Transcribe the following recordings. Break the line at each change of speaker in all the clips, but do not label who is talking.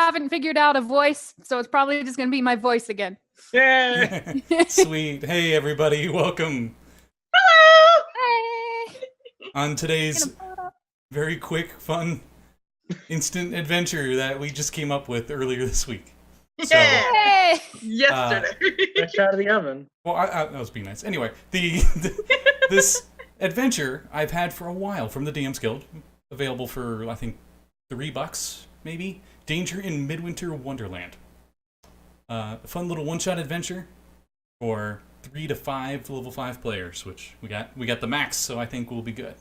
haven't figured out a voice, so it's probably just going to be my voice again.
Yeah.
Sweet. Hey, everybody. Welcome
Hey!
on today's very quick, fun, instant adventure that we just came up with earlier this week. So,
Hey!
Yesterday.
Fresh out of the oven.
well, that was being nice. Anyway, this adventure I've had for a while from the DM's Guild, available for, I think, $3, maybe. Danger in Midwinter Wonderland. A fun little one-shot adventure for 3 to 5 level 5 players, which we got the max, so I think we'll be good.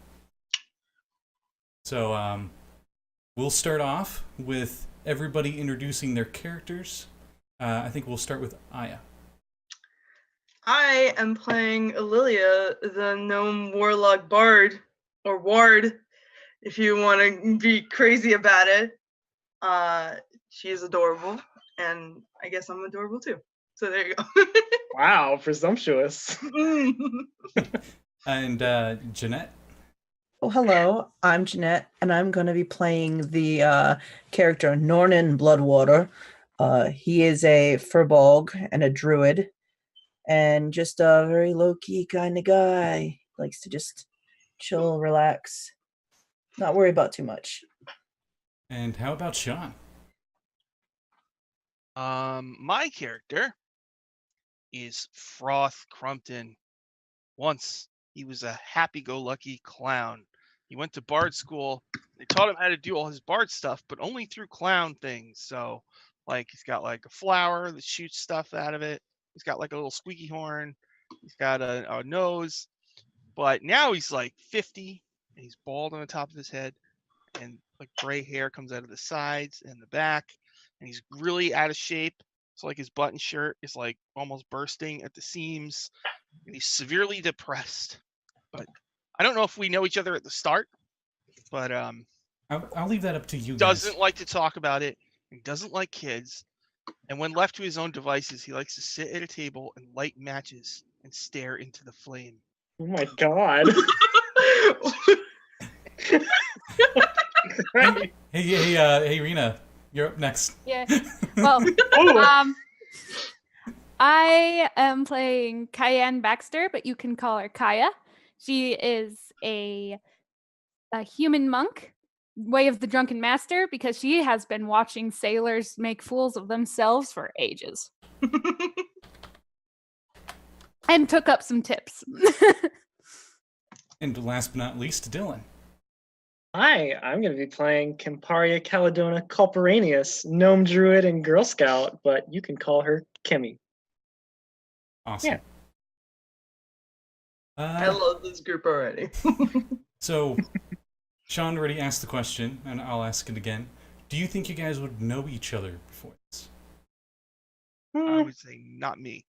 So we'll start off with everybody introducing their characters. I think we'll start with Aya.
I am playing Lilia, the gnome warlock bard, or ward, if you want to be crazy about it. She is adorable, and I guess I'm adorable too. So there you go.
Wow, presumptuous.
And Jeanette.
Oh, hello. I'm Jeanette, and I'm going to be playing the character Nornan Bloodwater. He is a Firbolg and a Druid, and just a very low-key kind of guy. Likes to just chill, relax, not worry about too much.
And how about Sean?
My character is Froth Crumpton. Once he was a happy-go-lucky clown. He went to bard school. They taught him how to do all his bard stuff, but only through clown things. So, like, he's got like a flower that shoots stuff out of it. He's got like a little squeaky horn. He's got a nose. But now he's like 50, and he's bald on the top of his head, and like gray hair comes out of the sides and the back, and he's really out of shape. So like his button shirt is like almost bursting at the seams, and he's severely depressed. But I don't know if we know each other at the start, but
I'll leave that up to you guys.
doesn't like to talk about it. He doesn't like kids, and when left to his own devices, he likes to sit at a table and light matches and stare into the flame.
Oh my god.
Hey, Rina, you're up next.
Yeah. Well, I am playing Cayanne Baxter, but you can call her Kaya. She is a human monk, Way of the Drunken Master, because she has been watching sailors make fools of themselves for ages. And took up some tips.
And last but not least, Dylan.
Hi, I'm going to be playing Kimparia Caledona Culperanius, Gnome Druid and Girl Scout, but you can call her Kimmy.
Awesome.
Yeah.
I love this group already.
So, Sean already asked the question, and I'll ask it again. Do you think you guys would know each other before this?
I would say not me.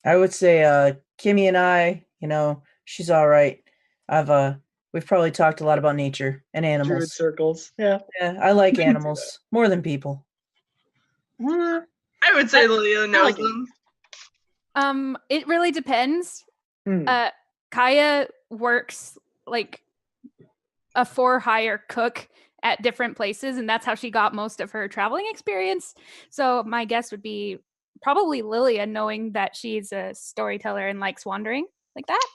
I would say Kimmy and I, she's all right. We've probably talked a lot about nature and
Druid
animals.
circles. Yeah.
Yeah, I like
We can do
animals more than people.
I would say Lilia knows
like it.
them.
It really depends.
Hmm.
Kaya works like a for-hire cook at different places, and that's how she got most of her traveling experience. So my guess would be probably Lilia, knowing that she's a storyteller and likes wandering like that.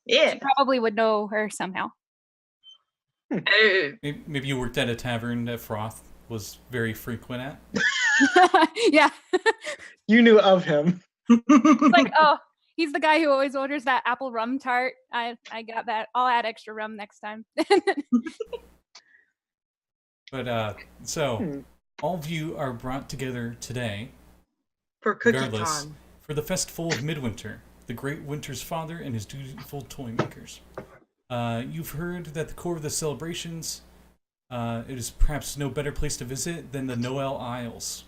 Yeah.
She probably would know her somehow.
Hey.
Maybe you worked at a tavern that Froth was very frequent at?
Yeah.
You knew of him.
Like, oh, he's the guy who always orders that apple rum tart. I got that. I'll add extra rum next time.
But, so, all of you are brought together today,
For cookie
regardless,
time.
for the Festival of Midwinter, the great winter's father and his dutiful toy makers. You've heard that the core of the celebrations, it is perhaps no better place to visit than the Noel Isles,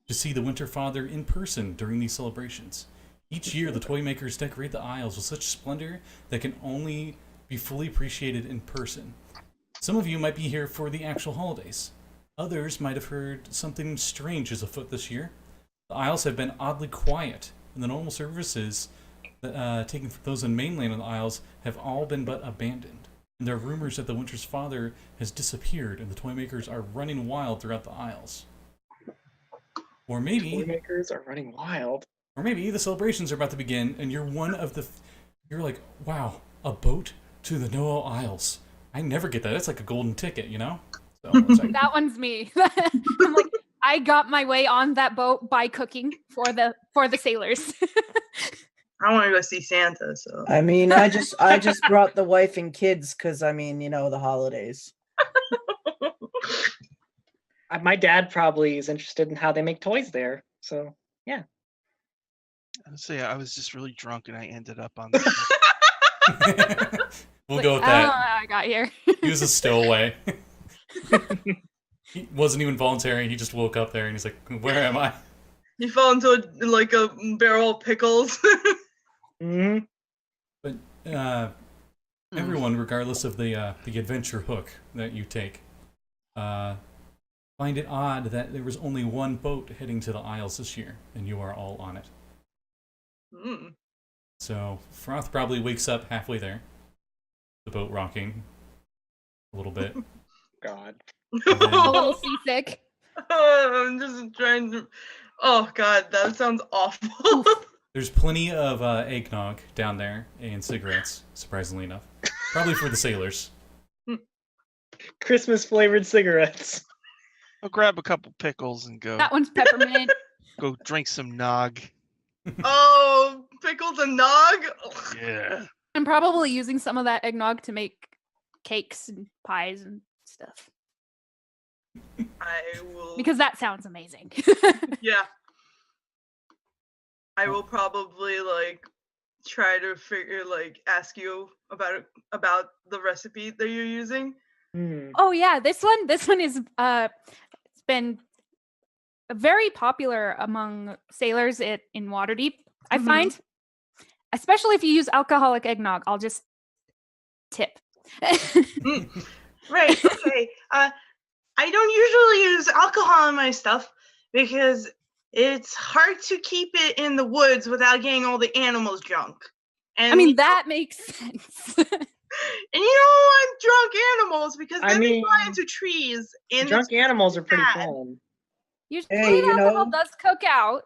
to see the Winter Father in person during these celebrations. Each year, the toy makers decorate the Isles with such splendor that can only be fully appreciated in person. Some of you might be here for the actual holidays. Others might have heard something strange is afoot this year. The Isles have been oddly quiet, and the normal services taken for those on mainland of the Isles have all been but abandoned. And there are rumors that the Winter's Father has disappeared, and the toy makers are running wild throughout the Isles. Or maybe
Toymakers are running wild.
Or maybe the celebrations are about to begin, and you're one of the. You're like, wow, a boat to the Noel Isles. I never get that. It's like a golden ticket, you know? So it's like,
That one's me. I'm like, I got my way on that boat by cooking for the sailors.
I want to go see Santa, so.
I mean, I just brought the wife and kids because I mean, the holidays.
My dad probably is interested in how they make toys there. So, yeah.
I'd say I was just really drunk and I ended up on the
we'll go with
I don't know
that.
how I got here.
He was a stowaway. He wasn't even voluntary. He just woke up there and he's like, where am I?
You fell into a barrel of pickles.
Hmm.
But everyone, regardless of the adventure hook that you take, find it odd that there was only one boat heading to the Isles this year, and you are all on it.
Mm.
So Froth probably wakes up halfway there, the boat rocking a little bit.
God.
A little seasick.
I'm just trying to. Oh God, that sounds awful.
There's plenty of eggnog down there and cigarettes, surprisingly enough. Probably for the sailors.
Christmas flavored cigarettes.
I'll grab a couple pickles and go
That one's peppermint.
go drink some nog.
Oh, pickles and nog. Ugh.
Yeah.
I'm probably using some of that eggnog to make cakes and pies and stuff.
I will.
Because that sounds amazing.
Yeah. I will probably try to ask you about the recipe that you're using.
Oh yeah, this one is it's been very popular among sailors in Waterdeep. I
Mhm.
find, especially if you use alcoholic eggnog. I'll just tip.
Right. Okay. I don't usually use alcohol in my stuff because it's hard to keep it in the woods without getting all the animals drunk. And
I mean, that makes sense.
and you don't want drunk animals because
I
then they
mean,
fly into trees and
Drunk animals are pretty
bad.
fun.
Usually,
Hey,
the alcohol does cook out.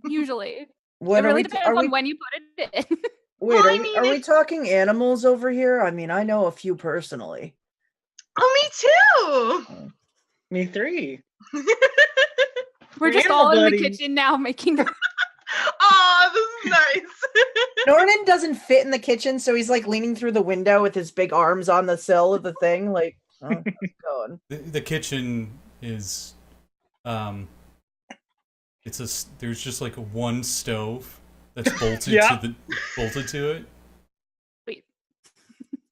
Usually,
What
it really
are we?
depends
Are we?
on when you put it in.
Wait,
Well,
are,
I
we,
mean,
are we
if-
talking animals over here? I mean, I know a few personally.
Oh, me too.
Me three.
We're just
Animal
all in the
buddies.
kitchen now making.
Oh, this is nice.
Nornan doesn't fit in the kitchen, so he's leaning through the window with his big arms on the sill of the thing. Oh, how's it going?
The kitchen is, there's just one stove that's bolted
Yeah.
bolted to it.
Wait.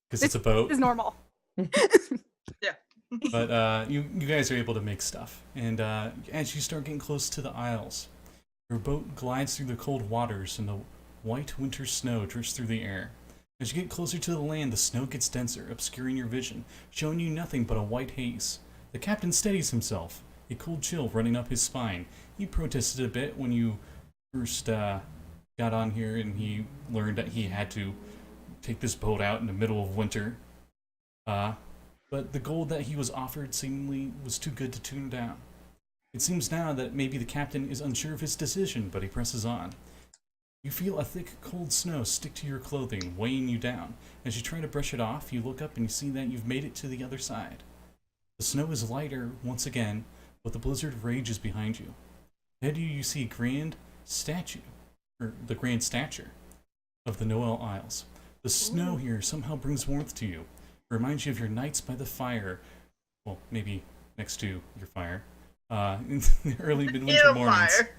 Because it's a boat.
Is normal.
But you guys are able to make stuff, and as you start getting close to the Isles, your boat glides through the cold waters, and the white winter snow drifts through the air. As you get closer to the land, the snow gets denser, obscuring your vision, showing you nothing but a white haze. The captain steadies himself, a cold chill running up his spine. He protested a bit when you first got on here, and he learned that he had to take this boat out in the middle of winter. But the gold that he was offered seemingly was too good to turn down. It seems now that maybe the captain is unsure of his decision, but he presses on. You feel a thick, cold snow stick to your clothing, weighing you down. As you try to brush it off, you look up and you see that you've made it to the other side. The snow is lighter once again, but the blizzard rages behind you. Ahead of you, you see a grand statue, or the grand stature of the Noel Isles. The snow here somehow brings warmth to you. Reminds you of your nights by the fire. Well, maybe next to your fire. In the early midwinter mornings.
Fire.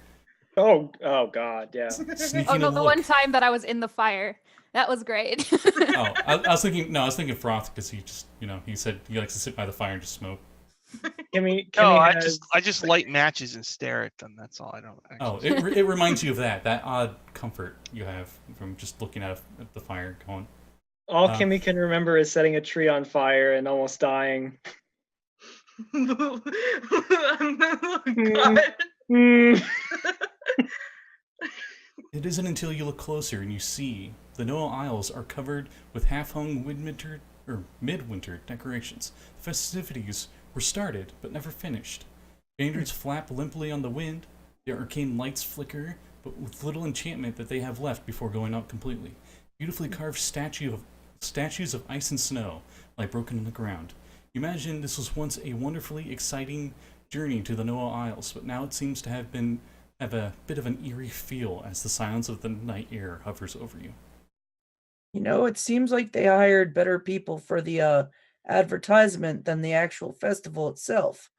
Oh God, yeah.
Sneaking
Oh no,
a
the
look.
one time that I was in the fire, that was great.
Oh, I was thinking Froth because he just, he said he likes to sit by the fire and just smoke.
Kimmy
No, I
has-
just light matches and stare at them. That's all. I don't actually.
Oh, it reminds you of that odd comfort you have from just looking at the fire going.
all Kimmy can remember is setting a tree on fire and almost dying.
Oh, God.
Mm.
It isn't until you look closer and you see the Noel Isles are covered with half-hung midwinter decorations. The festivities were started but never finished. Banners flap limply on the wind. The arcane lights flicker, but with little enchantment that they have left before going out completely. Beautifully carved statues of ice and snow lie broken in the ground. You imagine this was once a wonderfully exciting journey to the Noah Isles, but now it seems to have a bit of an eerie feel as the silence of the night air hovers over you.
It seems like they hired better people for the advertisement than the actual festival itself.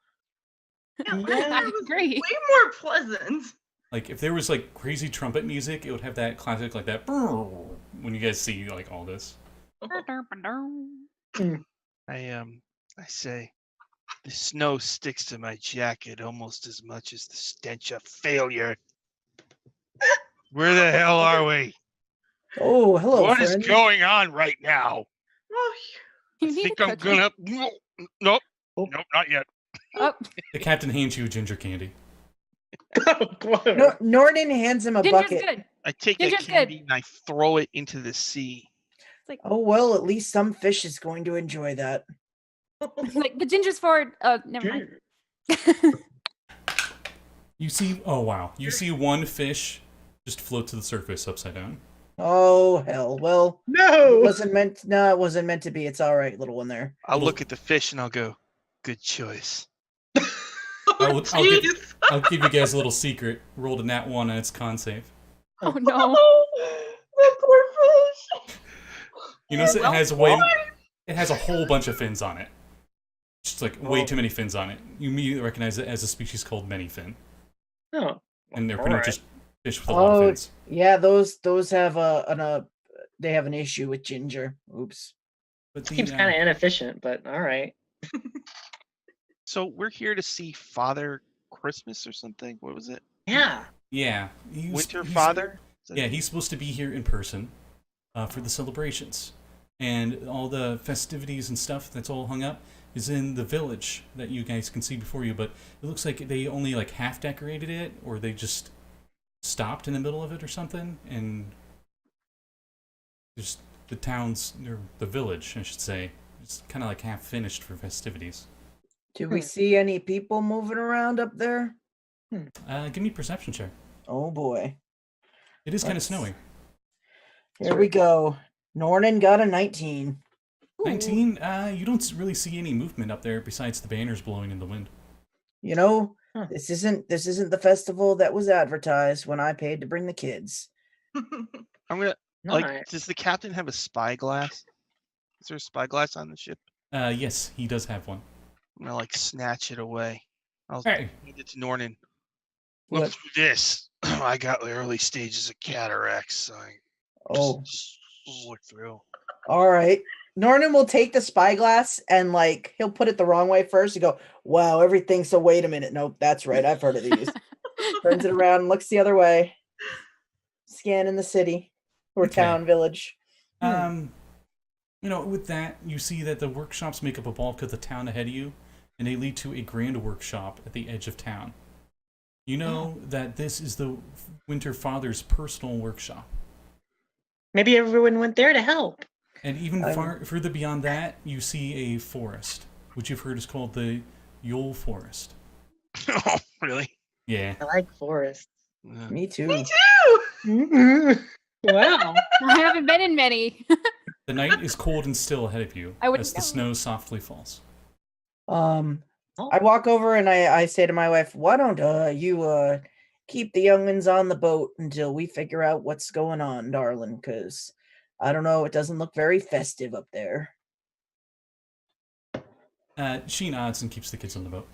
Yeah, last
Yeah.
year
I
was
agree.
way more pleasant.
Like, if there was, like, crazy trumpet music, it would have that classic, like, that when you guys see, like, all this.
I say, the snow sticks to my jacket almost as much as the stench of failure. Where the hell are we?
Oh, hello,
What is
friend.
going on right now?
Oh,
You
I
need
think
a
I'm
cookie.
gonna. Nope.
Oh.
Nope, not yet.
Oh,
The captain hands you ginger candy.
Whatever.
Nornan hands him a
ginger's
bucket.
good.
I take
Ginger's
that
good.
candy and I throw it into the sea.
It's like,
Oh, well, at least some fish is going to enjoy that.
like the ginger's for. Never mind.
You see, oh wow, you see one fish just float to the surface upside down.
Oh, hell. Well, it
No.
wasn't meant to be. It's all right, little one there.
I'll
Little-
look at the fish and I'll go, good choice.
oh jeez.
I'll give you guys a little secret. Rolled a nat 1 on its con save.
Oh no.
That poor fish.
You notice
Well,
it has a whole bunch of fins on it. Just like way too many fins on it. You immediately recognize it as a species called manyfin.
Oh.
And they're pretty much
Alright.
just fish with a lot of
Oh,
fins.
yeah, those have they have an issue with ginger. Oops.
But
Seems kind of inefficient, but all right.
So we're here to see Father Christmas or something? What was it?
Yeah.
yeah.
Winter
he's-
Father? Is that
Yeah,
it?
he's supposed to be here in person for the celebrations. And all the festivities and stuff that's all hung up is in the village that you guys can see before you, but it looks like they only like half decorated it, or they just stopped in the middle of it or something, and just the town's, or the village, I should say, it's kind of like half finished for festivities.
Do we see any people moving around up there?
Give me a perception check.
Oh boy.
It is kind of
Let's-
snowy.
Here we go. Nornan got a 19.
19, you don't really see any movement up there besides the banners blowing in the wind.
Huh.
This isn't the festival that was advertised when I paid to bring the kids.
I'm gonna
Nice.
does the captain have a spyglass? Is there a spyglass on the ship?
Yes, he does have one.
I'm gonna snatch it away. I'll
Hey,
hand it to Nornan. Look
What?
through this. I got the early stages of cataracts, so I
Oh,
just look through.
all right. Nornan will take the spyglass and he'll put it the wrong way first and go, wow, everything's so wait a minute. Nope, that's right. I've heard of these. Turns it around and looks the other way. Scanning the city or
Okay.
town, village.
with that, you see that the workshops make up a bulk of the town ahead of you, and they lead to a grand workshop at the edge of town. You know that this is the Winter Father's personal workshop.
Maybe everyone went there to help.
And even
I'm-
further beyond that, you see a forest, which you've heard is called the Yule Forest.
Oh, really?
Yeah.
I like forests.
Yeah.
Me too.
Me too.
Wow.
I haven't been in many.
The night is cold and still ahead of you
I wouldn't
as the
know.
snow softly falls.
I walk over and I say to my wife, why don't you keep the young'uns on the boat until we figure out what's going on, darling, because I don't know, it doesn't look very festive up there.
She nods and keeps the kids on the boat.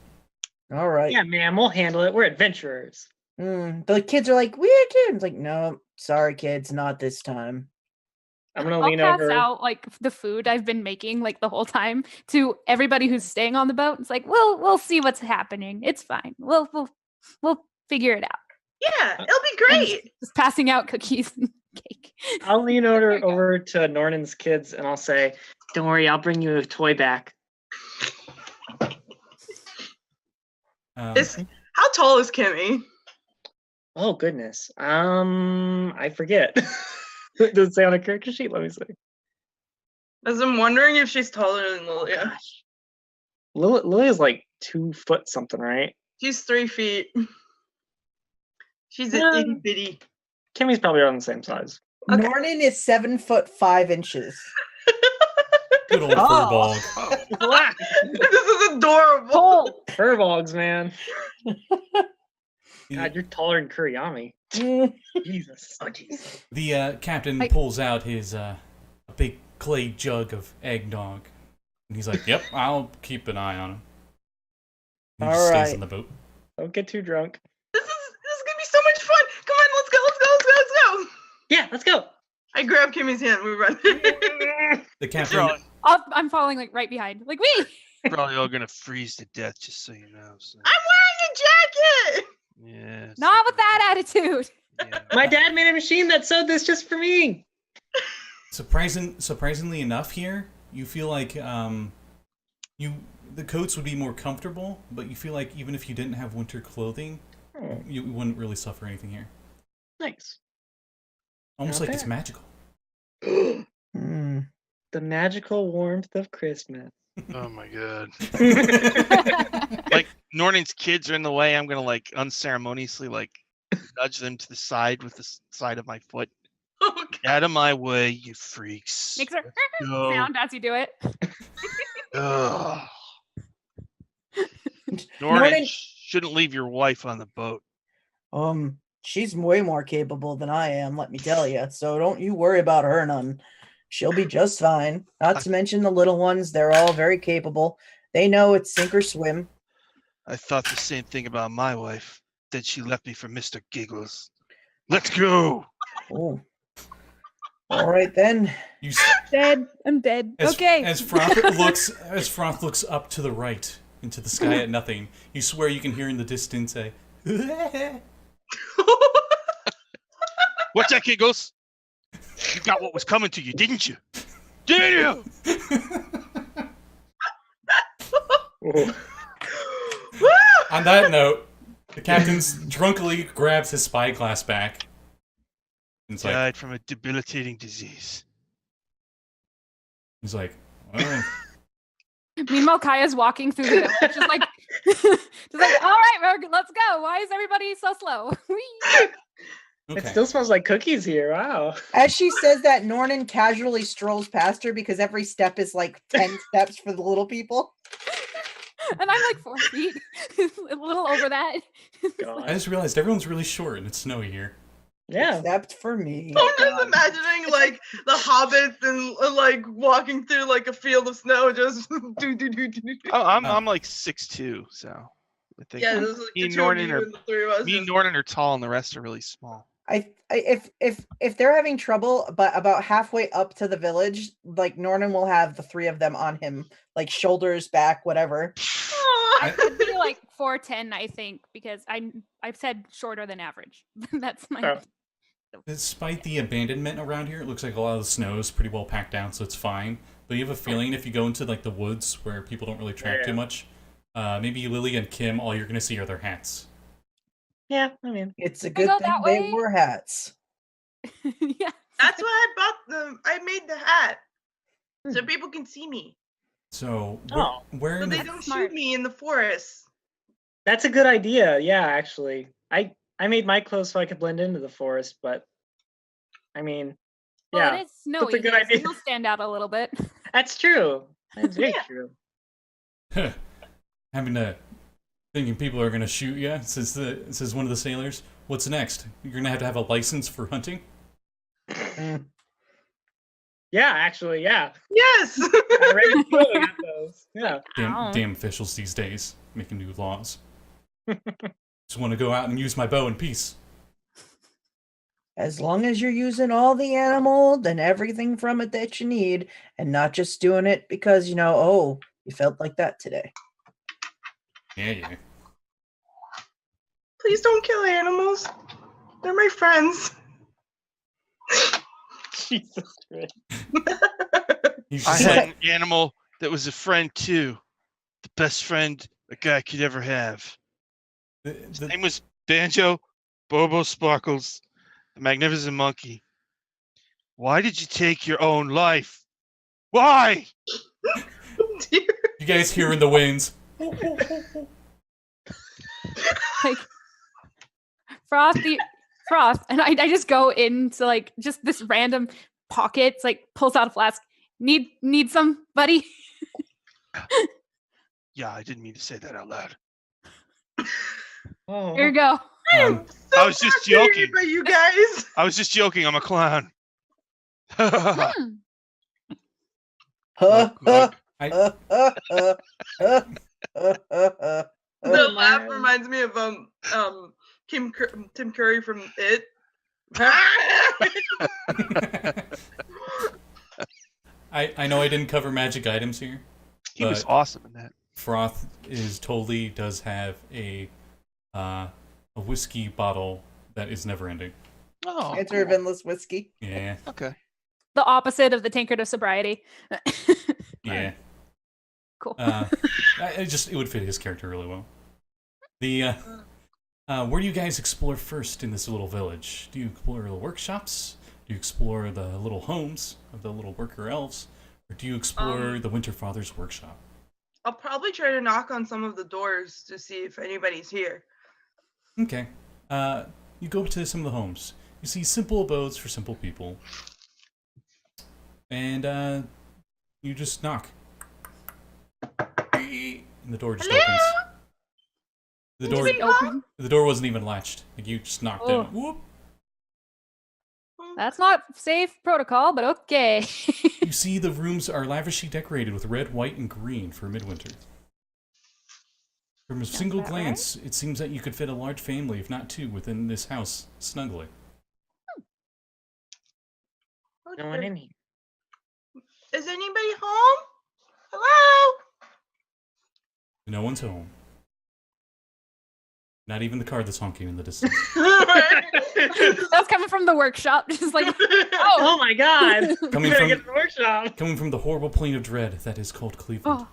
All right.
Yeah, ma'am, we'll handle it. We're adventurers.
The kids are like, we're too. It's like, no, sorry, kids, not this time.
I'm gonna
I'll
lean
pass
over.
out the food I've been making the whole time to everybody who's staying on the boat. It's like, we'll see what's happening. It's fine. We'll figure it out.
Yeah, it'll be great.
Just passing out cookies and cake.
I'll lean
There you go.
over to Nornan's kids and I'll say, "Don't worry, I'll bring you a toy back."
How tall is Kimmy?
Oh goodness. I forget. Does it say on a character sheet? Let me see.
As I'm wondering if she's taller than Lilia.
Lilia's like 2 foot something, right?
She's 3 feet. She's an itty bitty.
Kimmy's probably around the same size.
Okay.
Nornan is 7'5".
Good old
Oh.
Firbolg.
Wow.
This is adorable.
Oh,
Firbolgs, man.
The,
God, you're taller than Kuriyami.
Mm.
Jesus. Oh, jeez.
the captain pulls out his a big clay jug of eggnog. And he's like, yep, I'll keep an eye on him. He just stays in the boat.
Don't get too drunk.
This is gonna be so much fun. Come on, let's go.
Yeah, let's go.
I grab Kimmy's hand. We run.
The captain...
I'm falling like right behind. Like we.
Probably all gonna freeze to death, just so you know. So.
I'm wearing a jacket.
Yeah.
Not with that attitude.
Yeah.
My dad made a machine that sewed this just for me.
Surprisingly enough, here you feel like the coats would be more comfortable, but you feel like even if you didn't have winter clothing, you wouldn't really suffer anything here.
Nice.
Almost
Not
like it's
bad.
magical.
Mm.
The magical warmth of Christmas.
Oh my god. Like Nornan's kids are in the way. I'm gonna like unceremoniously like nudge them to the side with the side of my foot.
Okay.
Out of my way, you freaks.
Makes a
Go.
sound as you do it.
Ugh. Nornan
Nornan-
shouldn't leave your wife on the boat.
She's way more capable than I am, let me tell you. So don't you worry about her none. She'll be just fine. Not to mention the little ones, they're all very capable. They know it's sink or swim.
I thought the same thing about my wife. Then she left me for Mr. Giggles. Let's go.
Oh. All right then.
You
Dead. I'm dead.
As,
Okay.
As Froth looks up to the right into the sky at nothing, you swear you can hear in the distance a.
What's that, Giggles? You got what was coming to you, didn't you? Did you?
On that note, the captain drunkenly grabs his spyglass back. And
Died from a debilitating disease.
he's like, well,
Meanwhile, Kaya's walking through the village, just like, all right, let's go. Why is everybody so slow?
okay.
It still smells like cookies here. Wow.
As she says that, Nornan casually strolls past her because every step is like 10 steps for the little people.
And I'm like 4 feet, a little over that.
I just realized everyone's really short and it's snowy here.
Yeah.
Except for me.
I'm just imagining like the hobbits and like walking through like a field of snow, just do.
I'm like 6'2", so I think
Yeah, this is like
me
the
and
two of
Nornan
you
are
and the three of us.
me and Nornan are tall and the rest are really small.
If they're having trouble, but about halfway up to the village, like Nornan will have the three of them on him, like shoulders, back, whatever.
I could be like 4'10", I think, because I've said shorter than average. That's my.
Oh.
Despite the abandonment around here, it looks like a lot of the snow is pretty well packed down, so it's fine. But you have a feeling if you go into like the woods where people don't really track too much, maybe Lilia and Kim, all you're gonna see are their hats.
Yeah, I mean,
It's a
I
good
go
thing
that
they
way.
wore hats.
Yeah.
That's why I bought them. I made the hat so people can see me,
So
Oh.
where
so
in
they
the
don't
smart.
shoot me in the forest.
that's a good idea. Yeah, actually. I made my clothes so I could blend into the forest, but I mean,
Well,
yeah,
it is snowy.
a good
here, so
idea.
you'll stand out a little bit.
that's true. That's very
Yeah.
true.
having to thinking people are gonna shoot you, says one of the sailors. What's next? You're gonna have a license for hunting?
Mm.
Yeah, actually, yeah.
Yes.
I already know we got those. Yeah.
Ow.
Damn officials these days making new laws. Just want to go out and use my bow in peace.
As long as you're using all the animal and everything from it that you need, and not just doing it because, oh, you felt like that today.
Yeah.
Please don't kill animals. They're my friends.
Jesus Christ.
He's
I
just
had
like,
an animal that was a friend too. The best friend a guy could ever have. His name was Banjo Bobo Sparkles, the magnificent monkey. Why did you take your own life? Why?
Dear.
you guys hear in the winds.
Like Froth, and I just go into like just this random pockets, like pulls out a flask. Need some, buddy?
Yeah, I didn't mean to say that out loud.
Oh.
Here you go.
I was just joking.
By you guys.
I was just joking. I'm a clown.
Hmm.
Huh, huh,
I,
huh, huh, huh.
The laugh reminds me of Tim Curry from It.
I know I didn't cover magic items here.
He was
but
awesome in that.
Froth does have a whiskey bottle that is never ending.
Oh,
Cancer of endless whiskey.
Yeah,
okay.
The opposite of the tankard of sobriety.
yeah.
Cool.
It would fit his character really well. The where do you guys explore first in this little village? Do you explore the workshops? Do you explore the little homes of the little worker elves? Or do you explore the Winter Father's workshop?
I'll probably try to knock on some of the doors to see if anybody's here.
Okay. You go to some of the homes. You see simple abodes for simple people. And you just knock. And the door just opens. The door wasn't even latched. Like you just knocked
Oh.
it. Whoop.
That's not safe protocol, but okay.
You see the rooms are lavishly decorated with red, white, and green for midwinter. From a single
that
glance, it seems that you could fit a large family, if not two, within this house snugly.
No one in here.
Is anybody home? Hello?
No one's home. Not even the car that's honking in the distance.
That's coming from the workshop. Just like,
Oh my god!
Coming
Gotta
from-
get to the workshop.
Coming from the horrible plane of dread that is called Cleveland.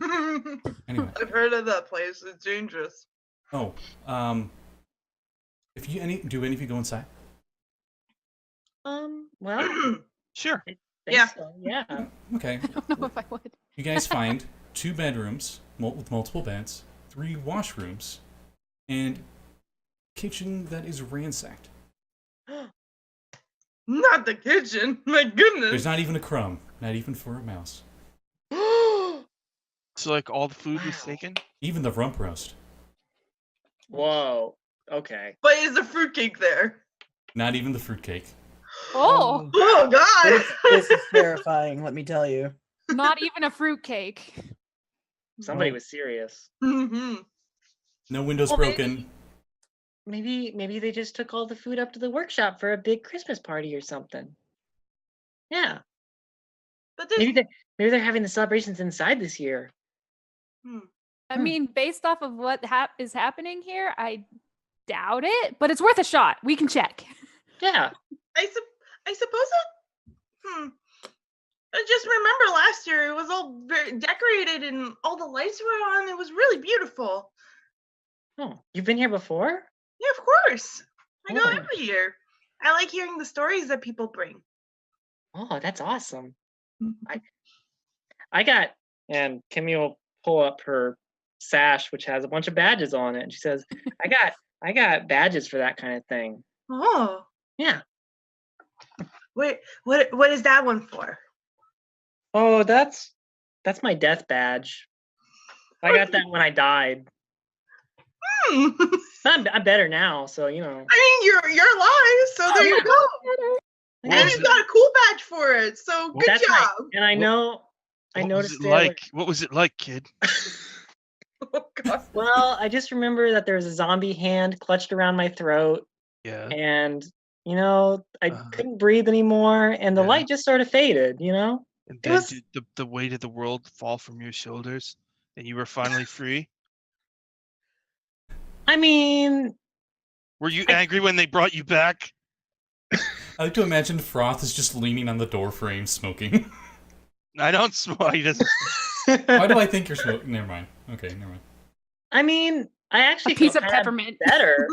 oh,
Anyway.
I've heard of that place. It's dangerous.
Oh, do any of you go inside?
Well,
Sure.
I think
Yeah.
so, yeah.
Okay.
I don't know if I would.
You guys find 2 bedrooms with multiple beds, 3 washrooms, and kitchen that is ransacked.
Not the kitchen. My goodness.
There's not even a crumb, not even for a mouse.
So like all the food was
Wow.
taken?
Even the rump roast.
Whoa. Okay.
But is the fruitcake there?
Not even the fruitcake.
Oh,
Oh God.
This is terrifying, let me tell you.
not even a fruitcake.
Somebody was serious.
hmm
No windows
Well,
broken.
Maybe they just took all the food up to the workshop for a big Christmas party or something. Yeah.
But there's
Maybe they're having the celebrations inside this year.
I mean, based off of what is happening here, I doubt it, but it's worth a shot. We can check.
Yeah.
I suppose it. I just remember last year it was all very decorated and all the lights were on. It was really beautiful.
Oh, you've been here before?
Yeah, of course. I go
Oh.
every year. I like hearing the stories that people bring.
Oh, that's awesome. I got, and Kimmy will pull up her sash, which has a bunch of badges on it, and she says, I got badges for that kind of thing.
Oh,
Yeah.
wait, what is that one for?
Oh, that's my death badge. I got that when I died.
Hmm.
I'm better now, so you know.
I mean, you're alive, so there you go.
What
And
was
you
it-
got a cool badge for it. So good
That's right.
job.
And I know I
What
noticed
was it
there were-
like? What was it like, kid?
Oh God.
Well, I just remember that there was a zombie hand clutched around my throat,
Yeah.
and you know, I
Uh-huh.
couldn't breathe anymore, and the
Yeah.
light just sort of faded. You know.
And
It
then
was-
did the weight of the world fall from your shoulders, and you were finally free?
I mean,
Were you angry when they brought you back?
I like to imagine Froth is just leaning on the door frame smoking.
I don't smoke. He doesn't.
Why do I think you're smoking? Never mind. Okay, never mind.
I mean, I actually
A piece
felt
of
kinda
peppermint.
better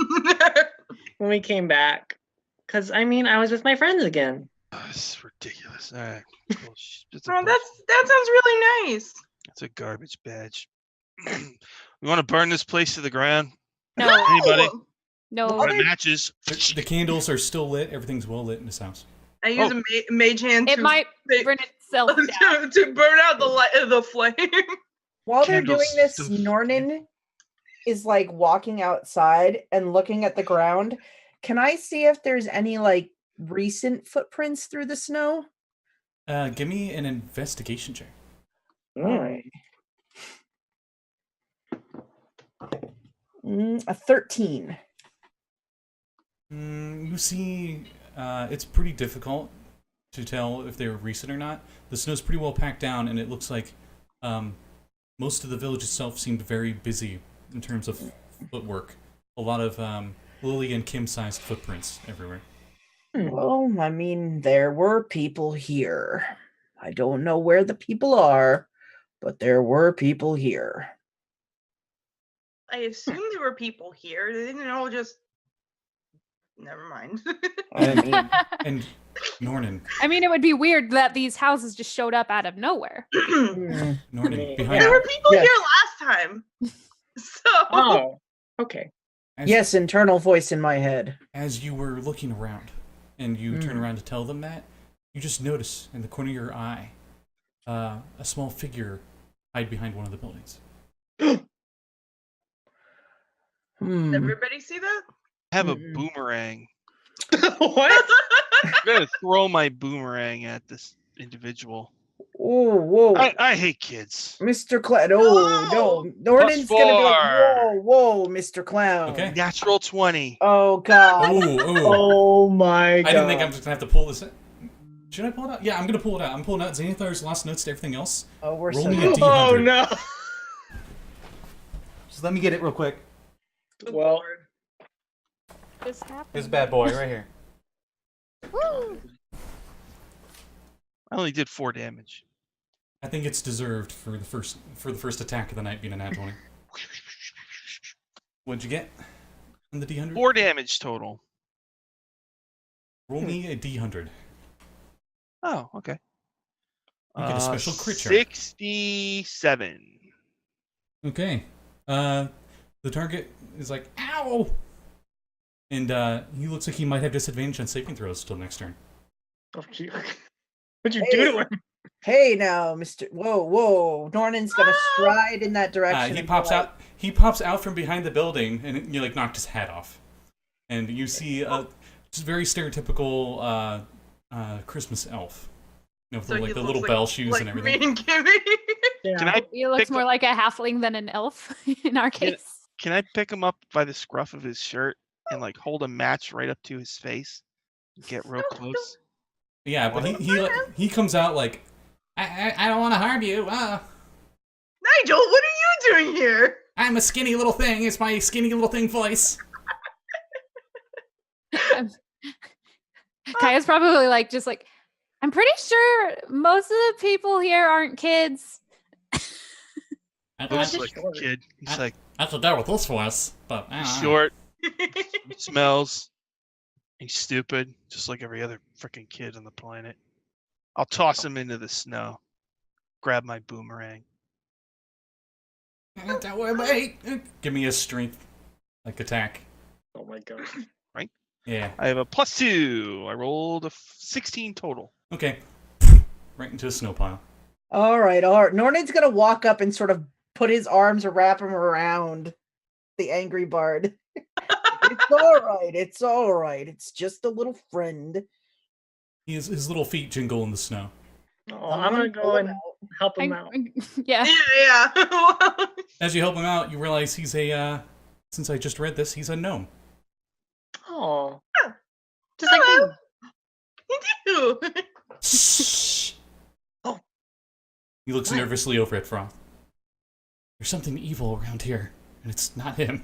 when we came back, because I mean, I was with my friends again.
Oh, this is ridiculous. All right. Cool. It's a
Oh,
bunch-
that sounds really nice.
It's a garbage badge. We want to burn this place to the ground?
No.
Anybody?
Oh,
No.
Well,
Red matches.
The candles are still lit. Everything's well lit in this house.
I use a mage hand
It
to
might burn itself down.
to burn out the flame.
While they're
Candles
doing this,
still-
Nornan is like walking outside and looking at the ground. Can I see if there's any like recent footprints through the snow?
Give me an investigation check.
Mm.
A 13.
You see, it's pretty difficult to tell if they were recent or not. The snow's pretty well packed down, and it looks like most of the village itself seemed very busy in terms of footwork. A lot of Lilia and Kim-sized footprints everywhere.
Well, I mean, there were people here. I don't know where the people are, but there were people here.
I assumed there were people here. They didn't all just. Never mind.
I mean,
And Nornan,
I mean, it would be weird that these houses just showed up out of nowhere.
Nornan, behind
There
you.
were people
Yes.
here last time. So.
Oh, okay.
yes, internal voice in my head.
As you were looking around, and you turn around to tell them that, you just notice in the corner of your eye a small figure hide behind one of the buildings.
Hmm.
Everybody see that?
Have a
Mm-mm.
boomerang.
What?
I'm gonna throw my boomerang at this individual.
Oh, whoa.
I hate kids.
Mr. Clown. Oh, no. Nornan's going to be like, whoa, Mr. Clown.
Okay.
Natural 20.
Oh, God.
Oh my god.
I didn't think I'm just gonna have to pull this. Should I pull it out? Yeah, I'm gonna pull it out. I'm pulling out Xanathar's last notes to everything else.
Oh, we're
Roll
so
me a
good.
D100.
Oh no.
Just let me get it real quick.
Good
Well,
Lord.
This happened.
This bad boy right here.
Woo!
I only did 4 damage.
I think it's deserved for the first attack of the night being a nat 20. What'd you get on the D100?
4 damage total.
Roll me a D100.
Oh, okay.
You get a special crit chart.
67.
Okay. The target is like, ow! And he looks like he might have disadvantage on saving throws till next turn.
oh, gee. What'd you do to him?
Hey, now, Mr. Whoa. Nornan's going to stride in that direction.
He
and
pops
go like,
out. He pops out from behind the building, and you like knocked his hat off. And you see a just very stereotypical Christmas elf. You know, with
So
the,
he
like the
looks
little
like-
bell shoes
like
and everything.
Me and Kimmy.
Yeah.
Can I
He looks
pick
more
up-
like a halfling than an elf in our
Can-
case.
Can I pick him up by the scruff of his shirt and like hold a match right up to his face? Get real close.
Yeah, but he comes out like, I don't want to harm you.
Nigel, what are you doing here?
I'm a skinny little thing. It's my skinny little thing voice.
Kaya's probably like, just like, I'm pretty sure most of the people here aren't kids.
Looks
just
like a
short.
kid. He's like
That's what that with this voice, but I
he's
don't know.
short, he smells, he's stupid, just like every other freaking kid on the planet. I'll toss him into the snow. Grab my boomerang.
Don't worry, mate. Give me a strength, like attack.
Oh my god.
Yeah.
I have a +2. I rolled a 16 total.
Okay. Right into a snow pile.
all right. Nornan's going to walk up and sort of put his arms or wrap him around the angry bard. It's all right. It's just a little friend.
His little feet jingle in the snow.
Oh, I'm gonna go and help him out.
Yeah.
Yeah.
As you help him out, you realize he's a. Since I just read this, he's a gnome.
Oh. Just like
Hello.
me.
You do.
Shh.
Oh.
He looks
What?
nervously over at Froth. There's something evil around here, and it's not him.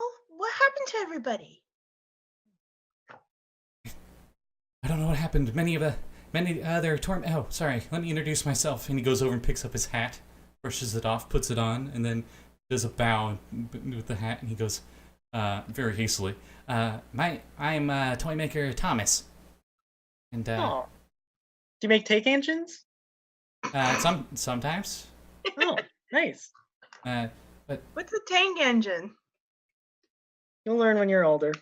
Oh, what happened to everybody?
I don't know what happened. Many other Oh, sorry. Let me introduce myself. And he goes over and picks up his hat, brushes it off, puts it on, and then does a bow with the hat. And he goes, very hastily, I'm Toymaker Thomas. And
Oh. Do you make take engines?
sometimes.
Oh, nice.
But
What's a tank engine?
You'll learn when you're older.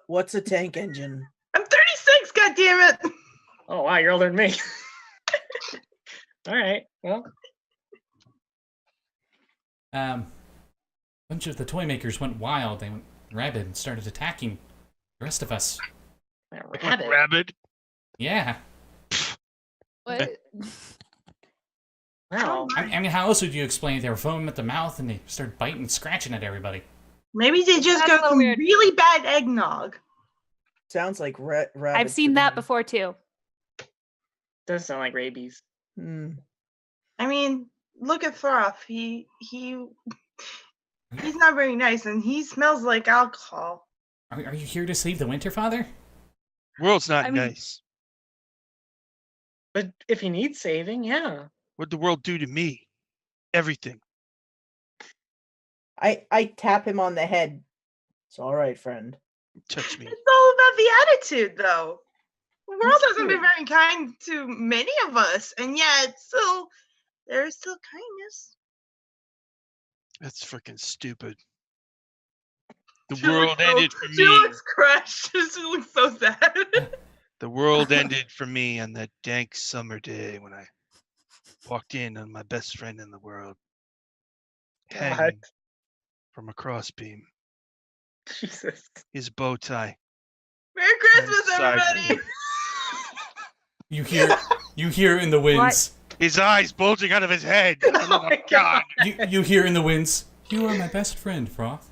What's a tank engine?
I'm 36. God damn it!
Oh wow, you're older than me. All right. Well,
A bunch of the toy makers went wild. They went rabid and started attacking the rest of us.
that rabbit.
Rabid.
Yeah.
What?
Wow.
I mean, how else would you explain it? They were foaming at the mouth and they started biting and scratching at everybody.
Maybe they just
That's
got
so
some
weird.
really bad eggnog.
Sounds like rabbits.
I've seen that before too.
Does sound like rabies.
Hmm.
I mean, look at Froth. He's not very nice, and he smells like alcohol.
Are you here to save the Winter Father?
World's not
I mean-
nice.
But if you need saving, yeah.
What'd the world do to me? Everything.
I tap him on the head. It's all right, friend.
Touch me.
It's all about the attitude, though. The world
That's
hasn't been
true.
very kind to many of us, and yet there is still kindness.
That's freaking stupid. The
She
world
looks so-
ended for
She
me.
looks crushed. She looks so sad.
The world ended for me on that dank summer day when I walked in on my best friend in the world, hanging from a crossbeam,
Jesus.
his bow tie.
Merry Christmas,
Sideways.
everybody!
You hear in the winds.
His eyes bulging out of his head. Oh my god.
You hear in the winds. You are my best friend, Froth.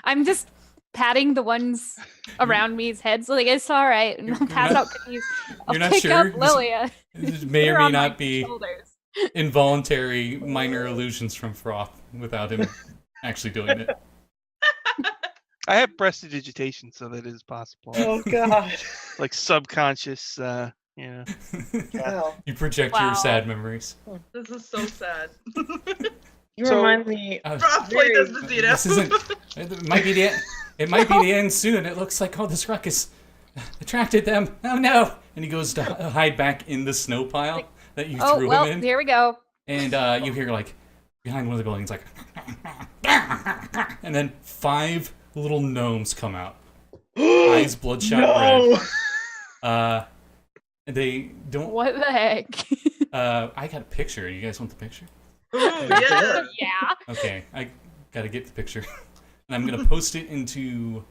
I'm just patting the ones around me's heads. Like, it's all right. And I'll pass out cookies. I'll
you're not
pick
sure?
up
This-
Lilia.
This may
Put
or
her
may
on my
not be
shoulders.
involuntary minor illusions from Froth without him actually doing it.
I have prestidigitation, so that is possible.
Oh God.
Like subconscious, yeah.
Wow.
You project
Wow.
your sad memories.
This is so sad.
You
So-
remind me.
Froth played
Very-
Despacito.
This isn't. It might be the. It might be the end soon. It looks like this ruckus attracted them. Oh no! And he goes to hide back in the snow pile that you
Oh,
threw
well,
him in.
here we go.
And you hear like behind one of the buildings like, and then 5 little gnomes come out, eyes bloodshot
No.
red. They don't.
What the heck?
I got a picture. You guys want the picture?
Ooh, yeah.
Yeah.
Okay, I gotta get the picture, and I'm gonna post it into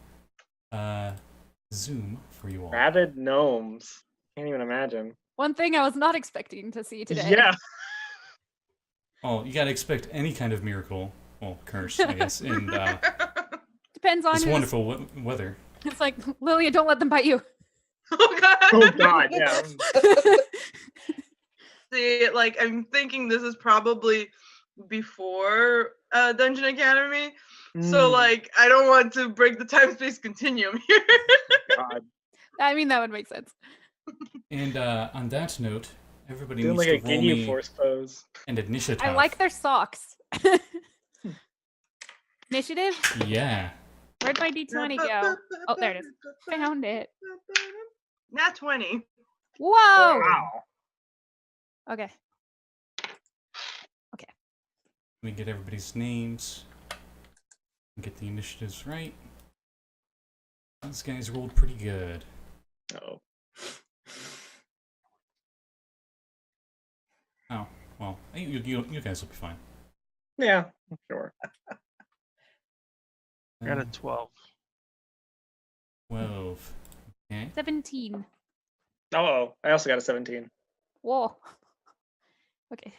Zoom for you all.
Rabid gnomes. Can't even imagine.
One thing I was not expecting to see today.
Yeah.
Oh, you gotta expect any kind of miracle, well, curse, I guess, in
Depends on
this
who's.
wonderful weather.
It's like, Lilia, don't let them bite you.
Oh god.
Oh God. Yeah.
See, like I'm thinking this is probably before Dungeon Academy. So
Mm,
like I don't want to break the time space continuum here.
God.
I mean, that would make sense.
And on that note, everybody
Doing
needs
like a
to roll
Ginyu
me
Force pose.
an initiative.
I like their socks. Initiative?
Yeah.
Where'd my D20 go? Oh, there it is. Found it.
Nat 20.
Whoa!
Wow.
Okay.
Let me get everybody's names. Get the initiatives right. These guys rolled pretty good.
Oh.
Oh, well, you guys will be fine.
Yeah. Sure.
I got a 12.
12. Okay.
17.
Oh, I also got a 17.
Whoa. Okay.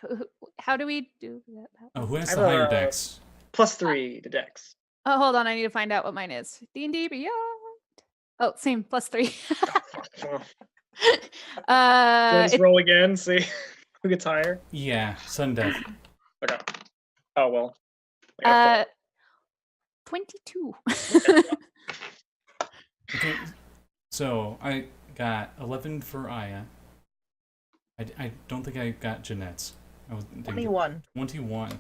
How do we do that?
Oh, who has
I
the
have
higher
a-
dex?
+3 to Dex.
Oh, hold on. I need to find out what mine is. D&D Beyond. Oh, same. +3.
Well, do
uh,
I just roll again? See who gets higher.
Yeah, sudden death.
Okay. Oh well. I got
22.
Okay, so I got 11 for Aya. I don't think I got Jeanette's. I was thinking
21.
21.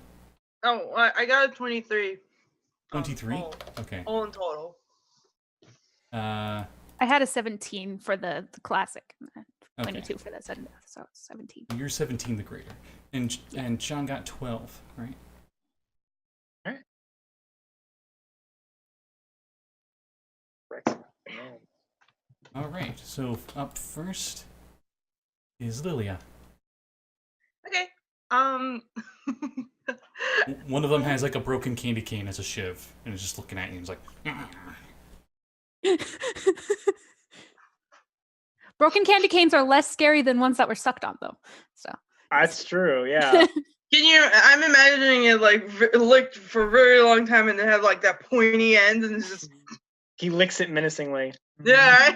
Oh, I got a 23.
23?
All,
Okay.
all in total.
Uh,
I had a 17 for the classic.
Okay.
22 for that sudden death, so 17.
You're 17, the greater, and John got 12, right? All right. So up first is Lilia.
Okay.
One of them has like a broken candy cane as a shiv, and is just looking at you. And is like,
Broken candy canes are less scary than ones that were sucked on, though. So
That's true. Yeah.
I'm imagining it like licked for a very long time and they have like that pointy end and it's just.
He licks it menacingly.
Yeah.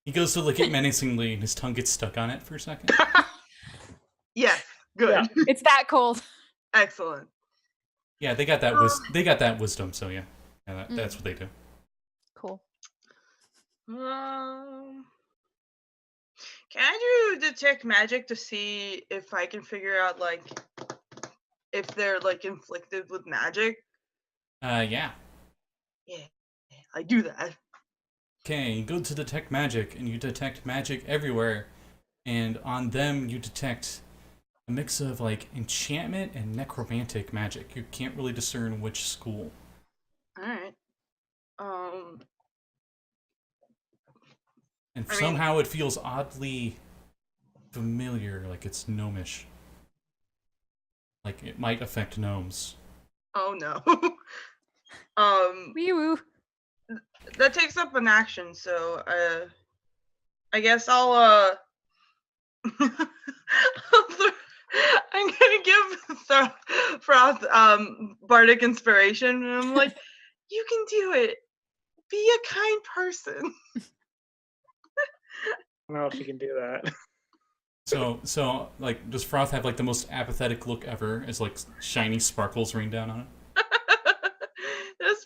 he goes to lick it menacingly, and his tongue gets stuck on it for a second.
Yes. Good.
Yeah.
it's that cold.
Excellent.
Yeah, they got that. They got that wisdom. So yeah, that's what they do.
Cool.
Can I do detect magic to see if I can figure out like if they're like inflicted with magic?
Yeah.
Yeah, I do that.
Okay, you go to detect magic, and you detect magic everywhere, and on them you detect a mix of like enchantment and necromantic magic. You can't really discern which school.
All right.
And somehow it feels oddly familiar, like it's gnomish. Like it might affect gnomes.
Oh no.
Wee woo.
That takes up an action, so I guess I'll I'm gonna give Froth bardic inspiration, and I'm like, you can do it. Be a kind person.
I don't know if you can do that.
So like, does Froth have like the most apathetic look ever as like shiny sparkles rain down on it?
That's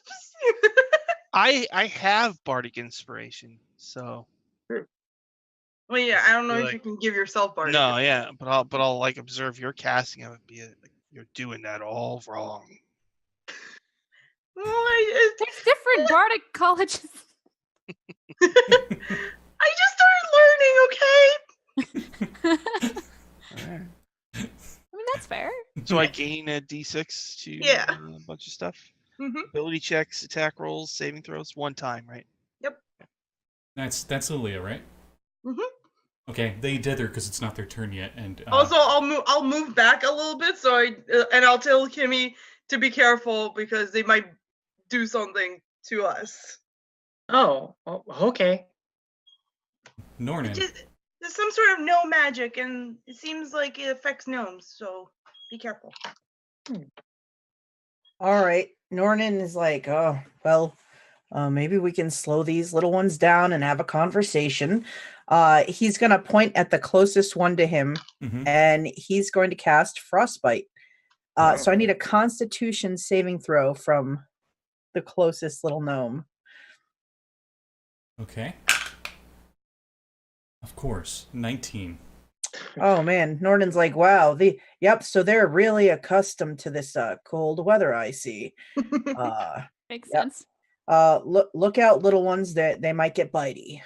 I have bardic inspiration, so.
well, yeah, I don't know if
Like-
you can give yourself bardic.
No, yeah, but I'll like observe your casting of it. Be like, you're doing that all wrong.
Well,
There's different bardic colleges.
I just started learning, okay?
I mean, that's fair.
So I gain a d6 to
Yeah.
a bunch of stuff.
Mm-hmm.
Ability checks, attack rolls, saving throws, one time, right?
Yep.
That's Lilia, right?
Mhm.
Okay, they dither because it's not their turn yet, and
Also, I'll move back a little bit, so and I'll tell Kimmy to be careful because they might do something to us.
Oh, okay.
Nornan.
There's some sort of gnome magic, and it seems like it affects gnomes, so be careful.
All right. Nornan is like, oh, well, maybe we can slow these little ones down and have a conversation. He's going to point at the closest one to him, and he's going to cast Frostbite. So I need a Constitution saving throw from the closest little gnome.
Okay. Of course, 19.
Oh man, Nornan's like, wow, so they're really accustomed to this cold weather, I see.
Makes
Yep.
sense.
Look out, little ones, that they might get bitey.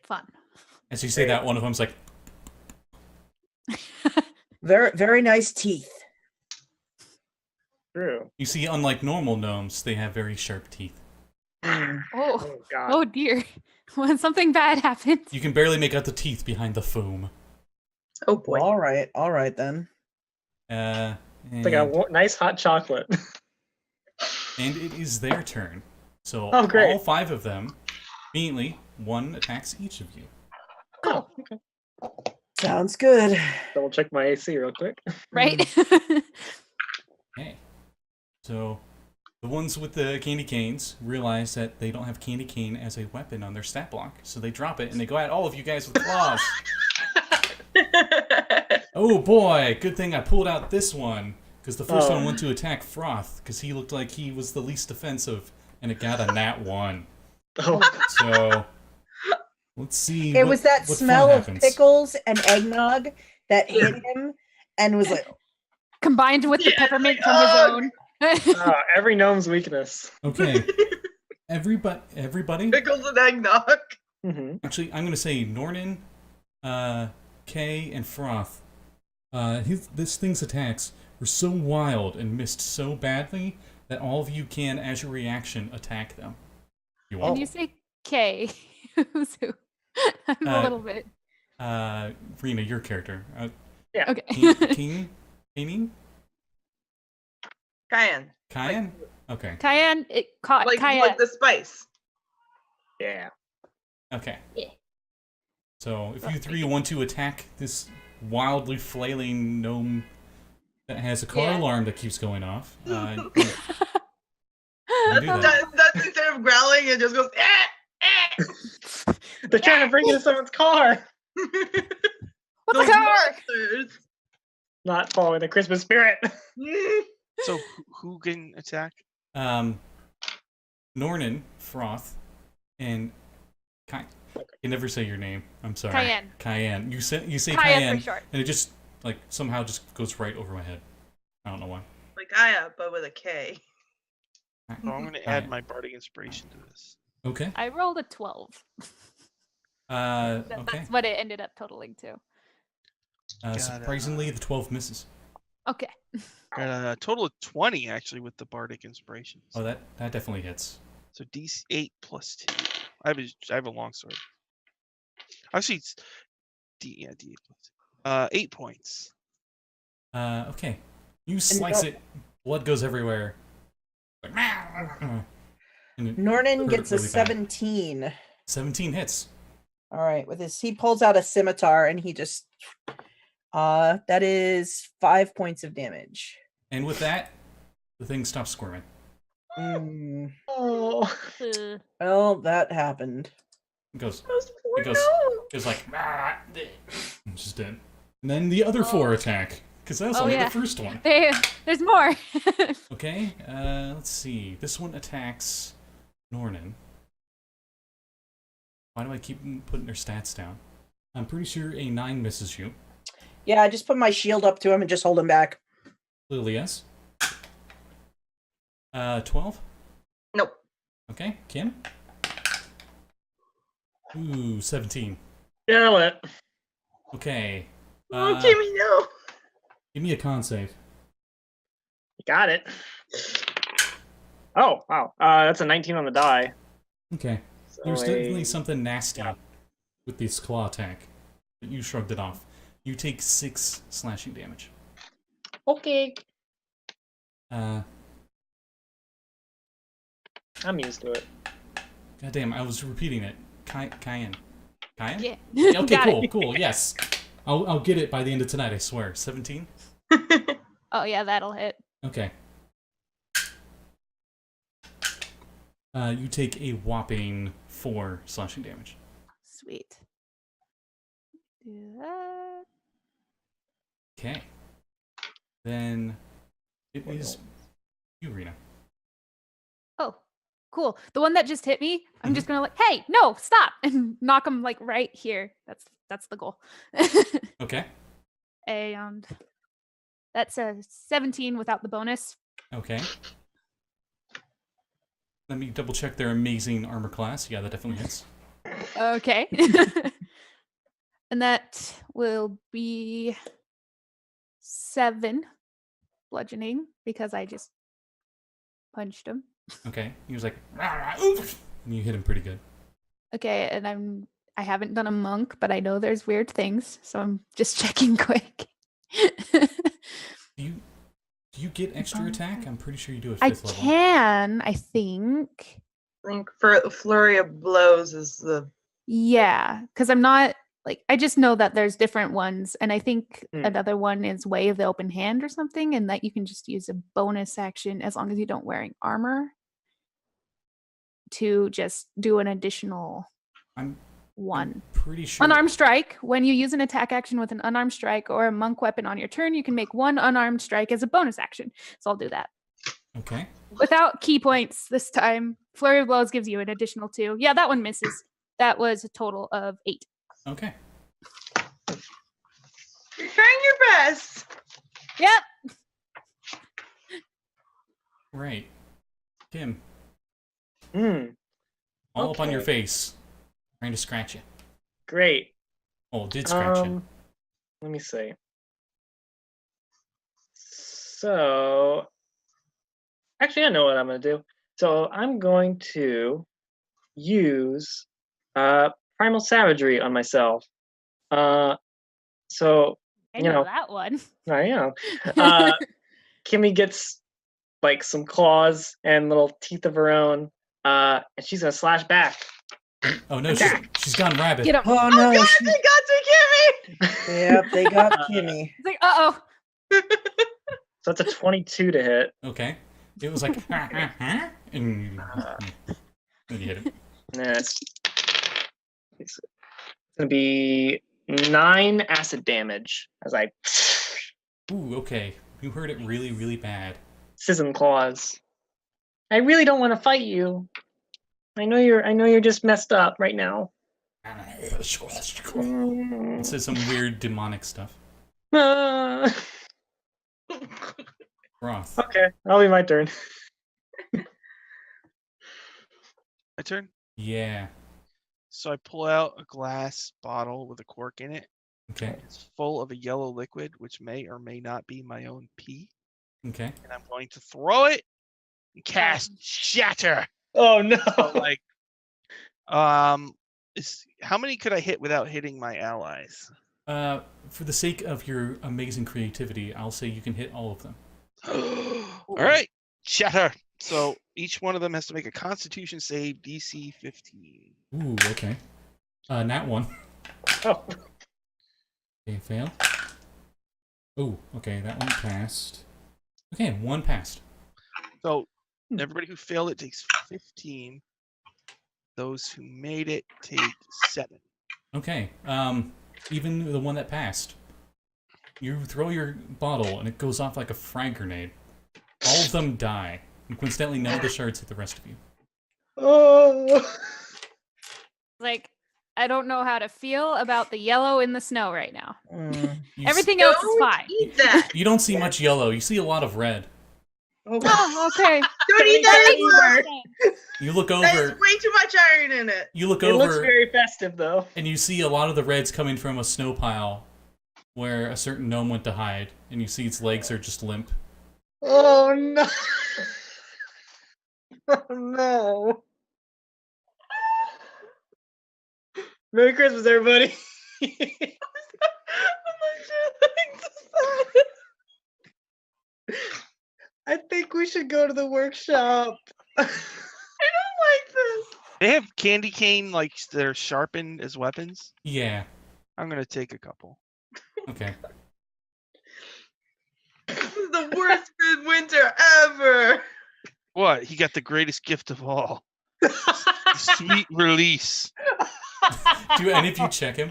Fun.
As you say that, one of them's like,
Very, very nice teeth.
True.
you see, unlike normal gnomes, they have very sharp teeth.
Oh,
Oh God.
oh dear. When something bad happens.
You can barely make out the teeth behind the foam.
Oh boy.
All right then.
And,
It's like a nice hot chocolate.
and it is their turn. So
Oh, great.
all 5 of them, immediately, one attacks each of you.
Oh, okay.
Sounds good.
Double check my AC real quick.
Right?
Okay. So the ones with the candy canes realize that they don't have candy cane as a weapon on their stat block, so they drop it and they go at all of you guys with claws. Oh boy, good thing I pulled out this one, because the first one went to attack Froth, because he looked like he was the least defensive, and it got a nat 1.
Oh,
So let's see.
It was that
what
smell
fun
of
happens.
pickles and eggnog that hit him and was like,
Combined with the
Yeah,
peppermint
like,
from his own.
every gnome's weakness.
Okay. Everybody.
Pickles and eggnog.
Mm-hmm.
Actually, I'm going to say Nornan, Kay, and Froth. This thing's attacks were so wild and missed so badly that all of you can, as your reaction, attack them. You
When
want?
you say K, who's who? I'm a little bit.
Rina, your character.
Yeah.
Okay.
Cayanne?
Cayanne.
Cayanne? Okay.
Cayanne, it caught Cayanne.
Like the spice.
Yeah.
Okay.
Yeah.
So, if you three want to attack this wildly flailing gnome that has a car alarm that keeps going off, you do that.
That's instead of growling, it just goes, eh.
They're trying to break into someone's car.
What's
Those
a car?
monsters.
Not following the Christmas spirit.
So who can attack?
Nornan, Froth, and I can never say your name. I'm sorry.
Cayanne.
Cayanne. You say
Cayanne
Cayanne,
for short.
and it just somehow just goes right over my head. I don't know why.
Like Aya, but with a K.
Oh, I'm going to add my bardic inspiration to this.
Okay.
I rolled a 12.
Okay.
That's what it ended up totaling to.
Surprisingly, the 12 misses.
Okay.
Got a total of 20 actually with the bardic inspirations.
Oh, that definitely hits.
So D8 plus 2. I have a long sword. Actually, it's D8 plus 2. 8 points.
Okay. You slice it. Blood goes everywhere. Like,
Nornan gets a
really bad.
17.
17 hits.
All right, he pulls out a scimitar and he just that is 5 points of damage.
And with that, the thing stops squirming.
Oh.
Well, that happened.
It goes
It's
like, I'm just dead. And then the other 4 attack, because that's only the first one.
There's more.
Okay, let's see. This one attacks Nornan. Why do I keep putting their stats down? I'm pretty sure a 9 misses you.
Yeah, I just put my shield up to him and just hold him back.
Lilia's. 12?
Nope.
Okay, Kim? Ooh, 17.
Nail it.
Okay.
Oh, Kimmy, no.
Give me a con save.
You got it. Oh, wow. That's a 19 on the die.
Okay.
So
There's definitely something nasty with this claw attack, but you shrugged it off. You take 6 slashing damage.
Okay. I'm used to it.
Goddamn, I was repeating it. Cayanne. Cayanne?
Yeah.
Okay, cool. Yes. I'll get it by the end of tonight, I swear. 17?
Oh, yeah, that'll hit.
Okay. You take a whopping 4 slashing damage.
Sweet. Do that.
Okay. Then it is you, Rina.
Oh, cool. The one that just hit me, I'm just gonna hey, no, stop, and knock him like right here. That's the goal.
Okay.
And that's a 17 without the bonus.
Okay. Let me double check their amazing armor class. Yeah, that definitely hits.
Okay. And that will be 7 bludgeoning because I just punched him.
Okay. He was like, "Rah, rah, oof," and you hit him pretty good.
Okay, and I haven't done a monk, but I know there's weird things, so I'm just checking quick.
Do you get extra attack? I'm pretty sure you do at
I
5th level.
can, I think.
I think for flurry of blows is the
Yeah, because I'm not I just know that there's different ones, and I think
Hmm.
another one is Way of the Open Hand or something, and that you can just use a bonus action as long as you don't wearing armor to just do an additional
I'm
one.
pretty sure.
Unarmed strike. When you use an attack action with an unarmed strike or a monk weapon on your turn, you can make 1 unarmed strike as a bonus action. So I'll do that.
Okay.
Without key points this time. Flurry of blows gives you an additional 2. Yeah, that one misses. That was a total of 8.
Okay.
you're trying your best.
Yep.
Right. Kim,
Hmm.
all up on your
Okay.
face. Trying to scratch you.
Great.
Oh, did scratch you.
Let me see. So, actually, I know what I'm going to do. So I'm going to use Primal Savagery on myself. So,
I
you
know
know,
that one.
I know. Kimmy gets like some claws and little teeth of her own, and she's gonna slash back.
Oh no,
Attack.
she's gone rabid.
Get him.
Oh
Oh
no!
God,
she-
they got to Kimmy!
Yep, they got Kimmy.
It's like, uh-oh.
So that's a 22 to hit.
Okay. It was like, and then you hit it.
And it's gonna be 9 acid damage as I
Ooh, okay. You hurt it really, really bad.
Scissor claws. I really don't want to fight you. I know you're just messed up right now.
It says some weird demonic stuff.
Ah.
Froth.
Okay, that'll be my turn.
My turn.
Yeah.
So I pull out a glass bottle with a cork in it.
Okay.
It's full of a yellow liquid, which may or may not be my own pee.
Okay.
And I'm going to throw it and cast Shatter.
Oh no!
So, like, how many could I hit without hitting my allies?
For the sake of your amazing creativity, I'll say you can hit all of them.
All right, Shatter. So each one of them has to make a Constitution save, DC 15.
Ooh, okay. Nat 1.
Oh.
Okay, fail. Ooh, okay, that one passed. Okay, 1 passed.
So everybody who failed it takes 15. Those who made it take 7.
Okay, even the one that passed. You throw your bottle and it goes off like a frag grenade. All of them die. And coincidentally, none of the shards hit the rest of you.
Oh.
Like, I don't know how to feel about the yellow in the snow right now.
You
Everything else is
Don't
fine.
eat that.
You don't see much yellow. You see a lot of red.
Oh.
Oh, okay.
Don't eat that anymore.
You look
There's
over.
way too much iron in it.
You look
It looks
over,
very festive though.
and you see a lot of the reds coming from a snow pile where a certain gnome went to hide, and you see its legs are just limp.
Oh no! Oh no! Merry Christmas, everybody! I think we should go to the workshop.
I don't like this.
They have candy cane like that are sharpened as weapons.
Yeah.
I'm gonna take a couple.
Okay.
This is the worst midwinter ever.
What? He got the greatest gift of all. Sweet release.
Do any of you check him?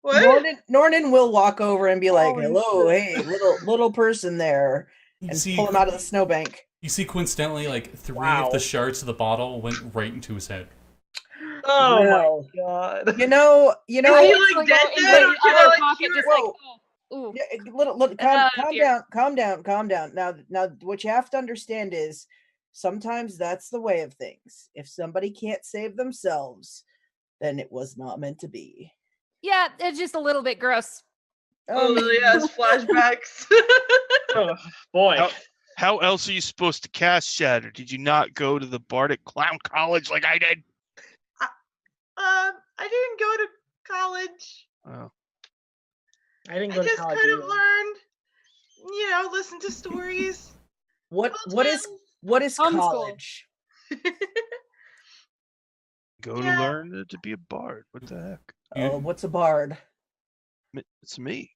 What?
Nornan will walk over and be like,
Holy
"Hello,
shit.
hey, little person there,"
You
and
see,
pull him out of the snowbank.
you see coincidentally, like 3
Wow.
of the shards of the bottle went right into his head.
Oh
Well,
my god!
You know.
Are you
Obviously
like
go
dead
into
dead,
the
or can I
other
like
pocket,
shoot
just
it?
like,
Whoa.
ooh.
Calm
dear.
calm down. Now, what you have to understand is sometimes that's the way of things. If somebody can't save themselves, then it was not meant to be.
Yeah, it's just a little bit gross.
Oh, Lilia has flashbacks.
Oh, boy.
How else are you supposed to cast Shatter? Did you not go to the Bardic Clown College like I did?
I didn't go to college.
Oh.
I didn't
I
go to
just
college
kind of
either.
learned, listen to stories.
What
tales.
is
Homeschool.
college?
Go to
Yeah.
learn to be a bard. What the heck?
You-
What's a bard?
It's me.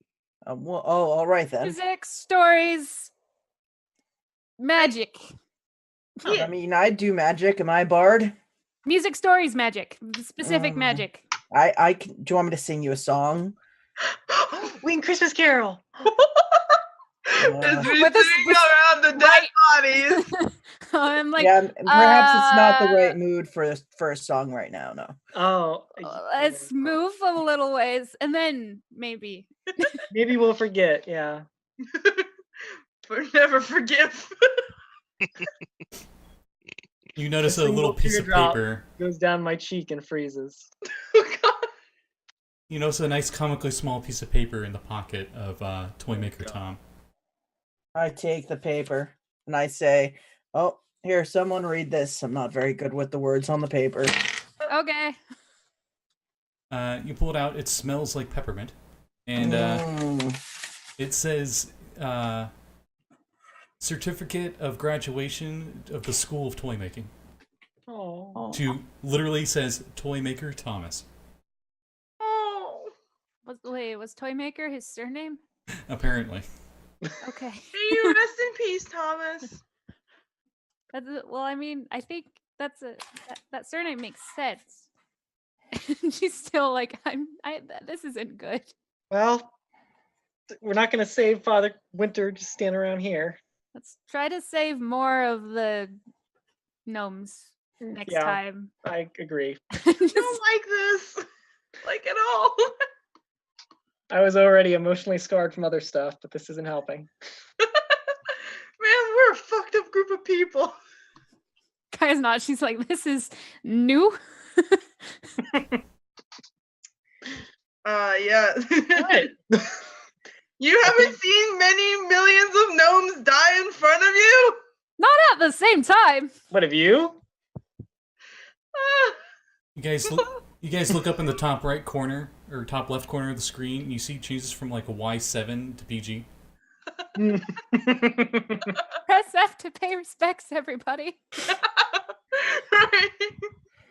Well, all right then.
Music, stories, magic.
I mean, I do magic. Am I a bard?
Music, stories, magic. Specific magic.
I can. Do you want me to sing you a song?
Wing Christmas Carol.
As we
With this-
sing around the dead bodies.
I'm like,
Yeah, and perhaps it's not the right mood for a song right now. No.
Oh,
let's move a little ways, and then maybe.
maybe we'll forget. Yeah.
But never forgive.
You notice a little piece of
teardrop
paper.
goes down my cheek and freezes.
Oh god.
You notice a nice comically small piece of paper in the pocket of Toymaker Tom.
I take the paper and I say, "Oh, here, someone read this. I'm not very good with the words on the paper."
Okay.
You pull it out. It smells like peppermint, and it says certificate of graduation of the School of Toy Making.
Oh.
To literally says Toymaker Thomas.
Oh.
Was Toymaker his surname?
Apparently.
Okay.
May you rest in peace, Thomas.
Well, I mean, I think that surname makes sense. She's still like, this isn't good.
Well, we're not going to save Father Winter just stand around here.
Let's try to save more of the gnomes next time.
I agree.
I don't like this. Like at all.
I was already emotionally scarred from other stuff, but this isn't helping.
Man, we're a fucked up group of people.
Kaya's not. She's like, this is new.
Yeah.
What?
You haven't seen many millions of gnomes die in front of you?
Not at the same time.
What have you?
You guys look up in the top right corner or top left corner of the screen, and you see it changes from like a Y7 to PG.
Press F to pay respects, everybody.
Right.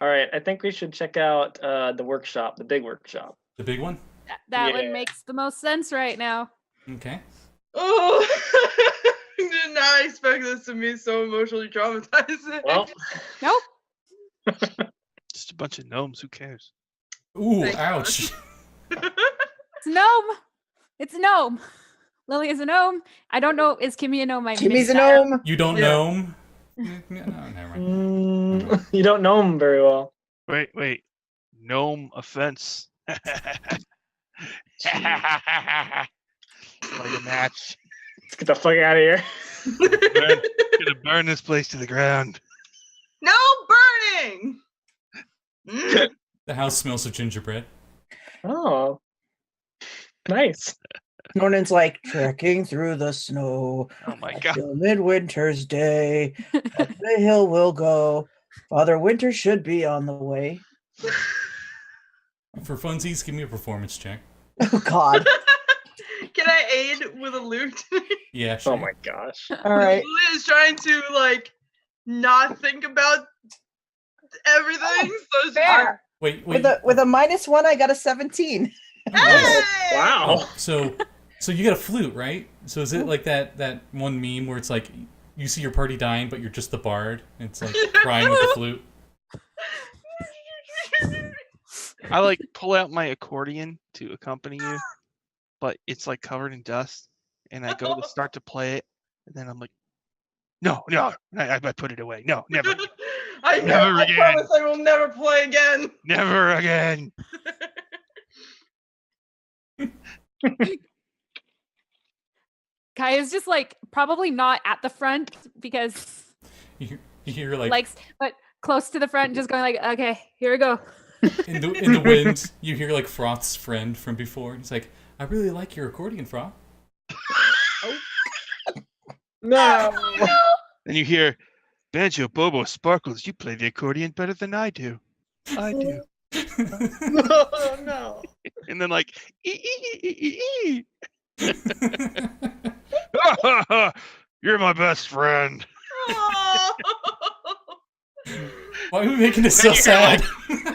All right, I think we should check out the workshop, the big workshop.
The big one?
That
Yeah.
one makes the most sense right now.
Okay.
Oh, I did not expect this to be so emotionally traumatizing.
Well,
Nope.
Just a bunch of gnomes. Who cares?
Ooh,
Thank
ouch.
It's gnome. It's a gnome. Lily is a gnome. I don't know. Is Kimmy a gnome?
Kimmy's a gnome.
You don't
Yeah.
know him? No, never mind.
you don't know him very well.
Wait. Gnome offense. Like a match.
Let's get the fuck out of here.
Gonna burn this place to the ground.
No burning.
The house smells of gingerbread.
Oh, nice.
Nornan's like trekking through the snow.
Oh my god.
Till midwinter's day. Up the hill we'll go. Father Winter should be on the way.
For funsies, give me a performance check.
Oh God.
Can I aid with a lute?
Yeah, sure.
Oh my gosh.
All right.
Lily is trying to like not think about everything. So she's
Fair.
Wait.
With a -1, I got a 17.
Nice.
Hey!
Wow.
Oh, so you get a flute, right? So is it like that one meme where it's like you see your party dying, but you're just the bard? And it's like crying with the flute.
I like pull out my accordion to accompany you, but it's like covered in dust, and I go to start to play it, and then I'm like, no, I put it away. No, never,
I
Never again.
promise I will never play again.
never again.
Kaya's just like probably not at the front because
You hear like
likes, but close to the front, just going like, okay, here we go.
in the wind, you hear like Froth's friend from before. He's like, I really like your accordion, Froth.
No.
Then you hear, Banjo Bobo Sparkles, you play the accordion better than I do. I do.
No.
And then like, ee. You're my best friend.
Aw.
Why are we making this so
Then you hear,
sad?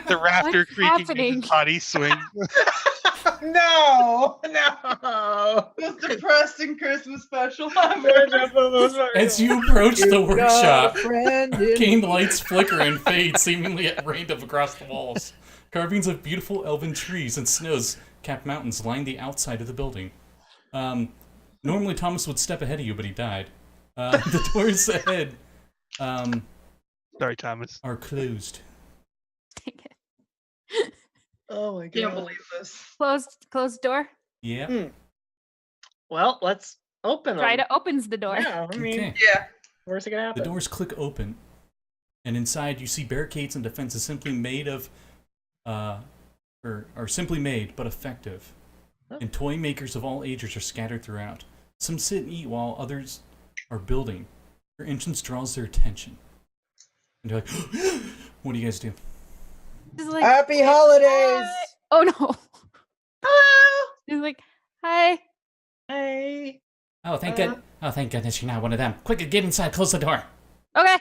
The rafter
What's
creaking as
happening?
his body swings.
No.
Most depressing Christmas special ever.
As you approach the
You've got a
workshop,
friend in
arcane lights flicker and fade seemingly at random across the walls. Carvings of beautiful elven trees and snows-capped mountains line the outside of the building. Normally Thomas would step ahead of you, but he died. The doors ahead
Sorry, Thomas.
are closed.
Dang it.
Oh my
Can't
god.
believe this.
Closed door.
Yeah.
Well, let's open them.
Try to opens the door.
Yeah, I mean,
Okay.
Yeah.
where's it gonna
The
happen?
doors click open, And inside, you see barricades and defenses simply made of, or are simply made but effective. And toy makers of all ages are scattered throughout. Some sit and eat while others are building. Your entrance draws their attention. And they're like, what do you guys do?
She's like,
Happy holidays!
oh no.
Hello.
She's like, hi.
Hey.
Oh, thank goodness you're not one of them. Quick, get inside, close the door.
Okay.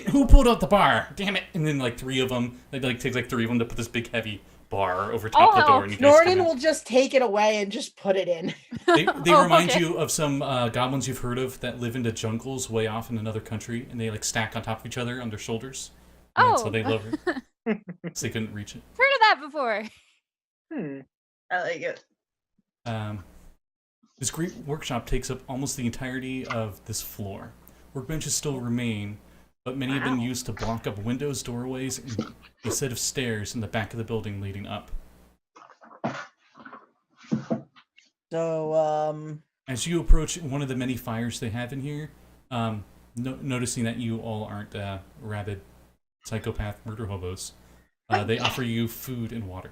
Who pulled out the bar? Damn it! And then like 3 of them, it like takes like 3 of them to put this big heavy bar over top the door. And you guys come
Nornan
in.
will just take it away and just put it in.
They
Oh,
remind
okay.
you of some goblins you've heard of that live in the jungles way off in another country, and they like stack on top of each other on their shoulders. And that's
Oh.
how they love it. So they couldn't reach it.
Heard of that before.
I like it.
This great workshop takes up almost the entirety of this floor. Workbenches still remain, but many have been used to block up windows, doorways, and a set of stairs in the back of the building leading up.
So,
As you approach one of the many fires they have in here, noticing that you all aren't rabid psychopath murder hobos, they offer you food and water.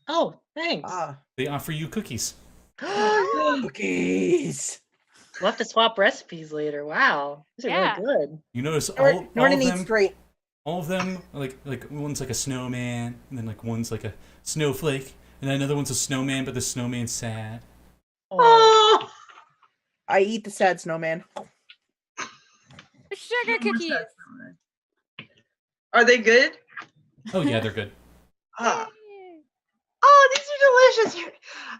Oh, thanks.
They offer you cookies.
cookies.
We'll have to swap recipes later. Wow. These are
Yeah.
really good.
You notice
Nornan
all of
eats
them.
great.
All of them, like one's like a snowman, and then like one's like a snowflake, and then another one's a snowman, but the snowman's sad.
Oh.
I eat the sad snowman.
Sugar cookies.
Are they good?
Oh yeah, they're good.
Ah. Oh, these are delicious.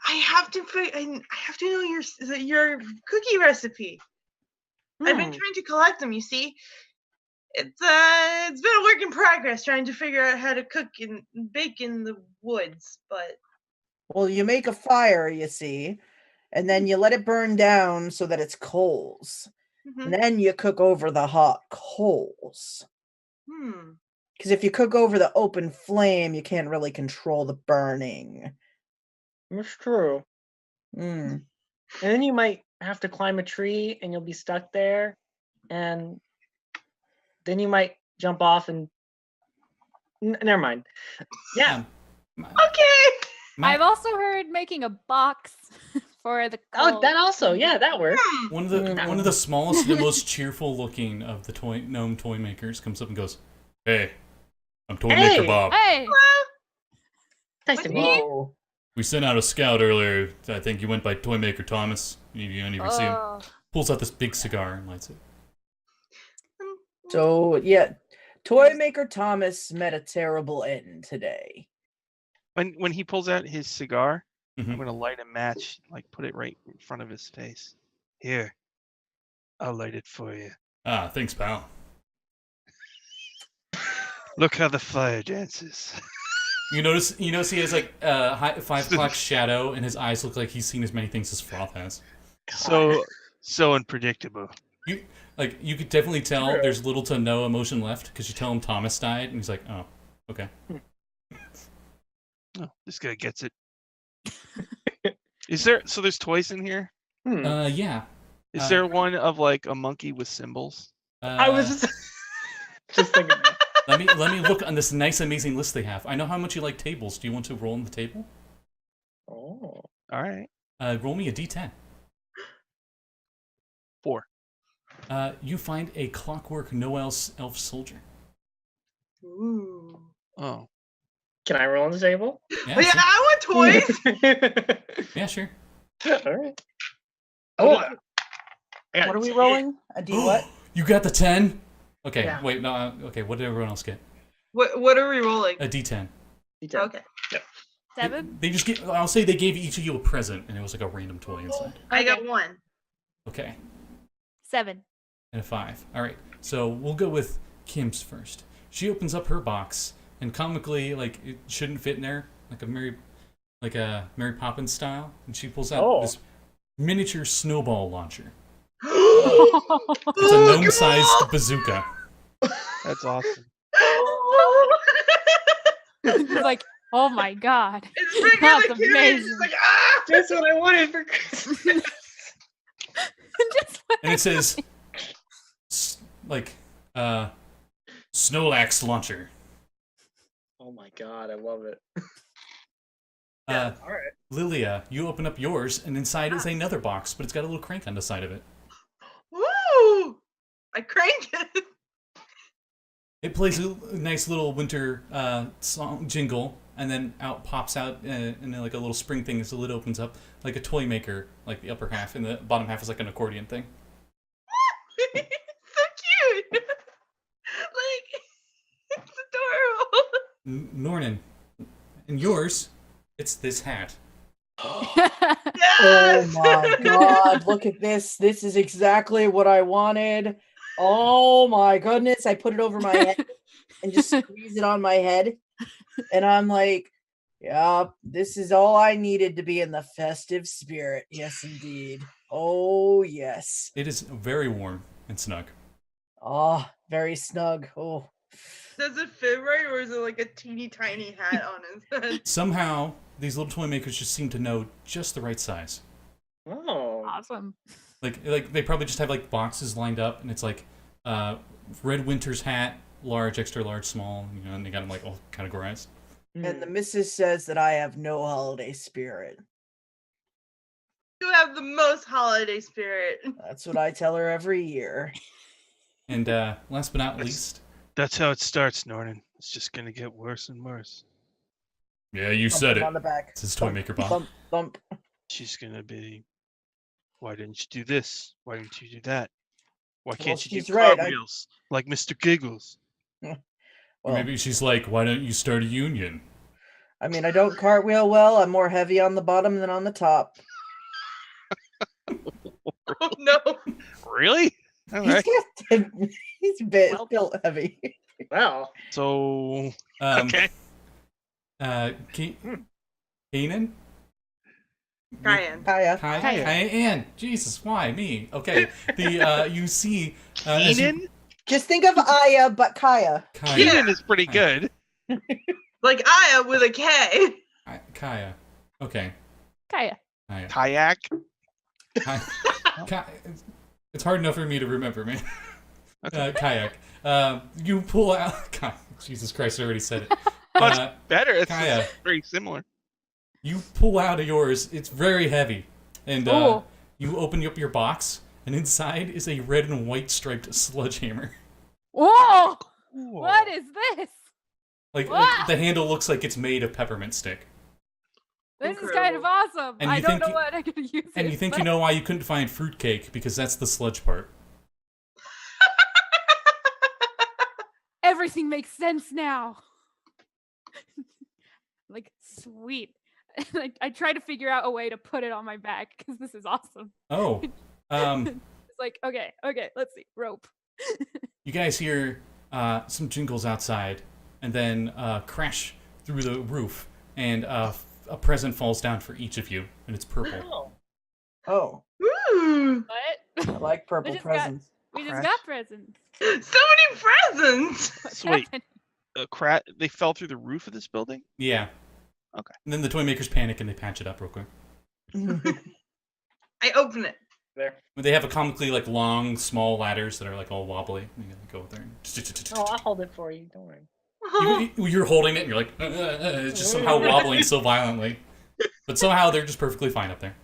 I have to know your cookie recipe. I've been trying to collect them. You see, it's been a work in progress trying to figure out how to cook and bake in the woods. But
Well, you make a fire, you see, and then you let it burn down so that it's coals. And then you cook over the hot coals. Because if you cook over the open flame, you can't really control the burning.
That's true.
Mm.
And then you might have to climb a tree and you'll be stuck there. And then you might jump off and... never mind. Yeah.
okay.
I've also heard making a box for the
Oh,
cold.
that also. Yeah, that works.
One of the smallest and most cheerful looking of the gnome toy makers comes up and goes, "Hey, I'm Toy Maker Bob.
Hey.
Nice to meet you.
Whoa.
We sent out a scout earlier. I think you went by Toy Maker Thomas. You don't even see him.
Oh.
Pulls out this big cigar and lights it.
So, yeah, Toy Maker Thomas met a terrible end today.
When he pulls out his cigar,
Mhm.
I'm gonna light a match, like put it right in front of his face. Here, I'll light it for you.
Ah, thanks, pal.
Look how the fire dances.
You notice he has like 5 o'clock shadow, and his eyes look like he's seen as many things as Froth has.
So unpredictable.
You could definitely tell there's little to no emotion left because you tell him Thomas died, and he's like, "Oh, okay."
Oh, this guy gets it. There's toys in here?
Yeah.
Is there one of like a monkey with symbols?
I was just thinking that.
Let me look on this nice, amazing list they have. I know how much you like tables. Do you want to roll on the table?
Oh.
All right.
Roll me a d10.
4.
You find a clockwork Noel elf soldier.
Ooh.
Oh.
Can I roll on the table?
Yeah,
Oh, yeah,
sure.
I want toys.
Yeah, sure.
All right. Oh. I got
What are we
10.
rolling? A D what?
You got the 10? Okay,
Yeah.
wait, no, okay, what did everyone else get?
What are we rolling?
A d10.
Okay.
7?
They just get, I'll say they gave each of you a present, and it was like a random toy inside.
I got 1.
Okay,
7.
and a 5. Alright, so we'll go with Kim's first. She opens up her box, and comically, like, it shouldn't fit in there, like a Mary Poppins style, and she pulls out this miniature snowball launcher. It's a gnome-sized bazooka.
That's awesome.
It's like, oh my god.
It's bigger
That's
than Kiwi.
amazing.
It's like, ah!
That's what I wanted for Christmas.
Just
And it says, like Snorlax launcher.
Oh my god, I love it.
Uh,
All right.
Lilia, you open up yours, and inside is another box, but it's got a little crank on the side of it.
Woo! I cranked it.
It plays a nice little winter song jingle, and then pops out and then like a little spring thing as the lid opens up, like a toy maker, like the upper half, and the bottom half is like an accordion thing.
So cute. Like, it's adorable.
Nornan, and yours, it's this hat.
Yes!
Oh my god, look at this. This is exactly what I wanted. Oh my goodness. I put it over my head and just squeeze it on my head. And I'm like, yeah, this is all I needed to be in the festive spirit. Yes, indeed. Oh, yes.
It is very warm and snug.
Oh, very snug. Oh.
Does it fit right, or is it like a teeny tiny hat on his head?
Somehow, these little toy makers just seem to know just the right size.
Oh.
Awesome.
Like they probably just have like boxes lined up, and it's like Red Winter's hat, large, extra large, small, you know, and they got them like all categorized.
And the missus says that I have no holiday spirit.
You have the most holiday spirit.
That's what I tell her every year.
And last but not least,
That's how it starts, Nornan. It's just gonna get worse and worse.
yeah, you
Thump
said
him
it.
on the back.
It's his toy maker Bob.
Thump, thump.
She's gonna be, why didn't you do this? Why didn't you do that? Why
Well,
can't you
she's
do
right,
cartwheels like Mr. Giggles?
Or
Well,
maybe she's like, why don't you start a union?
I mean, I don't cartwheel well. I'm more heavy on the bottom than on the top.
Oh no.
Really? All right.
He's built heavy.
Wow.
So
Okay.
okay.
Kanan?
Cayanne.
Kaya.
Cayanne. Jesus, why me? Okay. The you see as you-
Keenan?
Just think of Aya, but Kaya.
Kaya.
Keenan is pretty good.
Like Aya with a K.
Kaya. Okay.
Kaya.
Kaya.
Kayak.
It's hard enough for me to remember, man.
Okay.
Kayak. You pull out. God, Jesus Christ! I already said it.
Much better. It's
Kaya.
very similar.
You pull out of yours. It's very heavy, and
Ooh.
you open up your box, and inside is a red and white striped sledgehammer.
Whoa!
Whoa.
What is this?
Like
Wow.
the handle looks like it's made of peppermint stick.
This is kind of awesome.
And
I
you
don't
think
know what I could use
And
it,
you think
but-
you know why you couldn't find fruitcake, because that's the sludge part.
Everything makes sense now. Like, sweet. I try to figure out a way to put it on my back because this is awesome.
Oh,
It's like, okay, let's see. Rope.
you guys hear some jingles outside, and then crash through the roof, and a present falls down for each of you, and it's purple.
Oh.
Oh,
Ooh.
What?
I like purple
just got-
presents.
We just
Crash.
got presents.
So many presents.
What's
So wait.
happening?
They fell through the roof of this building?
Yeah.
Okay.
And then the toy makers panic and they patch it up real quick.
I open it.
There.
But they have a comically like long, small ladders that are like all wobbly. You gotta go there.
Oh, I'll hold it for you. Don't worry.
You're holding it, and you're like, it's just somehow wobbling so violently. But somehow they're just perfectly fine up there.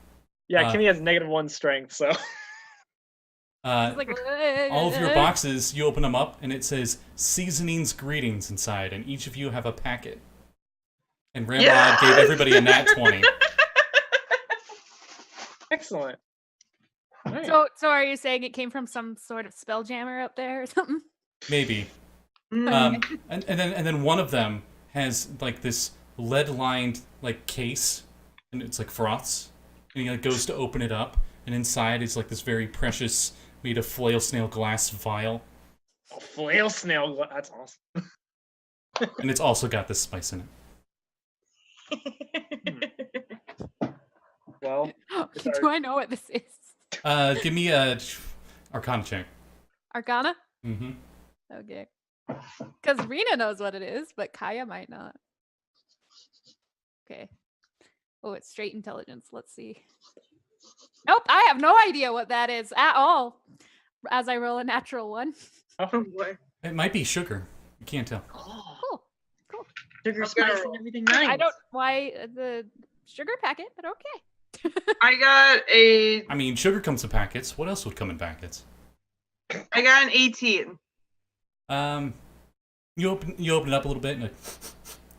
Yeah, Kimmy has -1 strength, so.
It's like,
All of your boxes, you open them up, and it says "Seasonings Greetings" inside, and each of you have a packet. And Ramrod
Yes!
gave everybody a nat 20.
Excellent. Alright.
So are you saying it came from some sort of spell jammer up there or something?
Maybe.
Mm.
And then one of them has like this lead-lined like case, and it's like Froth's, and he like goes to open it up, and inside is like this very precious, made of flail snail glass vial,
Oh, flail snail. That's awesome.
and it's also got this spice in
Well,
Do I know what this is?
it. Give me a Arcana check.
Arcana?
Mm-hmm.
Okay. Because Rina knows what it is, but Kaya might not. Okay. Oh, it's straight intelligence. Let's see. Nope, I have no idea what that is at all. As I roll a natural one.
Oh boy.
It might be sugar. You can't tell.
Oh,
Cool.
sugar,
Okay.
spice, and everything nice.
I don't why the sugar packet, but okay.
I got a.
I mean, sugar comes in packets. What else would come in packets?
I got an 18.
You open it up a little bit, and like,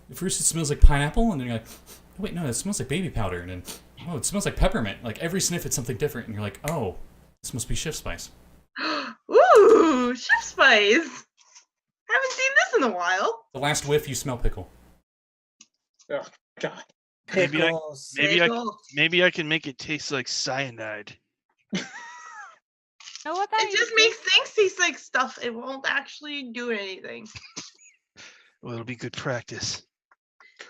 at first it smells like pineapple, and then you're like, oh, wait, no, it smells like baby powder, and then oh, it smells like peppermint. Like every sniff, it's something different, and you're like, oh, this must be shift spice.
Ooh, chef spice. Haven't seen this in a while.
The last whiff, you smell pickle.
Oh God.
Maybe I-
Pickles.
Maybe I can make it taste like cyanide.
Know what that
It just
is?
makes things taste like stuff. It won't actually do anything.
Well, it'll be good practice.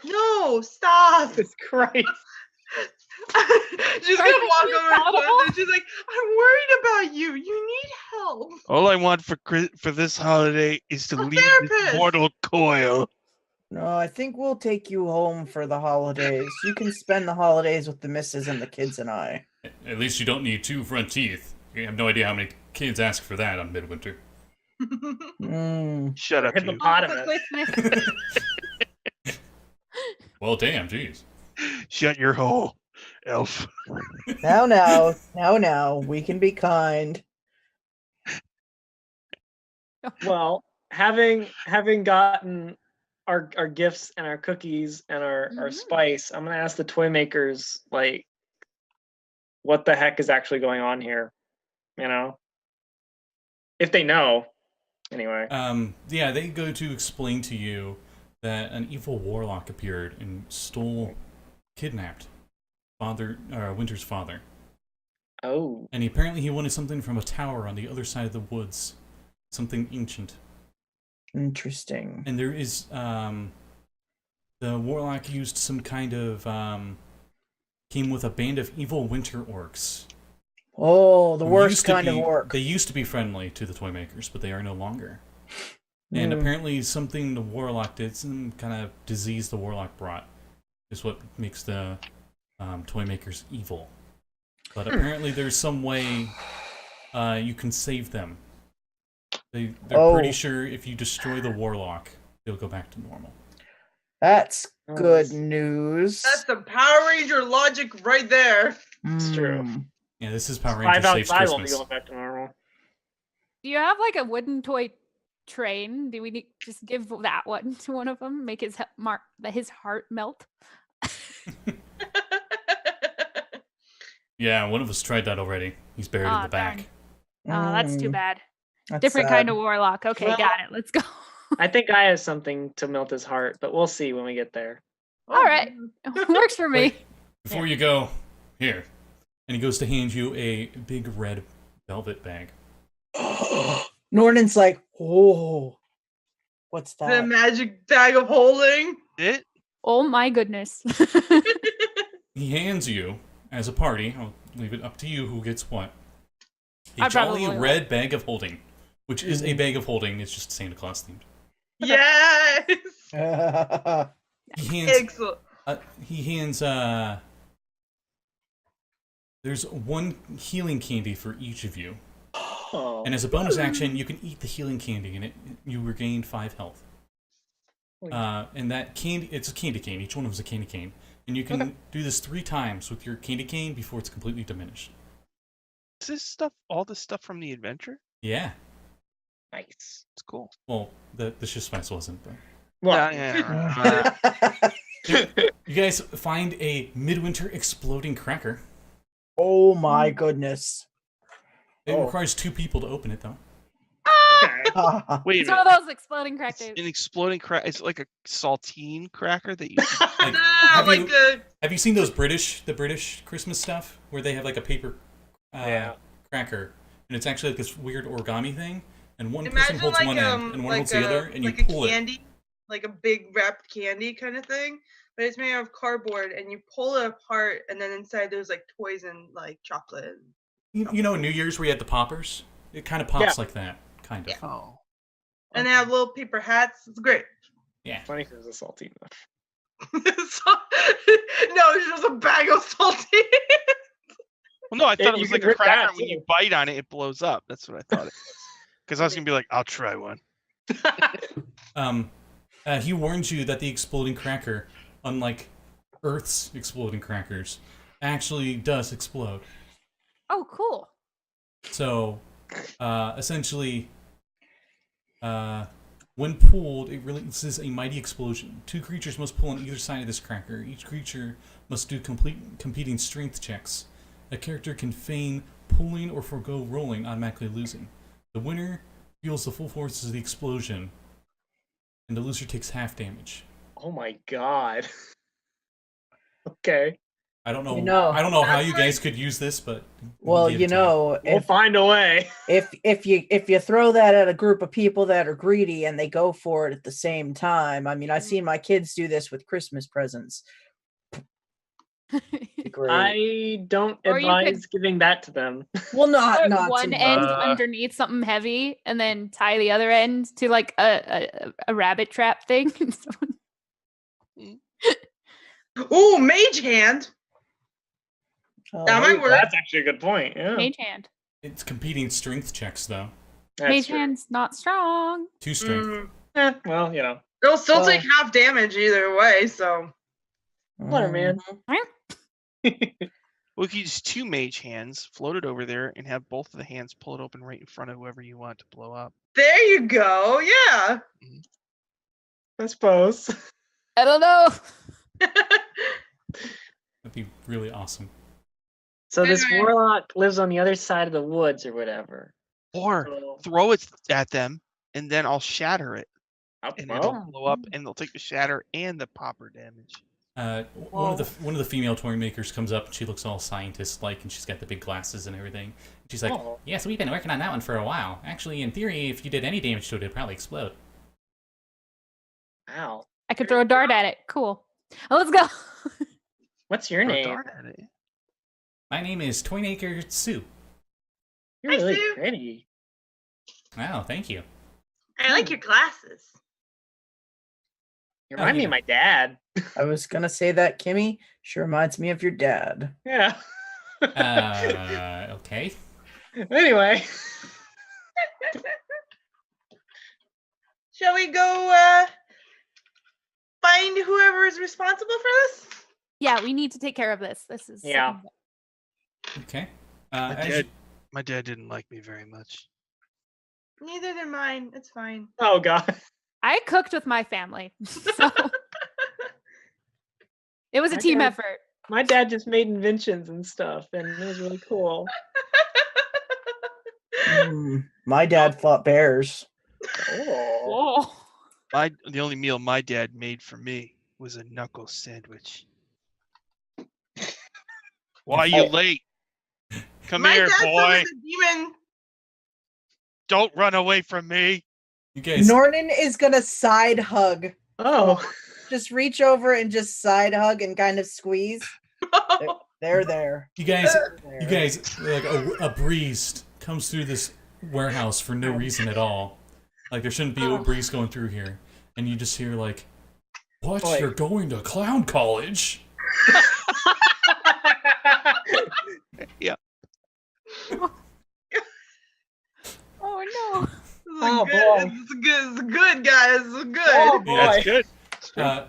No, stop.
Jesus Christ.
She's
Are
gonna
you
walk over to
palatable?
him and she's like, "I'm worried about you. You need help."
All I want for this holiday is to
A
leave this
therapist.
mortal coil.
No, I think we'll take you home for the holidays. You can spend the holidays with the missus and the kids and I.
At least you don't need 2 front teeth. You have no idea how many kids ask for that on Midwinter.
Mm.
Shut up, you.
Hippopotamus.
Christmas.
Well, damn, jeez.
Shut your hole, elf.
Now, we can be kind.
Well, having gotten our gifts and our cookies and our spice, I'm gonna ask the toy makers like, what the heck is actually going on here? You know, if they know. Anyway.
Yeah, they go to explain to you that an evil warlock appeared and kidnapped Winter's father.
Oh.
And apparently he wanted something from a tower on the other side of the woods. Something ancient.
Interesting.
And there is, the warlock used some kind of, came with a band of evil winter orcs.
Oh, the
who
worst
used to
kind of
be-
work.
They used to be friendly to the toy makers, but they are no longer. And
Mm.
apparently something the warlock did, some kind of disease the warlock brought, is what makes the toy makers evil. But apparently there's some way you can save them. They're pretty sure if you destroy the warlock, they'll go back to normal.
That's
Oh,
good
that's-
news.
That's the Power Ranger logic right there.
It's true.
Mm.
Yeah, this is Power Rangers
5
Saves
outside will be
Christmas.
going back to normal.
Do you have like a wooden toy train? Do we need just give that one to one of them? Make his his heart melt?
Yeah, one of us tried that already. He's buried in
Aw,
the back.
darn. Oh, that's too
Mm.
bad.
That's
Different kind
sad.
of warlock. Okay,
Well-
got it. Let's go.
I think I have something to melt his heart, but we'll see when we get there.
All right. Works for me.
Wait, before you go, here. And he goes to hand you a big red velvet bag.
Nornan's like, oh, what's
The
that?
magic bag of holding.
It?
Oh my goodness.
He hands you, as a party, I'll leave it up to you who gets what, a
I
jolly
probably
red bag of holding, which is a bag of holding, it's just Santa Claus themed.
Yes.
He hands,
Excellent.
there's one healing candy for each of you.
Oh.
And as a bonus action, you can eat the healing candy, and you regain 5 health. And that candy, it's a candy cane. Each one of them is a candy cane. And you can do this 3 times with your candy cane before it's completely diminished.
Is this stuff all the stuff from the adventure?
Yeah.
Nice.
It's cool.
Well, the shift spice wasn't, but...
Well,
Yeah.
You guys find a Midwinter exploding cracker.
Oh my goodness.
It
Oh.
requires 2 people to open it, though.
okay.
Wait a
It's one of
minute.
those exploding
It's
crackers.
an exploding crack. It's like a saltine cracker that you.
Like,
Have
have you seen those the British Christmas stuff where they have like a paper
Yeah.
cracker, and it's actually like this weird origami thing, and one person
Imagine
holds
like
one end and one
like
holds the other, and you
like
pull
a
it.
candy, like a big wrapped candy kind of thing, but it's made out of cardboard, and you pull it apart, and then inside there's like toys and like chocolate.
You know, New Year's where you had the poppers. It kind of pops
Yeah.
like that, kind of.
Yeah.
Oh.
And they have little paper hats. It's great.
Yeah.
Funny because it's salty enough.
No, it's just a bag of salty.
Well, no, I thought it
You
was
can
like a
rip
cracker.
that,
When you
too.
bite on it, it blows up. That's what I thought. Because I was gonna be like, I'll try one.
He warns you that the exploding cracker, unlike Earth's exploding crackers, actually does explode.
Oh, cool.
So, essentially, when pulled, it releases a mighty explosion. 2 creatures must pull on either side of this cracker. Each creature must do competing strength checks. A character can feign pulling or forego rolling, automatically losing. The winner feels the full force of the explosion, and the loser takes half damage.
Oh my god. Okay.
I don't know.
You know,
I don't know how you guys could use this, but
Well,
give it
you
to
know,
We'll find a way.
if you throw that at a group of people that are greedy and they go for it at the same time, I mean, I've seen my kids do this with Christmas presents. Great.
I don't
Or you
advise giving that to them.
Well, not
Put
not
one
to
end
me.
underneath something heavy, and then tie the other end to like a rabbit trap thing.
Ooh, mage hand.
Oh,
That might work.
That's actually a good point. Yeah.
Mage hand.
It's competing strength checks, though.
That's
Mage
true.
hand's not strong.
2 strength.
Well, you know.
It'll still
Well-
take half damage either way, so.
Whatever, man.
We could use 2 mage hands, float it over there, and have both of the hands pull it open right in front of whoever you want to blow up.
There you go. Yeah.
I suppose.
I don't know.
That'd be really awesome.
So this
Anyway.
warlock lives on the other side of the woods or whatever.
Or
So,
throw it at them, and then I'll shatter it, and it'll
well,
blow up, and they'll take the shatter and the popper damage.
One of the female toy makers comes up and she looks all scientist-like, and she's got the big glasses and everything. She's like,
Oh.
"Yes, we've been working on that one for a while. Actually, in theory, if you did any damage to it, it'd probably explode."
wow.
I could throw a dart at it. Cool. Oh, let's go.
What's your
Throw a
name?
dart at it.
My name is Toymaker Sue.
You're
Hi,
really
Sue.
pretty.
Wow, thank you.
I like your glasses.
You remind me
yeah.
of my dad.
I was gonna say that, Kimmy. Sure reminds me of your dad.
Yeah.
Okay.
Anyway.
Shall we go find whoever is responsible for this?
Yeah, we need to take care of this. This is
Yeah.
Okay.
My dad didn't like me very much.
Neither did mine. It's fine.
Oh god.
I cooked with my family, so it was a
My
team
dad-
effort.
My dad just made inventions and stuff, and it was really cool.
My dad fought bears.
Oh.
Whoa.
The only meal my dad made for me was a knuckle sandwich. Why are you late? Come
My
here,
dad said
boy.
it's a demon.
Don't run away from me.
You guys.
Nornan is gonna side hug.
Oh.
Just reach over and just side hug and kind of squeeze. They're there.
You guys.
They're
You
there.
guys. Like a breeze comes through this warehouse for no reason at all. Like there shouldn't be a breeze going through here, and you just hear like, "What?
Boy.
You're going to clown college?"
Yeah.
Oh no.
Oh,
It's
boy.
good. It's good, guys. It's good.
Oh, boy.
Yeah, it's good.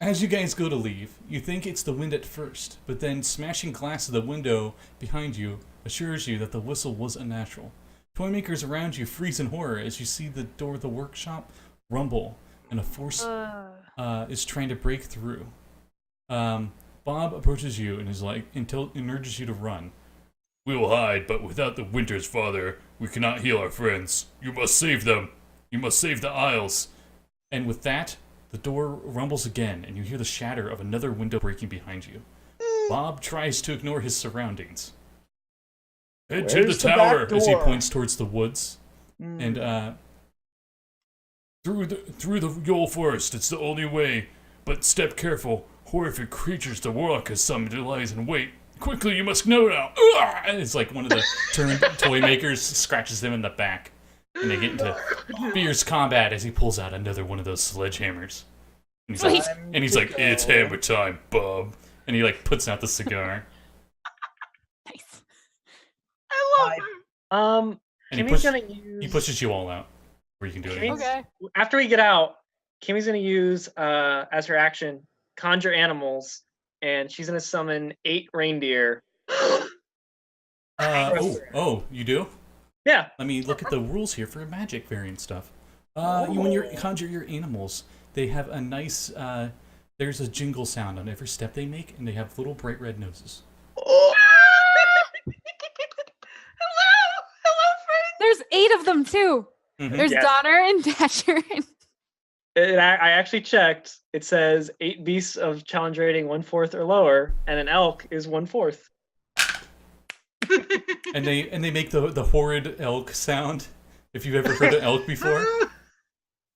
As you guys go to leave, you think it's the wind at first, but then smashing glass of the window behind you assures you that the whistle was unnatural. Toymakers around you freeze in horror as you see the door of the workshop rumble, and a force is trying to break through. Bob approaches you and is like, and urges you to run. "We will hide, but without the Winter's father, we cannot heal our friends. You must save them. You must save the Isles." And with that, the door rumbles again, and you hear the shatter of another window breaking behind you. Bob tries to ignore his surroundings. "Head to the
Where's the
tower,"
back
as he
door?
points towards the woods. And through the Yule Forest, it's the only way. But step careful. Horrific creatures the Warlock has summoned lies in wait. Quickly, you must know now. And it's like one of the turned toy makers scratches him in the back, and they get into fierce combat as he pulls out another one of those sledgehammers. And he's like,
Sweet.
"It's hammer time, Bob." And he like puts out the cigar.
Nice.
I love
I-
him.
And
Kimmy's gonna use.
he pushes you all out where you can do it.
Kimmy's-
Okay.
After we get out, Kimmy's gonna use as her action conjure animals, and she's gonna summon 8 reindeer.
Oh, you do?
Yeah.
Let me look at the rules here for magic variant stuff. When you conjure your animals, they have a nice, there's a jingle sound on every step they make, and they have little bright red noses.
Oh. Hello, friend.
There's 8 of them too.
Mhm.
There's
Yes.
Donner and Dasher.
I actually checked. It says 8 beasts of challenge rating 1/4 or lower, and an elk is 1/4.
And they make the horrid elk sound, if you've ever heard an elk before.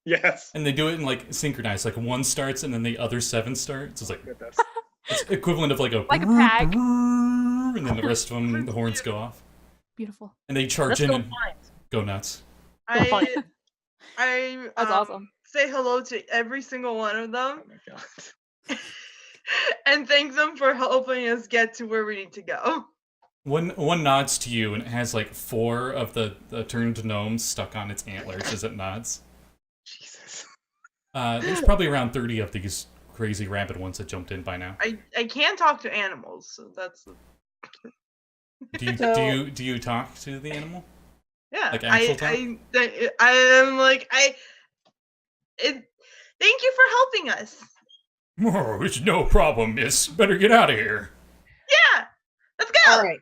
Yes.
And they do it in like synchronized, like one starts and then the other 7 start. So it's like
Goodness.
it's equivalent of like a
Like a pack.
and then the rest of them, the horns go off,
Beautiful.
and they charge
Let's
in
go
and
find.
go nuts.
I
That's awesome.
say hello to every single one of
Oh
them
my god.
and thank them for helping us get to where we need to go.
One nods to you, and it has like 4 of the turned gnomes stuck on its antlers as it nods.
Jesus.
There's probably around 30 of these crazy rabid ones that jumped in by now.
I can talk to animals, so that's
Do you talk to the animal?
yeah.
Like actual talk?
I am like thank you for helping us.
Oh, it's no problem, miss. Better get out of here.
Yeah, let's go.
All right.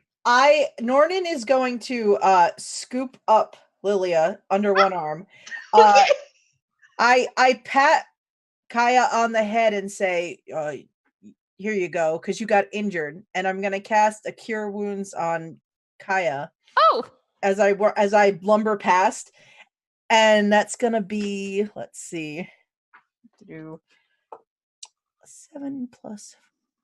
Nornan is going to scoop up Lilia under one arm. I pat Kaya on the head and say, here you go, because you got injured. And I'm gonna cast a Cure Wounds on Kaya
Oh,
as I lumber past. And that's gonna be, let's see, do 7 plus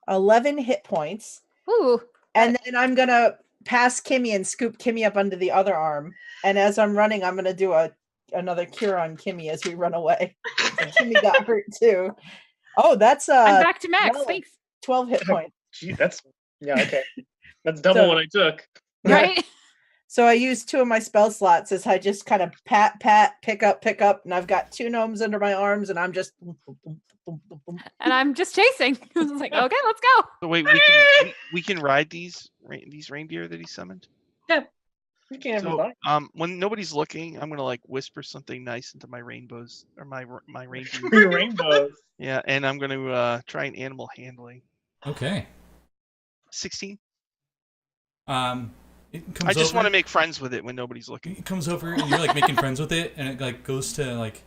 11 hit points.
ooh.
And then I'm gonna pass Kimmy and scoop Kimmy up under the other arm. And as I'm running, I'm gonna do another cure on Kimmy as we run away. And Kimmy got hurt too. Oh, that's
I'm back to max.
12
Thanks.
12 hit points.
Gee, that's okay. That's double
So-
what I took.
Right?
So I used 2 of my spell slots as I just kind of pat, pick up, and I've got 2 gnomes under my arms, and I'm just.
And I'm just chasing. I was like, okay, let's go.
So wait, we can ride these reindeer that he summoned.
You can't have
So,
fun.
when nobody's looking, I'm gonna like whisper something nice into my rainbows or my reindeer.
Your rainbows.
Yeah, and I'm gonna try an animal handling.
Okay.
16.
It comes
I just
over-
want to make friends with it when nobody's looking.
It comes over and you're like making friends with it, and it like goes to like,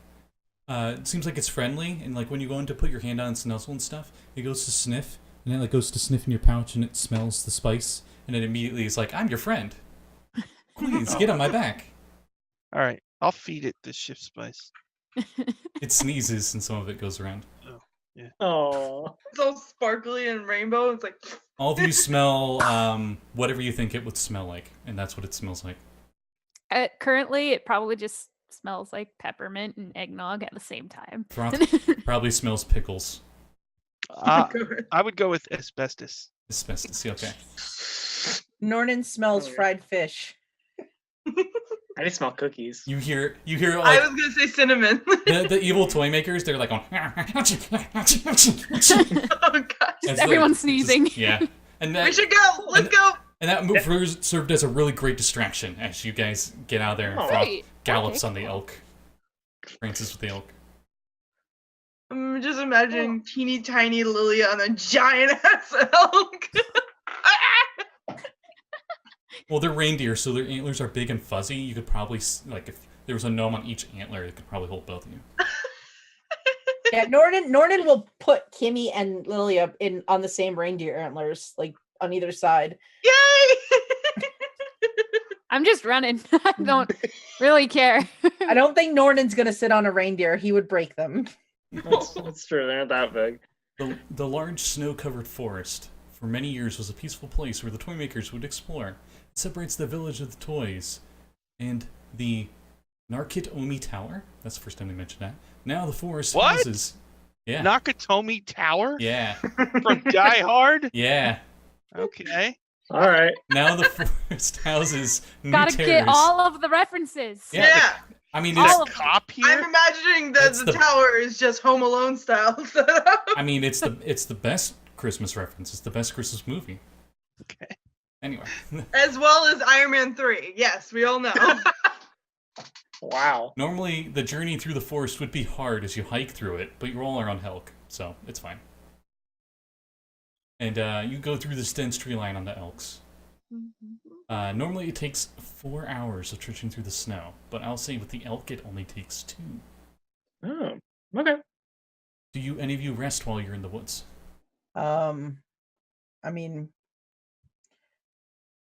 it seems like it's friendly, and like when you go in to put your hand on its nuzzle and stuff, it goes to sniff, and it like goes to sniff in your pouch, and it smells the spice, and it immediately is like, I'm your friend. Please get on my back.
All right, I'll feed it the shift spice.
It sneezes, and some of it goes around.
Oh.
It's all sparkly and rainbow. It's like
All of you smell whatever you think it would smell like, and that's what it smells like.
Currently, it probably just smells like peppermint and eggnog at the same time.
Froth probably smells pickles.
I would go with asbestos.
Asbestos, okay.
Nornan smells
Oh, yeah.
fried fish.
I just smell cookies.
You hear
I
like
was gonna say cinnamon.
the evil toy makers, they're like going
Oh gosh.
Everyone's sneezing.
Yeah. And that,
We should go. Let's go.
and that move served as a really great distraction as you guys get out there and
Oh.
Froth
Great.
gallops
Okay,
on the
cool.
elk. Francis with the elk.
I'm just imagining teeny tiny Lilia on a giant ass elk.
Well, they're reindeer, so their antlers are big and fuzzy. You could probably, like, if there was a gnome on each antler, it could probably hold both of you.
Yeah, Nornan will put Kimmy and Lilia in on the same reindeer antlers, like on either side.
Yay!
I'm just running. I don't really care.
I don't think Nornan's gonna sit on a reindeer. He would break them.
That's true. They're not that big.
The large snow-covered forest for many years was a peaceful place where the toy makers would explore. It separates the village of the toys and the Narkit Omi Tower. That's the first time they mentioned that. Now the forest
What?
houses. Yeah.
Nakatomi Tower
Yeah.
from Die Hard.
Yeah.
Okay.
All right.
Now the forest houses new
Gotta
terrors.
get all of the references.
Yeah.
Yeah.
I mean,
all
it's,
of them.
Cop here.
I'm imagining that
That's
the
the-
tower is just Home Alone style.
I mean, it's the best Christmas reference. It's the best Christmas movie.
Okay.
Anyway,
As well as Iron Man 3. Yes, we all know.
Wow.
normally the journey through the forest would be hard as you hike through it, but you all are on Helk, so it's fine. And you go through this dense tree line on the elks. Normally it takes 4 hours of trudging through the snow, but I'll say with the elk it only takes 2.
Oh, okay.
Do any of you rest while you're in the woods?
I mean,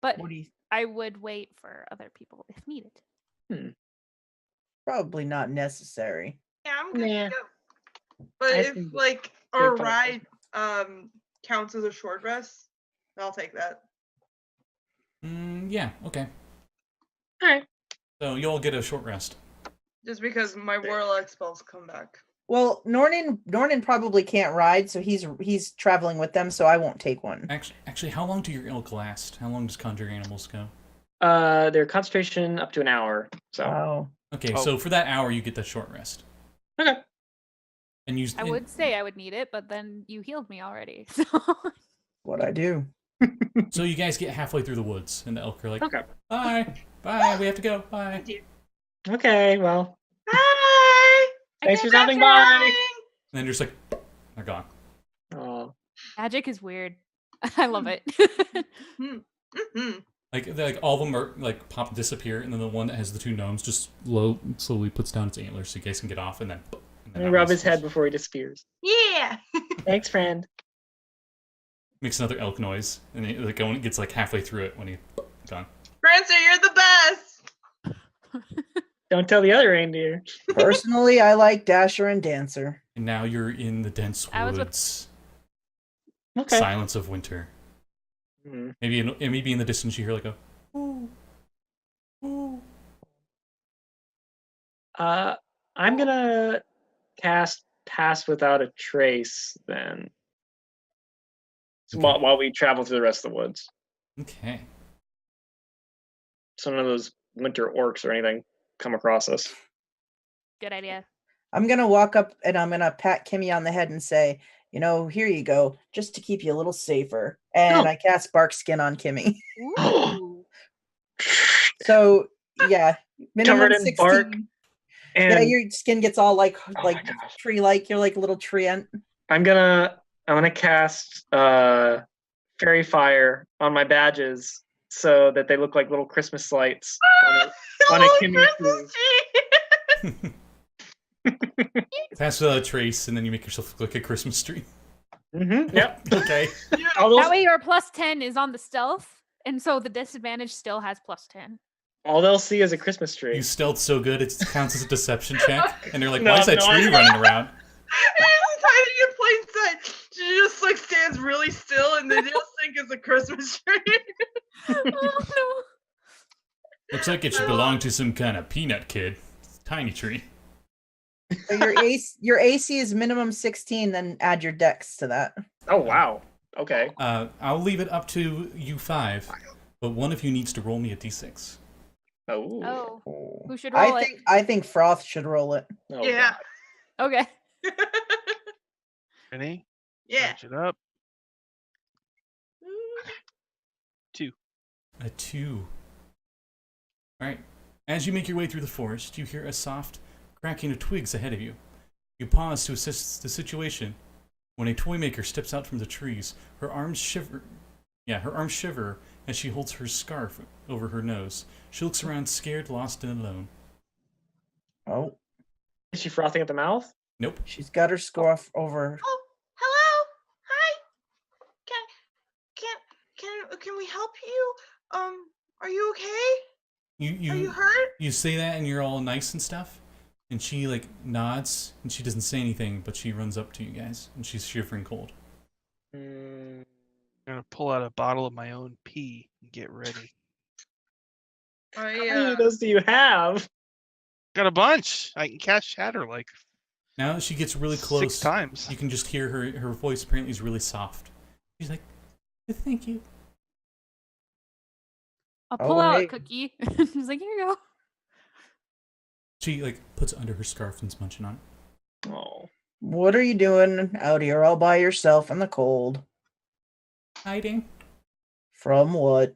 But
what do you?
I would wait for other people if needed.
Probably not necessary.
Yeah, I'm good
Nah.
to go. But
I
if
think
like
save
our
time.
ride counts as a short rest, I'll take that.
Yeah, okay.
All right.
So you all get a short rest.
Just because my warlock spells come back.
Well, Nornan probably can't ride, so he's traveling with them, so I won't take one.
Actually, how long do your elk last? How long does conjure animals go?
Their concentration up to an hour. So
Oh,
Okay,
Oh.
so for that hour you get the short rest.
okay.
And you
I would say I would need it, but then you healed me already. So
what I do?
So you guys get halfway through the woods, and the elk are like,
Okay.
bye, we have to go, bye.
Okay. Well,
Bye!
thanks for
I can't
stopping by.
And then just like, they're gone.
Oh,
magic is weird. I love it.
Mm-hmm.
Like all of them are like pop and disappear, and then the one that has the 2 gnomes just slowly puts down its antlers so you guys can get off, and then.
let me rub his head before he disappears.
Yeah!
Thanks, friend.
Makes another elk noise, and it like only gets like halfway through it when he's gone.
Prancer, you're the best!
Don't tell the other reindeer.
Personally, I like Dasher and Dancer.
And now you're in the dense
I was with-
woods.
Okay.
Silence of winter.
Hmm.
Maybe in the distance you hear like a. Ooh, ooh.
I'm gonna cast Pass Without a Trace then.
Okay.
While we travel through the rest of the woods.
Okay.
So none of those winter orcs or anything come across us.
Good idea.
I'm gonna walk up and I'm gonna pat Kimmy on the head and say, here you go, just to keep you a little safer. And
Oh.
I cast Bark Skin on Kimmy.
Ooh.
So yeah, minimum
Covered in
16.
bark.
Yeah,
And
your skin gets all like
oh my gosh.
tree-like. You're like a little tree ant.
I'm gonna cast Fairy Fire on my badges so that they look like little Christmas lights on a
Hello,
Kimmy
Christmas
tree.
tree!
Pass without a trace, and then you make yourself look like a Christmas tree.
Mm-hmm. Yep.
Okay.
All those,
That way your +10 is on the stealth, and so the disadvantage still has +10.
all they'll see is a Christmas tree.
You stealth so good it counts as a deception check, and they're like,
No,
"Why is that
no,
tree running around?"
She's hiding in plain sight. She just like stands really still and they just think it's a Christmas tree.
Oh
Looks like it should belong to some kind of peanut kid. It's a tiny tree.
So your AC is minimum 16, then add your dex to that.
Oh wow. Okay.
I'll leave it up to you 5, but one of you needs to roll me a d6.
Oh.
no. Oh, who should roll it?
I think Froth should roll it.
Oh,
Yeah.
God.
Okay.
Ready?
Yeah.
Charge it up. 2.
A 2. Alright. As you make your way through the forest, you hear a soft cracking of twigs ahead of you. You pause to assess the situation when a toy maker steps out from the trees. Her arms shiver. Her arms shiver as she holds her scarf over her nose. She looks around scared, lost, and alone.
Oh,
Is she frothing at the mouth?
Nope.
she's got her scarf over.
Oh, hello. Hi. Can we help you? Are you okay? Are you hurt?
You say that and you're all nice and stuff, and she like nods and she doesn't say anything, but she runs up to you guys and she's shivering cold.
Mm,
I'm gonna pull out a bottle of my own pee and get ready.
how many of those do you have?
Got a bunch. I can cast Shatter like
Now that she gets really close,
6 times.
you can just hear her voice apparently is really soft. She's like, "Thank you."
I'll pull
Oh,
out
hey.
a cookie. She's like, here you go.
She like puts it under her scarf and's munching on it.
Oh.
What are you doing out here all by yourself in the cold?
Hiding
From what?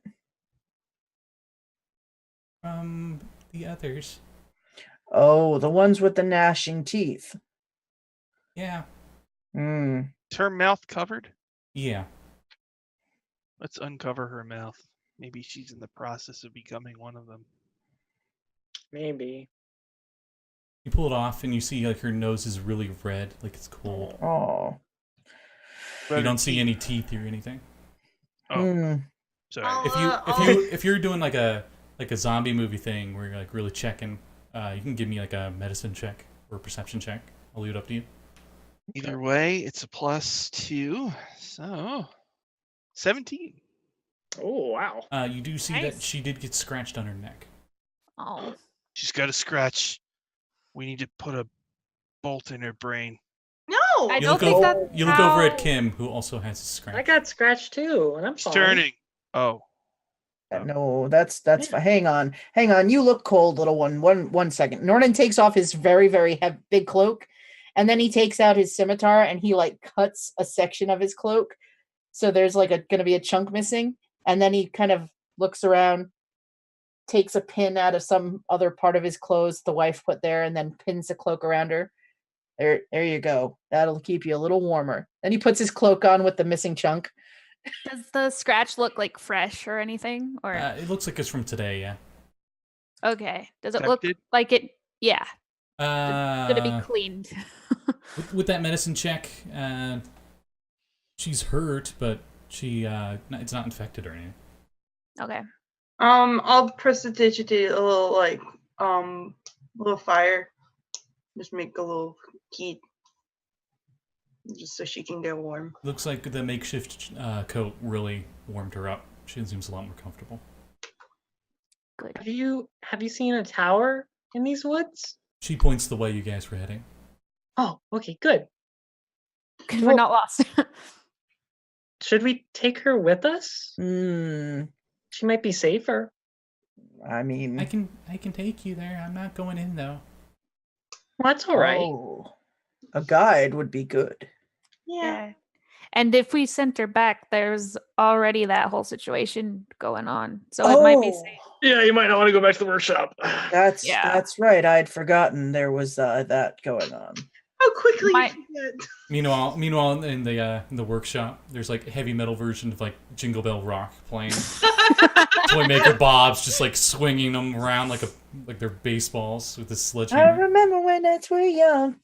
from the others.
Oh, the ones with the gnashing teeth.
Yeah.
Hmm.
Is her mouth covered?
Yeah.
Let's uncover her mouth. Maybe she's in the process of becoming one of them.
Maybe.
You pull it off and you see like her nose is really red, like it's cold.
Oh.
You don't see any teeth or anything.
Oh,
Hmm.
sorry.
If you're doing like a zombie movie thing where you're like really checking, you can give me like a medicine check or a perception check. I'll leave it up to you.
Either way, it's a +2, so 17.
Oh, wow.
You do see that
Nice.
she did get scratched on her neck.
Oh.
She's got a scratch. We need to put a bolt in her brain.
No.
I
You
don't
look
think
over.
that's
You look over at
how-
Kim, who also has a
I
scratch.
got scratched too, and I'm
She's
fine.
turning. Oh,
No, that's
Yeah.
fine. Hang on. You look cold, little one. One second. Nornan takes off his very, very big cloak, and then he takes out his scimitar and he like cuts a section of his cloak. So there's like gonna be a chunk missing, and then he kind of looks around, takes a pin out of some other part of his clothes the wife put there, and then pins the cloak around her. There you go. That'll keep you a little warmer. Then he puts his cloak on with the missing chunk.
Does the scratch look like fresh or anything? Or
It looks like it's from today. Yeah.
okay. Does it look
Infected?
like it? Yeah. Gonna be
Uh,
cleaned.
with that medicine check, she's hurt, but it's not infected or anything.
Okay.
I'll prestidigitate a little fire. Just make a little heat. Just so she can get warm.
Looks like the makeshift coat really warmed her up. She seems a lot more comfortable.
Good.
Have you seen a tower in these woods?
She points the way you guys were heading.
Oh, okay, good.
Good. We're not lost.
Should we take her with us?
Hmm.
She might be safer.
I mean,
I can take you there. I'm not going in though.
Well, that's all right.
oh, a guide would be good.
Yeah.
And if we sent her back, there's already that whole situation going on. So it might be safe.
Yeah, you might not want to go back to the workshop.
Yeah.
That's right. I'd forgotten there was that going on.
How quickly
My-
you forget.
Meanwhile, in the workshop, there's like a heavy metal version of like Jingle Bell Rock playing. Toymaker Bob's just like swinging them around like they're baseballs with this
I
sledgehammer.
remember when that's we're young.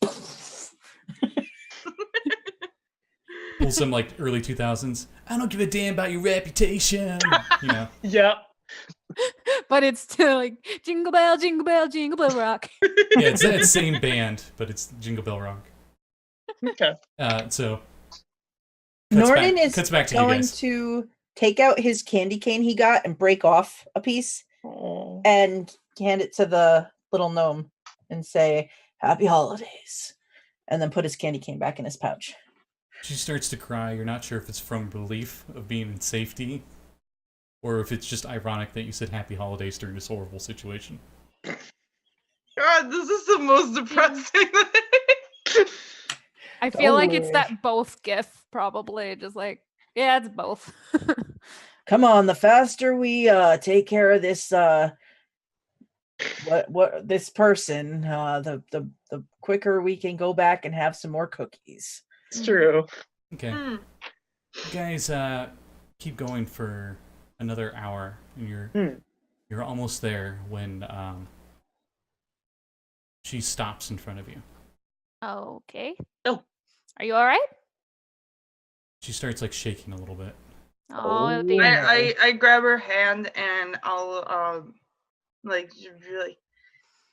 Pulls some like early 2000s. I don't give a damn about your reputation. You know.
Yep.
But it's still like jingle bell, jingle bell, jingle bell rock.
Yeah, it's that same band, but it's Jingle Bell Rock.
Okay.
So
Nornan is
cuts back to you
going
guys.
to take out his candy cane he got and break off a piece
Oh.
and hand it to the little gnome and say, "Happy holidays," and then put his candy cane back in his pouch.
She starts to cry. You're not sure if it's from relief of being in safety, or if it's just ironic that you said Happy Holidays during this horrible situation.
God, this is the most depressing.
I feel like it's
worry.
that both gif, probably. Just like, yeah, it's both.
Come on, the faster we take care of this what this person, the quicker we can go back and have some more cookies.
It's true.
Okay.
Hmm.
You guys keep going for another hour, and you're almost there when she stops in front of you.
Okay.
Oh.
Are you all right?
She starts like shaking a little bit.
Oh,
Oh.
dear.
I grab her hand and I'll just be like,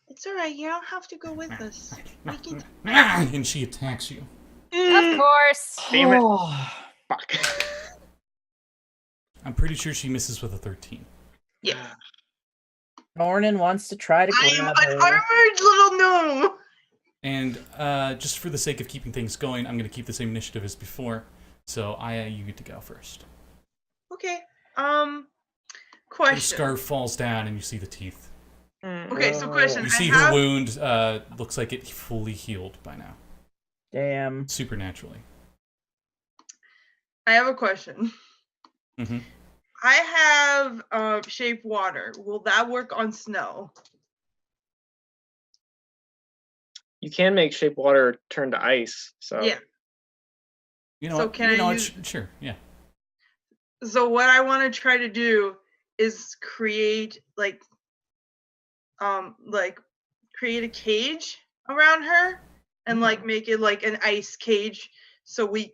it's all right. You don't have to go with us. We can.
And she attacks you.
Of course.
Damn it.
Oh.
Fuck.
I'm pretty sure she misses with a 13.
Yeah.
Nornan wants to try to
I'm
grab
an
her.
armored little gnome.
And just for the sake of keeping things going, I'm going to keep the same initiative as before. So, Aya, you get to go first.
Okay.
The
Question.
scarf falls down and you see the teeth.
Okay, so question.
You
I
see
have,
her wound looks like it fully healed by now.
Damn.
Supernaturally.
I have a question.
Mm-hmm.
I have shape water. Will that work on snow?
You can make shape water turn to ice. So
Yeah.
You know
So
what?
can
you
I
know
use-
what? Sure, yeah.
So what I want to try to do is create create a cage around her and make it like an ice cage so we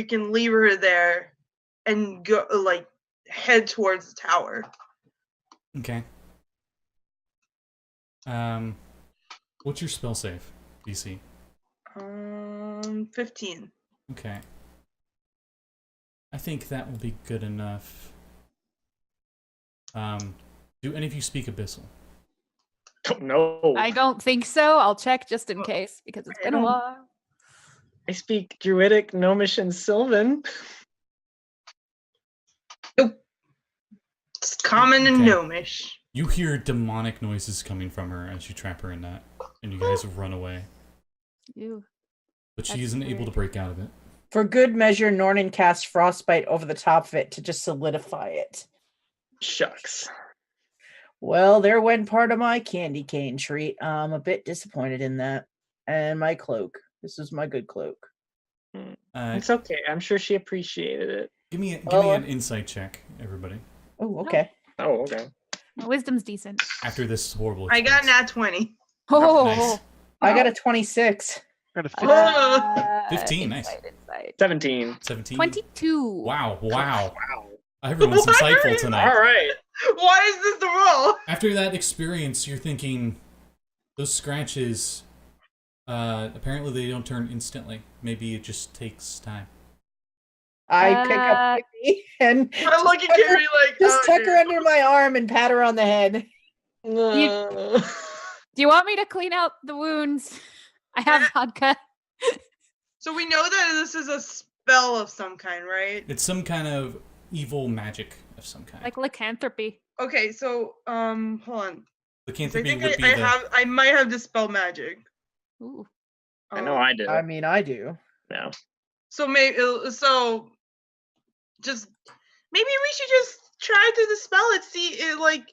can leave her there and go head towards the tower.
Okay. What's your spell save, DC?
15.
Okay. I think that will be good enough. Do any of you speak Abyssal?
no.
I don't think so. I'll check just in case because it's been a while.
I speak Druidic, Gnomish, and Sylvan.
It's common and
Okay.
gnomish.
You hear demonic noises coming from her as you trap her in that, and you guys run away.
Ew.
But she
That's
isn't able to
weird.
break out of it.
For good measure, Nornan casts Frostbite over the top of it to just solidify it.
Shucks.
Well, there went part of my candy cane treat. I'm a bit disappointed in that. And my cloak. This is my good cloak.
It's okay. I'm sure she appreciated it.
Give me an insight check, everybody.
Oh, okay.
Oh, okay.
Wisdom's decent.
After this horrible
I got
experience.
nat 20.
Oh,
Nice.
I got a 26.
Got a
15, nice.
Insight.
17.
17?
22.
Wow.
Wow.
Everyone's insightful tonight.
All right.
Why is this the roll?
After that experience, you're thinking, those scratches, apparently they don't turn instantly. Maybe it just takes time.
I pick up Vicky and
I look at Carrie like,
just
oh,
tuck her
dude.
under my arm and pat her on the head.
Do you want me to clean out the wounds? I have vodka.
So we know that this is a spell of some kind, right?
It's some kind of evil magic of some kind.
Like lycanthropy.
Okay, so hold on.
The
'Cause I
canthropy
think
would be
I might have dispel magic.
Ooh.
I know I do.
I mean, I do.
No.
So maybe just maybe we should just try to dispel it. See it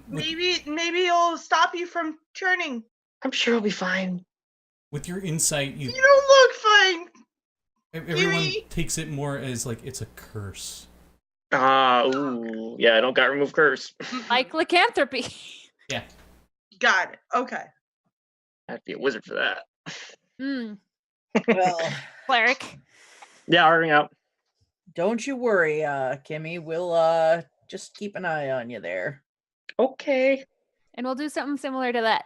maybe it'll stop you from turning.
I'm sure it'll be fine.
with your insight,
You don't look fine.
everyone
Yui.
takes it more as like it's a curse.
Ooh. Yeah, I don't got remove curse.
Like lycanthropy.
Yeah.
Got it. Okay.
I have to be a wizard for that.
Well,
Cleric.
Yeah, arguing out.
don't you worry, Kimmy. We'll just keep an eye on you there.
Okay.
And we'll do something similar to that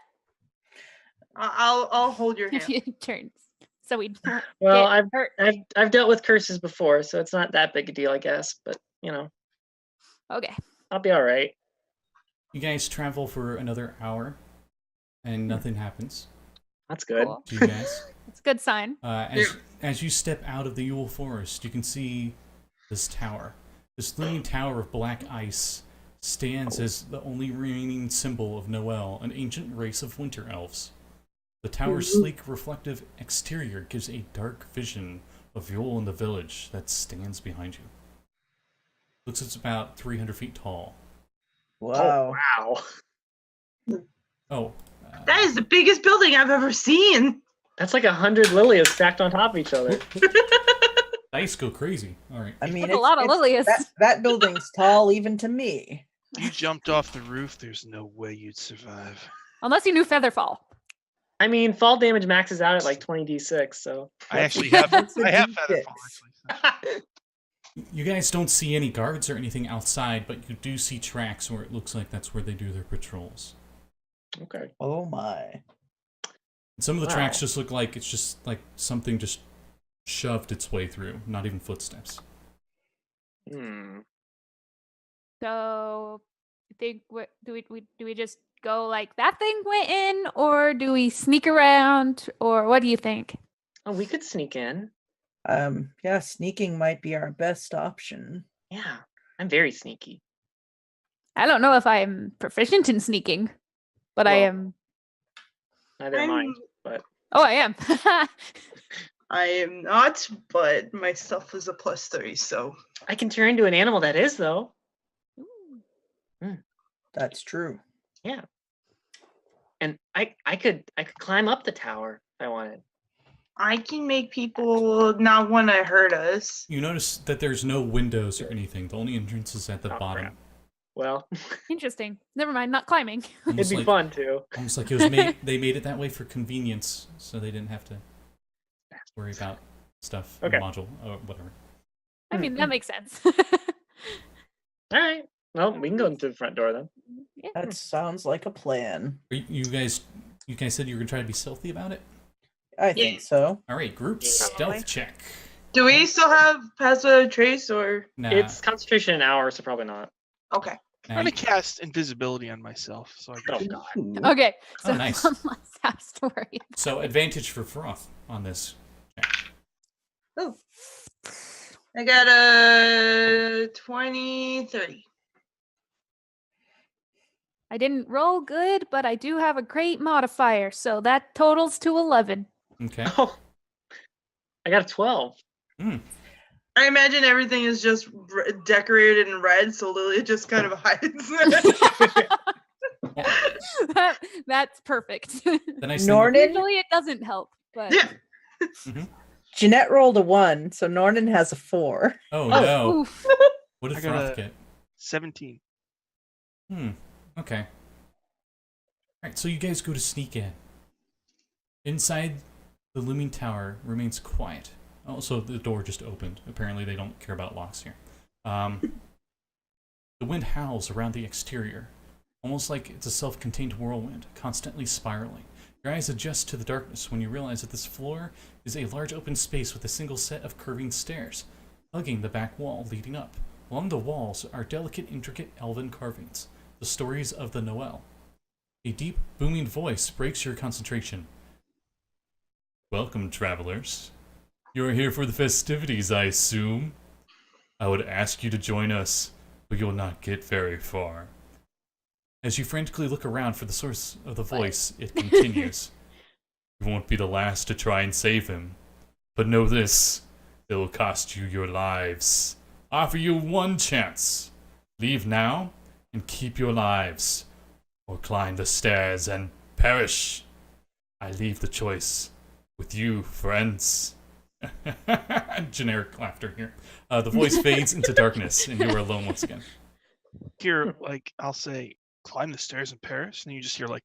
I'll hold your
if
hand.
you turns. So we don't
Well,
get hurt.
I've dealt with curses before, so it's not that big a deal, I guess. But
Okay.
I'll be all right.
You guys travel for another hour, and nothing happens
That's good.
Cool.
to you guys.
It's a good sign.
As you step out of the Yule Forest, you can see this tower. This looming tower of black ice stands as the only remaining symbol of Noel, an ancient race of winter elves. The tower's sleek, reflective exterior gives a dark vision of Yule and the village that stands behind you. Looks it's about 300 feet tall.
Wow.
Oh, wow.
Oh,
That is the biggest building I've ever seen.
That's like 100 Lilias stacked on top of each other.
dice go crazy. All right.
I mean,
That's a lot of Lilias.
That building's tall even to me.
You jumped off the roof. There's no way you'd survive.
Unless you knew Featherfall.
I mean, fall damage maxes out at like 20d6, so.
I actually have.
That's a
I have
D6.
Featherfall actually.
You guys don't see any guards or anything outside, but you do see tracks where it looks like that's where they do their patrols.
Okay.
Oh my.
And some of the
Wow.
tracks just look like it's just like something just shoved its way through, not even footsteps.
So I think do we just go like that thing went in, or do we sneak around, or what do you think?
Oh, we could sneak in.
Yeah, sneaking might be our best option.
Yeah, I'm very sneaky.
I don't know if I am proficient in sneaking, but I
Well,
am.
Neither am I, but
Oh, I am.
I am not, but my stealth is a +3, so
I can turn into an animal that is though.
That's true.
Yeah. And I could climb up the tower if I wanted.
I can make people not want to hurt us.
You notice that there's no windows or anything. The only entrance is at the
Oh,
bottom.
crap. Well,
Interesting. Never mind. Not climbing.
it'd be fun too.
Almost like it was made. They made it that way for convenience, so they didn't have to worry about stuff in the module or whatever.
I mean, that makes sense.
All right. Well, we can go into the front door then.
Yeah.
That sounds like a plan.
You guys said you were gonna try to be stealthy about it.
I think so.
All right, group stealth check.
Do we still have pass without trace or?
Nah,
It's concentration an hour, so probably not.
Okay.
nah,
I'm gonna cast invisibility on myself, so I
Oh
can.
god.
Ooh.
Okay, so
Oh, nice.
one less house to worry about.
so advantage for Froth on this.
Oh. I got a 20-30.
I didn't roll good, but I do have a great modifier, so that totals to 11.
Okay.
Oh. I got a 12.
I imagine everything is just decorated in red, so Lilia just kind of hides.
That's perfect.
The nice thing.
Nornan,
Usually it doesn't help, but
Yeah.
Jeanette rolled a 1, so Nornan has a 4.
Oh no!
oof.
What did
I got
Froth
a-
get?
17.
Okay. Alright, so you guys go to sneak in. Inside, the looming tower remains quiet. Also, the door just opened. Apparently, they don't care about locks here. The wind howls around the exterior, almost like it's a self-contained whirlwind, constantly spiraling. Your eyes adjust to the darkness when you realize that this floor is a large open space with a single set of curving stairs, hugging the back wall leading up. Along the walls are delicate, intricate elven carvings, the stories of the Noel. A deep, booming voice breaks your concentration. Welcome, travelers. You're here for the festivities, I assume. I would ask you to join us, but you'll not get very far. As you frantically look around for the source of the voice, it continues. You won't be the last to try and save him. But know this, it will cost you your lives. Offer you one chance. Leave now and keep your lives, or climb the stairs and perish. I leave the choice with you, friends. Generic laughter here. The voice fades into darkness, and you are alone once again.
Here, like, I'll say, climb the stairs in Paris, and you just hear, like,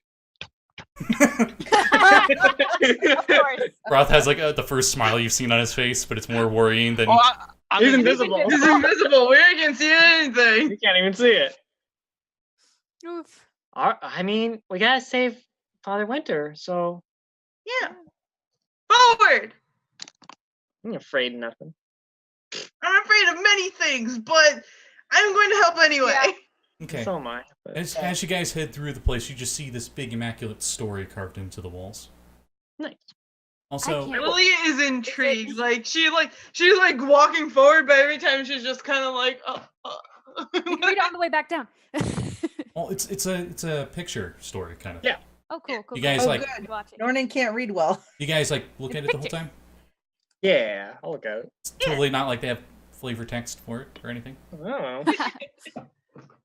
Of course.
Froth has like the first smile you've seen on his face, but it's more worrying than.
oh, I'm
He's
invisible.
invisible.
It's invisible. We can't see anything.
You can't even see it.
Oof.
I mean, we gotta save Father Winter, so
Yeah. Forward.
I'm afraid of nothing.
I'm afraid of many things, but I'm going to help anyway.
Yeah.
Okay.
So am I. But
As you guys head through the place, you just see this big, immaculate story carved into the walls.
nice.
Also,
can't-
Lilia is intrigued. She's walking forward, but every time she's just kind of like,
You can read it on the way back down.
well, it's a picture story kind of.
Yeah.
Oh, cool.
You guys
Oh,
like
good.
Watch it.
Nornan can't read well.
you guys like look at
It's
it the whole
picture.
time.
Yeah, I'll look at it.
It's totally not like they have flavor text for it or anything.
I don't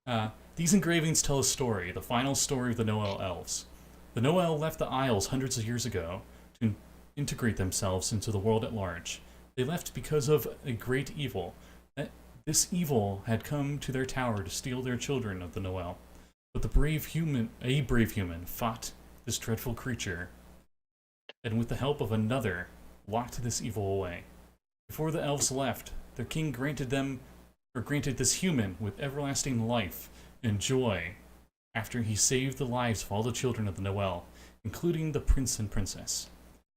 know.
These engravings tell a story, the final story of the Noel elves. The Noel left the Isles hundreds of years ago to integrate themselves into the world at large. They left because of a great evil. This evil had come to their tower to steal their children of the Noel. But a brave human, fought this dreadful creature, and with the help of another, locked this evil away. Before the elves left, their king granted this human with everlasting life and joy after he saved the lives of all the children of the Noel, including the prince and princess.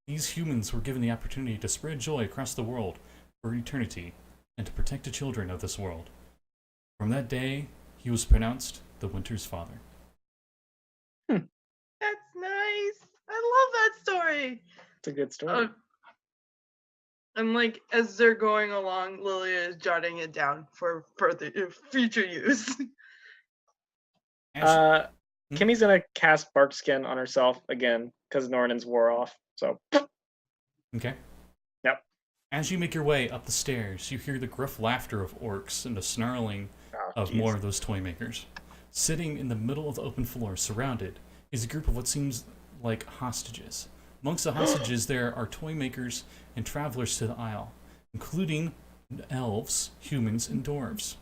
These humans were given the opportunity to spread joy across the world for eternity and to protect the children of this world. From that day, he was pronounced the Winter's father.
That's nice. I love that story.
It's a good story.
And like as they're going along, Lilia is jotting it down for further future use.
Kimmy's gonna cast Bark Skin on herself again because Nornan's wore off. So.
Okay.
Yep.
As you make your way up the stairs, you hear the gruff laughter of orcs and the snarling of
geez.
more of those toy makers. Sitting in the middle of the open floor, surrounded, is a group of what seems like hostages. Amongst the hostages, there are toy makers and travelers to the isle, including elves, humans, and dwarves.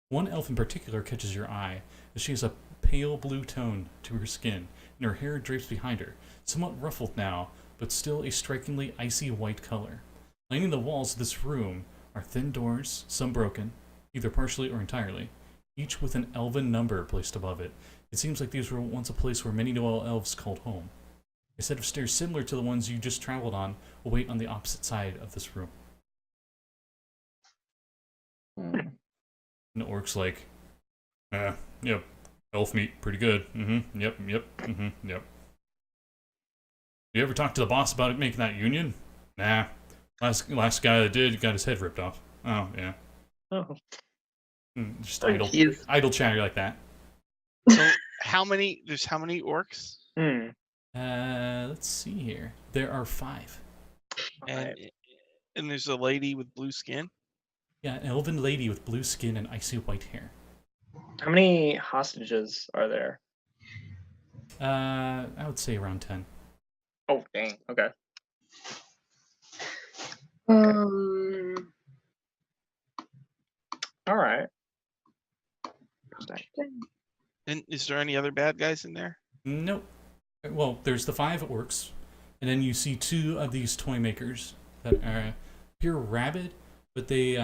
One elf in particular catches your eye, as she has a pale blue tone to her skin, and her hair drapes behind her, somewhat ruffled now, but still a strikingly icy white color. Lining the walls of this room are thin doors, some broken, either partially or entirely, each with an elven number placed above it. It seems like these were once a place where many Noel elves called home. A set of stairs similar to the ones you just traveled on await on the opposite side of this room. And the orc's like, yep, elf meat, pretty good. Yep. You ever talk to the boss about it making that union? Nah. Last guy that did got his head ripped off. Oh, yeah.
Oh.
Just idle chatter like that.
So there's how many orcs?
Let's see here. There are 5.
And there's a lady with blue skin?
Yeah, an elven lady with blue skin and icy white hair.
How many hostages are there?
I would say around 10.
Oh, dang. Okay. All right.
And is there any other bad guys in there?
Nope. Well, there's the 5 orcs, and then you see 2 of these toy makers that appear rabid, but they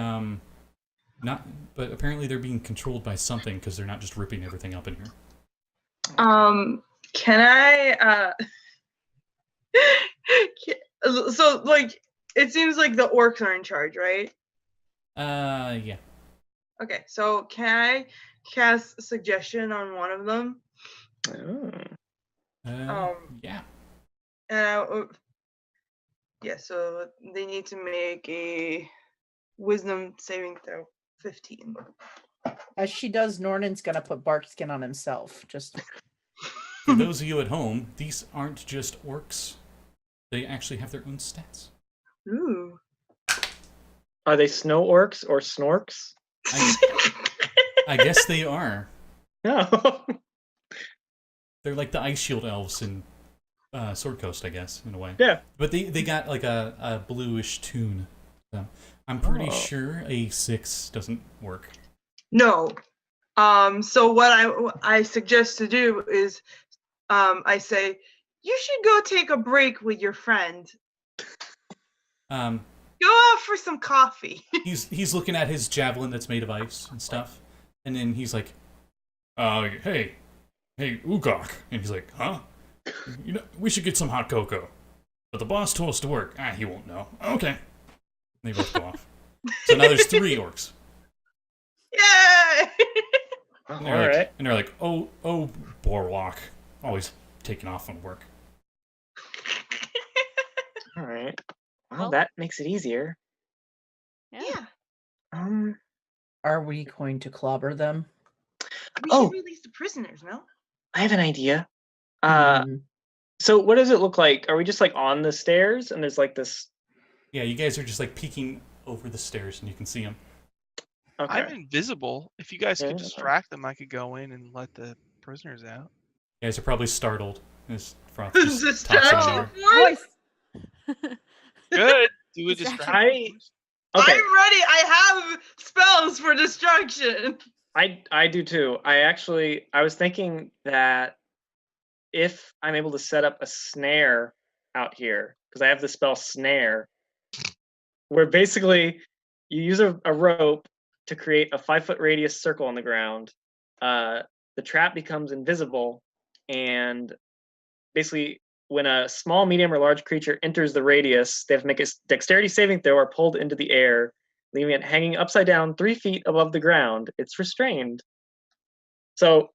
but apparently they're being controlled by something because they're not just ripping everything up in here.
Can I so like it seems like the orcs are in charge, right?
Yeah.
Okay, so can I cast suggestion on one of them?
Yeah.
And so they need to make a wisdom saving throw 15.
As she does, Nornan's gonna put bark skin on himself. Just
For those of you at home, these aren't just orcs. They actually have their own stats.
Ooh.
Are they snow orcs or snorks?
I guess they are.
No.
They're like the Ice Shield elves in Sword Coast, I guess, in a way.
Yeah.
But they got like a bluish tune. So I'm pretty sure a 6 doesn't work.
No. So what I suggest to do is I say you should go take a break with your friend. Go out for some coffee.
He's looking at his javelin that's made of ice and stuff, and then he's like, hey, Ugok. And he's like, huh? You know, we should get some hot cocoa. But the boss told us to work. He won't know. Okay. And they both go off. So now there's 3 orcs.
Yay!
All right.
And they're like, oh, Warlock. Always taking off on work.
All right. Well, that makes it easier.
Yeah.
are we going to clobber them?
We should release the prisoners, no?
I have an idea.
Hmm.
So what does it look like? Are we just like on the stairs and there's like this?
Yeah, you guys are just like peeking over the stairs and you can see them.
Okay.
I'm invisible. If you guys could distract them, I could go in and let the prisoners out.
You guys are probably startled. As Froth
Who's
just talks
distraction?
anywhere.
Good. Do a distraction.
Okay.
I'm ready. I have spells for destruction.
I do too. I was thinking that if I'm able to set up a snare out here, because I have the spell snare, where basically you use a rope to create a 5-foot radius circle on the ground. The trap becomes invisible, and basically when a small, medium, or large creature enters the radius, they have to make a dexterity saving throw or pulled into the air, leaving it hanging upside down 3 feet above the ground. It's restrained. So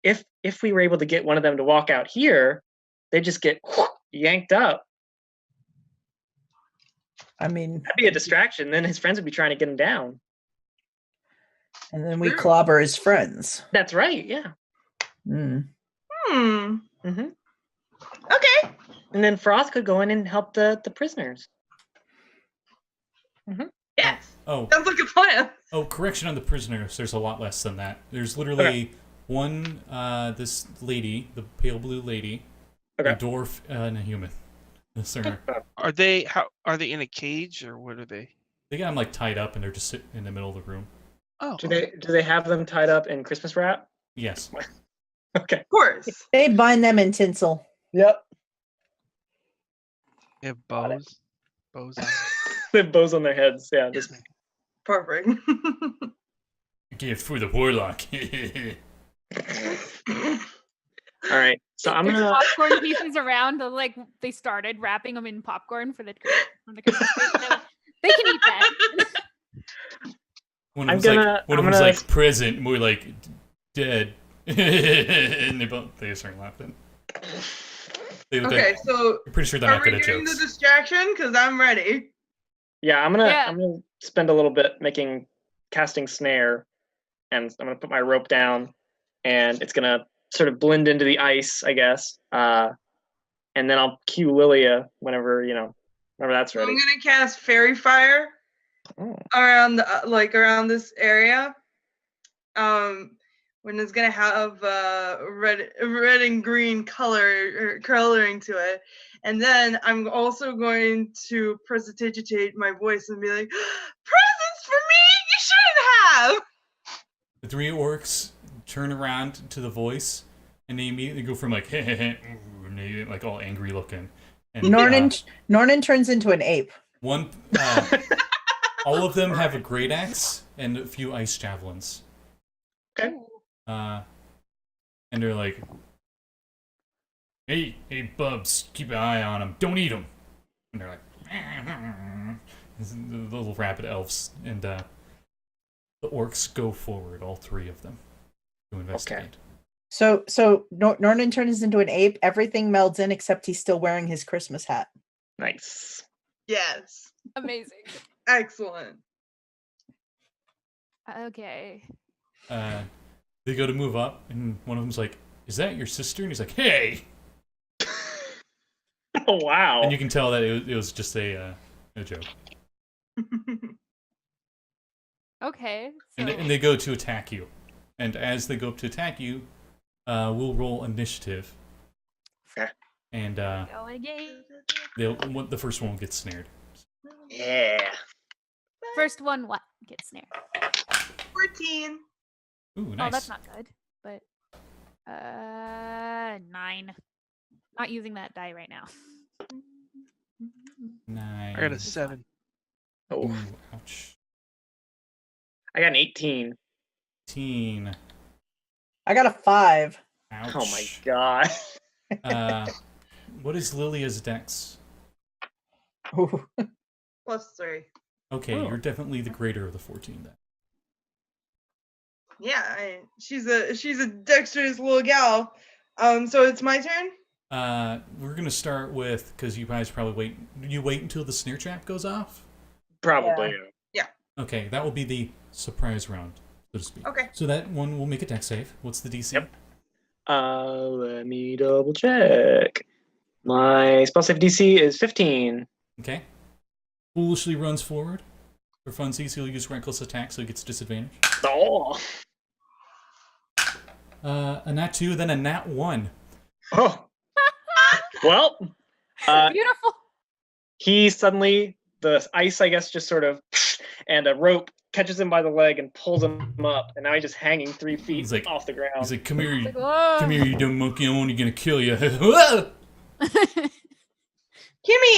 if we were able to get one of them to walk out here, they just get yanked up.
I mean,
That'd be a distraction. Then his friends would be trying to get him down.
and then we clobber his friends.
That's right, yeah.
Mm.
Mm-hmm.
Okay.
And then Froth could go in and help the prisoners.
Yes.
Oh,
Sounds like a plan.
oh, correction on the prisoners. There's a lot less than that. There's literally one, this lady, the pale blue lady, a dwarf, and a human. Sir.
Are they in a cage or what are they?
They got them like tied up and they're just sitting in the middle of the room.
Oh,
Do they have them tied up in Christmas wrap?
Yes.
Okay.
Of course.
They bind them in tinsel.
Yep.
they have bows. Bows on.
They have bows on their heads. Yeah.
Yes,
Just
ma'am.
Perfect.
Gift for the warlock.
all right. So I'm
There's
gonna.
popcorn pieces around. Like they started wrapping them in popcorn for the Christmas tree. They can eat that.
One
I'm
of them's
gonna-
one
I'm
of them's
gonna-
like present, and we're like dead, and they start laughing. They look
Okay,
like,
so
I'm pretty sure they're
are
not
we
good at
doing the
jokes.
distraction? Because I'm ready.
Yeah. I'm
Yeah.
gonna spend a little bit casting snare, and I'm gonna put my rope down, and it's gonna sort of blend into the ice, I guess. And then I'll cue Lilia whenever that's
So I'm
ready.
gonna cast Fairy Fire
Oh.
around around this area. When it's gonna have red and green coloring to it, and then I'm also going to prestidigitate my voice and be like, "Presents for me? You shouldn't have."
The three orcs turn around to the voice, and they immediately go from like, and they get, like all angry looking. And
Nornan turns into an ape.
one, all of them have a great axe and a few ice javelins.
Okay.
And they're like, hey, Bubs, keep an eye on them. Don't eat them. And they're like, the little rabbit elves. And the orcs go forward, all three of them, to investigate.
So Nornan turns into an ape. Everything melds in except he's still wearing his Christmas hat.
Nice.
Yes.
Amazing.
Excellent.
Okay.
They go to move up, and one of them's like, is that your sister? And he's like, hey!
Oh wow.
And you can tell that it was just a joke.
Okay. So
And they go to attack you. And as they go up to attack you, we'll roll initiative.
Okay.
And
go again.
the first one will get snared.
Yeah.
First one, what? Get snared.
14.
Ooh, nice.
Oh, that's not good. But 9. Not using that die right now.
9.
I got a 7.
Oh,
Ooh, ouch.
I got an 18.
18.
I got a 5.
Ouch.
Oh my god.
What is Lilia's dex?
Ooh.
+3.
Okay,
Oh.
you're definitely the greater of the 14 then.
Yeah, she's a dexterous little gal. So it's my turn.
We're gonna start with, because you guys probably wait until the snare trap goes off.
Probably.
Okay, that will be the surprise round, so to speak.
Okay.
So that one will make a dex save. What's the DC?
Yep. Let me double check. My spell save DC is 15.
Okay. Foolishly runs forward. For funsies, he'll use reckless attack, so he gets disadvantage.
Oh.
A nat 2, then a nat 1.
Oh. Well,
Beautiful.
he suddenly, the ice, I guess, just sort of, and a rope catches him by the leg and pulls him up, and now he's just hanging 3 feet
He's like-
off the ground.
He's like, come here,
Like, whoa.
come here, you dumb monkey, I'm only gonna kill you.
Kimmy,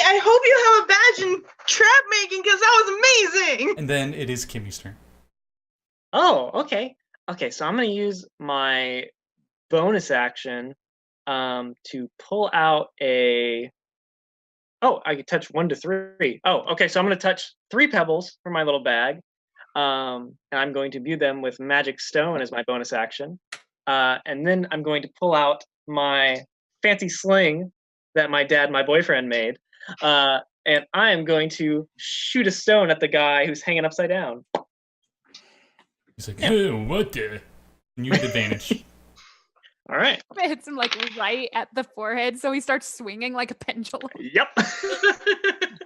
I hope you have a badge in trap making because that was amazing.
And then it is Kimmy's turn.
Oh, okay. Okay, so I'm going to use my bonus action to pull out a... Oh, I can touch 1 to 3. Oh, okay, so I'm going to touch 3 pebbles from my little bag. And I'm going to imbue them with magic stone as my bonus action. And then I'm going to pull out my fancy sling that my boyfriend made. And I am going to shoot a stone at the guy who's hanging upside down.
He's like, oh, what the? And you get advantage.
All right.
It hits him like right at the forehead, so he starts swinging like a pendulum.
Yep.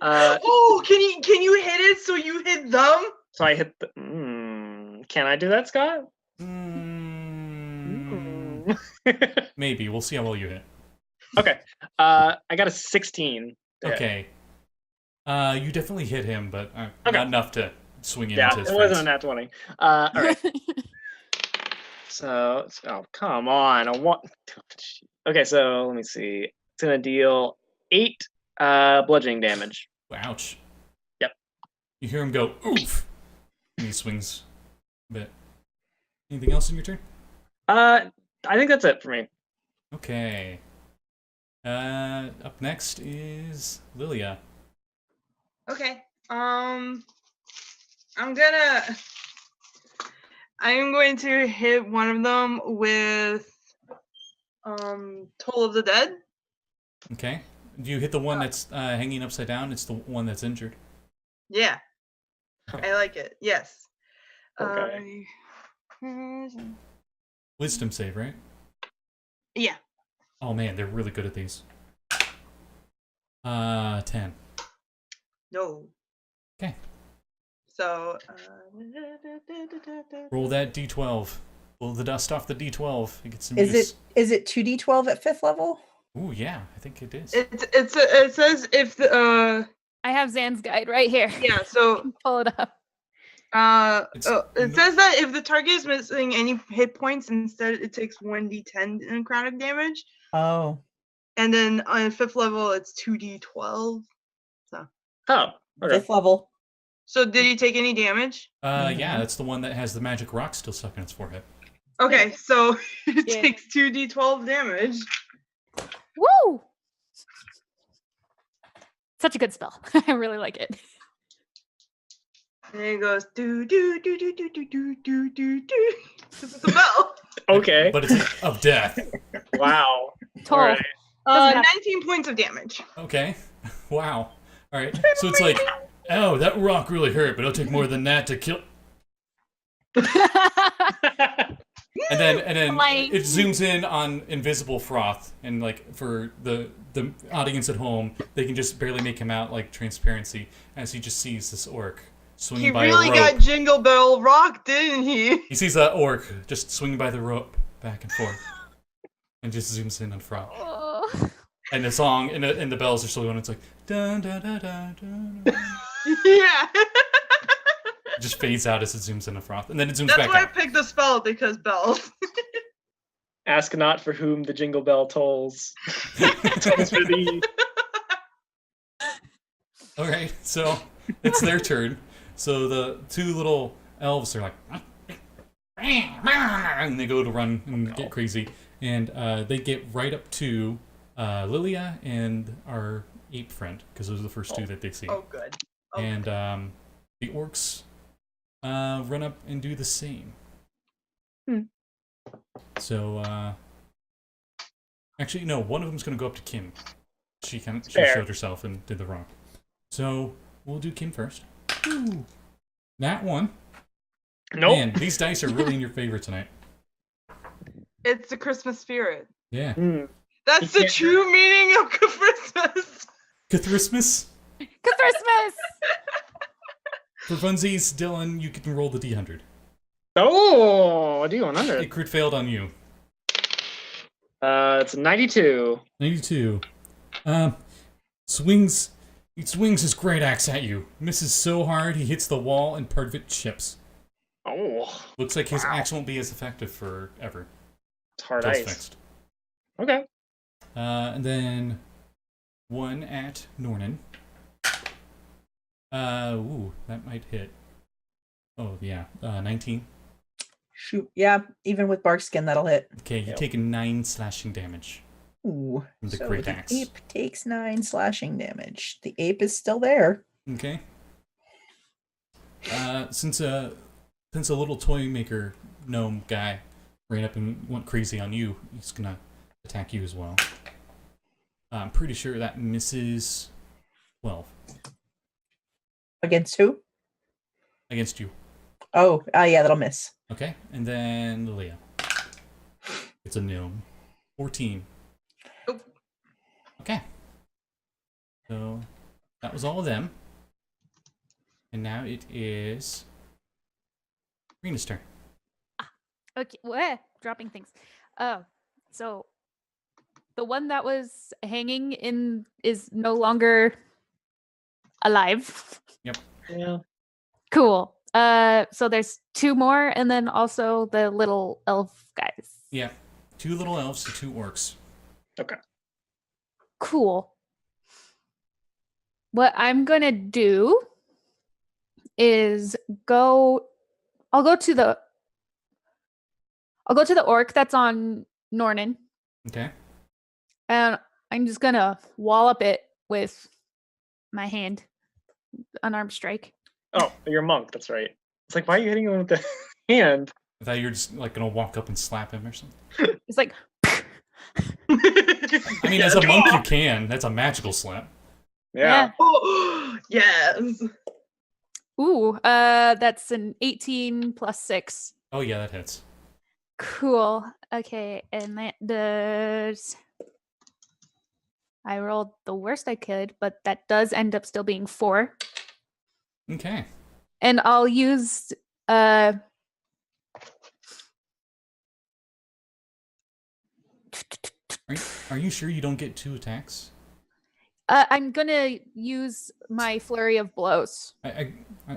Oh, can you hit it so you hit them?
So I hit the. Can I do that, Scott?
Maybe. We'll see how well you hit.
Okay. I got a 16.
Okay. You definitely hit him, but
Okay.
not enough to swing
Yeah,
into his
it wasn't a
face.
nat 20. All right. So, come on. Okay, so let me see. It's gonna deal 8 bludgeoning damage.
Ouch.
Yep.
You hear him go, oof! And he swings a bit. Anything else in your turn?
I think that's it for me.
Okay. Up next is Lilia.
Okay. I'm going to hit one of them with Toll of the Dead.
Okay. Do you hit the one that's hanging upside down? It's the one that's injured.
Yeah. I like it. Yes.
Okay.
Wisdom save, right?
Yeah.
Oh man, they're really good at these. 10.
No.
Okay.
So.
Roll that d12. Blow the dust off the d12. You get some
Is
use.
it 2d12 at 5th level?
Ooh, yeah, I think it is.
It says if the
I have Zan's guide right here.
yeah. So
Pull it up.
it says that if the target is missing any hit points, instead it takes 1d10 necrotic damage,
Oh.
and then on 5th level it's 2d12. So.
Oh, okay.
5th level.
So did you take any damage?
Yeah, that's the one that has the magic rock still stuck in its forehead.
Okay, so it
Yeah.
takes 2d12 damage.
Woo! Such a good spell. I really like it.
And then it goes do do do do do do do do do do. This is a bell.
Okay.
But it's of death.
Wow.
Toll.
All right.
Doesn't have-
19 points of damage.
Okay. Wow. All right. So it's like, oh, that rock really hurt, but it'll take more than that to kill. And then
Like-
it zooms in on invisible Froth, and like for the audience at home, they can just barely make him out like transparency as he just sees this orc swinging
He
by
really
a rope.
got Jingle Bell Rock, didn't he?
He sees that orc just swinging by the rope back and forth, and just zooms in on Froth.
Oh.
And the song and the bells are still going. It's like dun dun dun dun dun. dun.
Yeah.
It just fades out as it zooms in on Froth, and then it zooms
That's
back
why I
out.
picked the spell, because bells.
Ask not for whom the jingle bell tolls. Tolls for thee.
All right, so it's their turn. So the two little elves are like, and they go to run and get crazy, and they get right up to Lilia and our ape friend, because those are the first two that they see.
Oh, good. Oh,
And the orcs run up and do the same. So actually, no, one of them's gonna go up to Kim. She
Fair.
showed herself and did the rock. So we'll do Kim first. Ooh. That one.
Nope.
Man, these dice are really in your favor tonight.
it's the Christmas spirit.
Yeah.
That's the true meaning of Christmas.
Christmas.
Christmas!
For funsies, Dylan, you can roll the D100.
Oh, a
It
D100.
crit failed on you.
It's a 92.
92. He swings his great axe at you. Misses so hard he hits the wall and part of it chips.
Oh,
Looks like his axe won't be as effective forever.
it's hard
Until
ice.
it's fixed.
Okay.
And then one at Nornan. Ooh, that might hit. Oh yeah, 19.
Shoot. Yeah, even with bark skin, that'll hit.
Okay, you
Yep.
take 9 slashing damage
Ooh.
from the
So
great
the
axe.
ape takes 9 slashing damage. The ape is still there.
Okay. Since a little toy maker gnome guy ran up and went crazy on you, he's gonna attack you as well. I'm pretty sure that misses 12
Against who?
against you.
Oh, yeah, that'll miss.
Okay, and then Lilia. It's a gnome. 14.
Oh.
Okay. So that was all of them. And now it is Rina's turn.
Okay, what? Dropping things. So the one that was hanging in is no longer alive.
Yep.
Yeah.
Cool. So there's 2 more, and then also the little elf guys.
Yeah. 2 little elves and 2 orcs.
Okay.
Cool. What I'm gonna do is I'll go to the orc that's on Nornan,
Okay.
and I'm just gonna wallop it with my hand, unarmed strike.
Oh, you're a monk. That's right. It's like, why are you hitting him with the hand?
I thought you were just like gonna walk up and slap him or something.
It's like,
I mean, as a monk, you can. That's a magical slap.
Yeah.
Oh, yes.
ooh, that's an 18 plus 6.
Oh yeah, that hits.
Cool. Okay, and that does. I rolled the worst I could, but that does end up still being 4.
Okay.
And I'll use
Are you sure you don't get 2 attacks?
I'm gonna use my flurry of blows.
I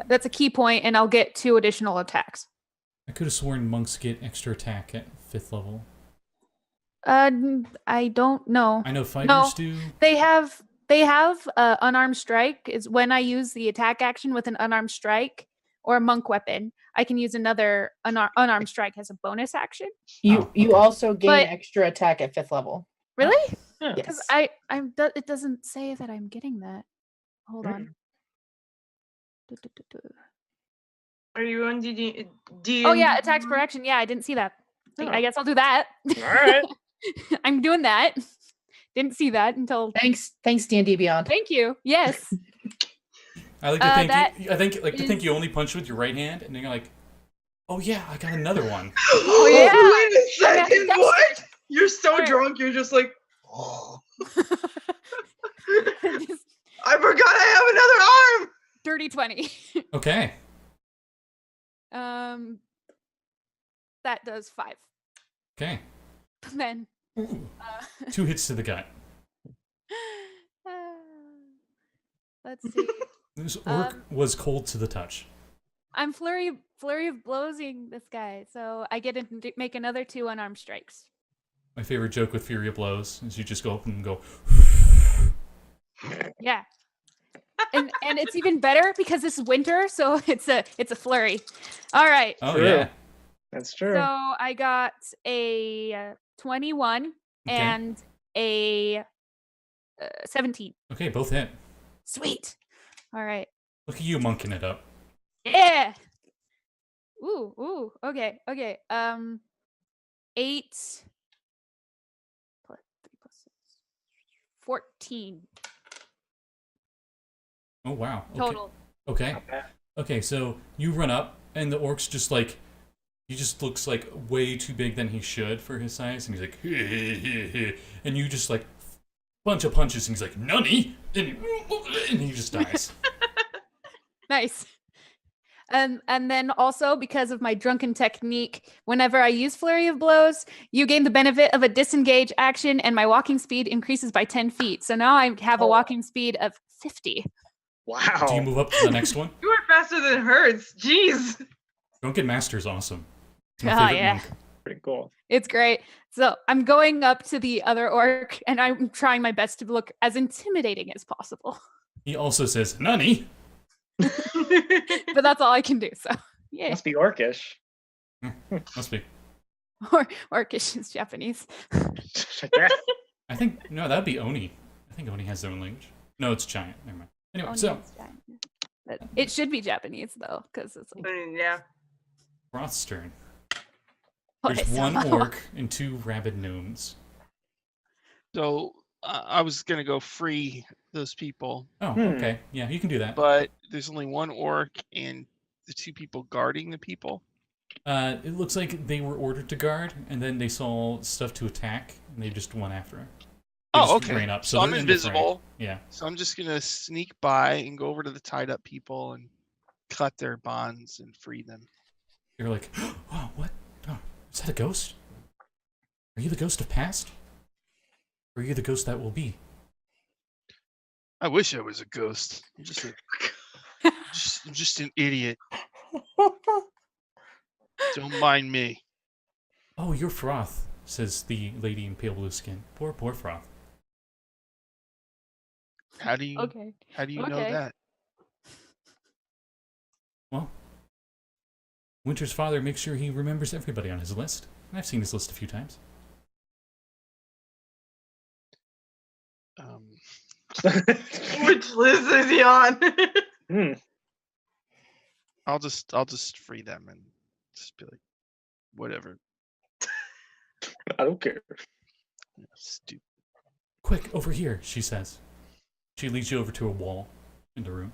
That's a key point, and I'll get 2 additional attacks.
could have sworn monks get extra attack at 5th level.
I don't know.
I know fighters do.
They have unarmed strike is when I use the attack action with an unarmed strike or a monk weapon. I can use another unarmed strike as a bonus action.
You
okay.
also gain
But-
extra attack at 5th level.
Really?
Yeah.
Because
Yes.
it doesn't say that I'm getting that. Hold on.
Are you on D?
Oh yeah, attacks per action. Yeah, I didn't see that.
Oh.
I guess I'll do that.
All right.
I'm doing that. Didn't see that until.
Thanks, D&D Beyond.
Thank you. Yes.
I like to think
that
I think like to think
is-
you only punch with your right hand, and then you're like, oh yeah, I got another one.
Oh
yeah.
Wait a
Yeah,
second.
that's-
What? You're so
Alright.
drunk. You're just like.
Just
I forgot I have another arm.
dirty 20.
Okay.
That does 5.
Okay.
Then.
Ooh.
Uh,
2 hits to the gut.
let's see.
This orc was cold to the touch.
I'm flurry of blowsing this guy, so I get to make another 2 unarmed strikes.
My favorite joke with Fury of Blows is you just go up and go.
Yeah. And it's even better because it's winter, so it's a flurry. All right.
Oh
True.
yeah.
That's true.
So I got a 21
Okay.
and a 17.
Okay, both hit.
Sweet. All right.
Look at you monking it up.
Yeah. Ooh. Okay. 8 plus 3 plus 6. 14
Oh wow. Okay.
total.
Okay.
Not bad.
Okay, so you run up, and the orc's just like, he just looks like way too big than he should for his size, and he's like, and you just like, bunch of punches, and he's like, nunny, and he just dies.
Nice. And then also because of my drunken technique, whenever I use flurry of blows, you gain the benefit of a disengage action, and my walking speed increases by 10 feet. So now I have a walking speed of 50.
Wow.
Do you move up to the next one?
You are faster than Hertz. Jeez.
Drunken Master's awesome. It's my
Oh,
favorite
yeah.
monk.
Pretty cool.
It's great. So I'm going up to the other orc, and I'm trying my best to look as intimidating as possible.
He also says, nunny.
But that's all I can do. So yeah,
Must be orcish.
Must be.
or orcish is Japanese.
Like that.
I think, no, that'd be Oni. I think Oni has their own language. No, it's giant. Never mind. Anyway, so,
Oni is giant. But it should be Japanese though, because it's like
Yeah.
Froth's turn.
okay,
There's
so-
one orc and 2 rabid gnomes.
So I was gonna go free those people,
Oh,
Hmm.
okay. Yeah, you can do that.
but there's only one orc and the 2 people guarding the people.
It looks like they were ordered to guard, and then they saw stuff to attack, and and they just went after her. They
Oh,
just
okay.
ran up,
So I'm
they're in the fray.
invisible.
Yeah.
So I'm just gonna sneak by and go over to the tied up people and cut their bonds and free them.
You're like, oh, what? Oh, is that a ghost? Are you the ghost of past? Or are you the ghost that will be?
I wish I was a ghost. I'm just an idiot. Don't mind me.
Oh, you're Froth, says the lady in pale blue skin. Poor Froth.
How do you know
Okay.
that?
Well, Winter's father makes sure he remembers everybody on his list. And I've seen his list a few times.
Which list is he on?
I'll just free them and just be like, whatever.
I don't care.
Stupid.
Quick, over here, she says. She leads you over to a wall in the room.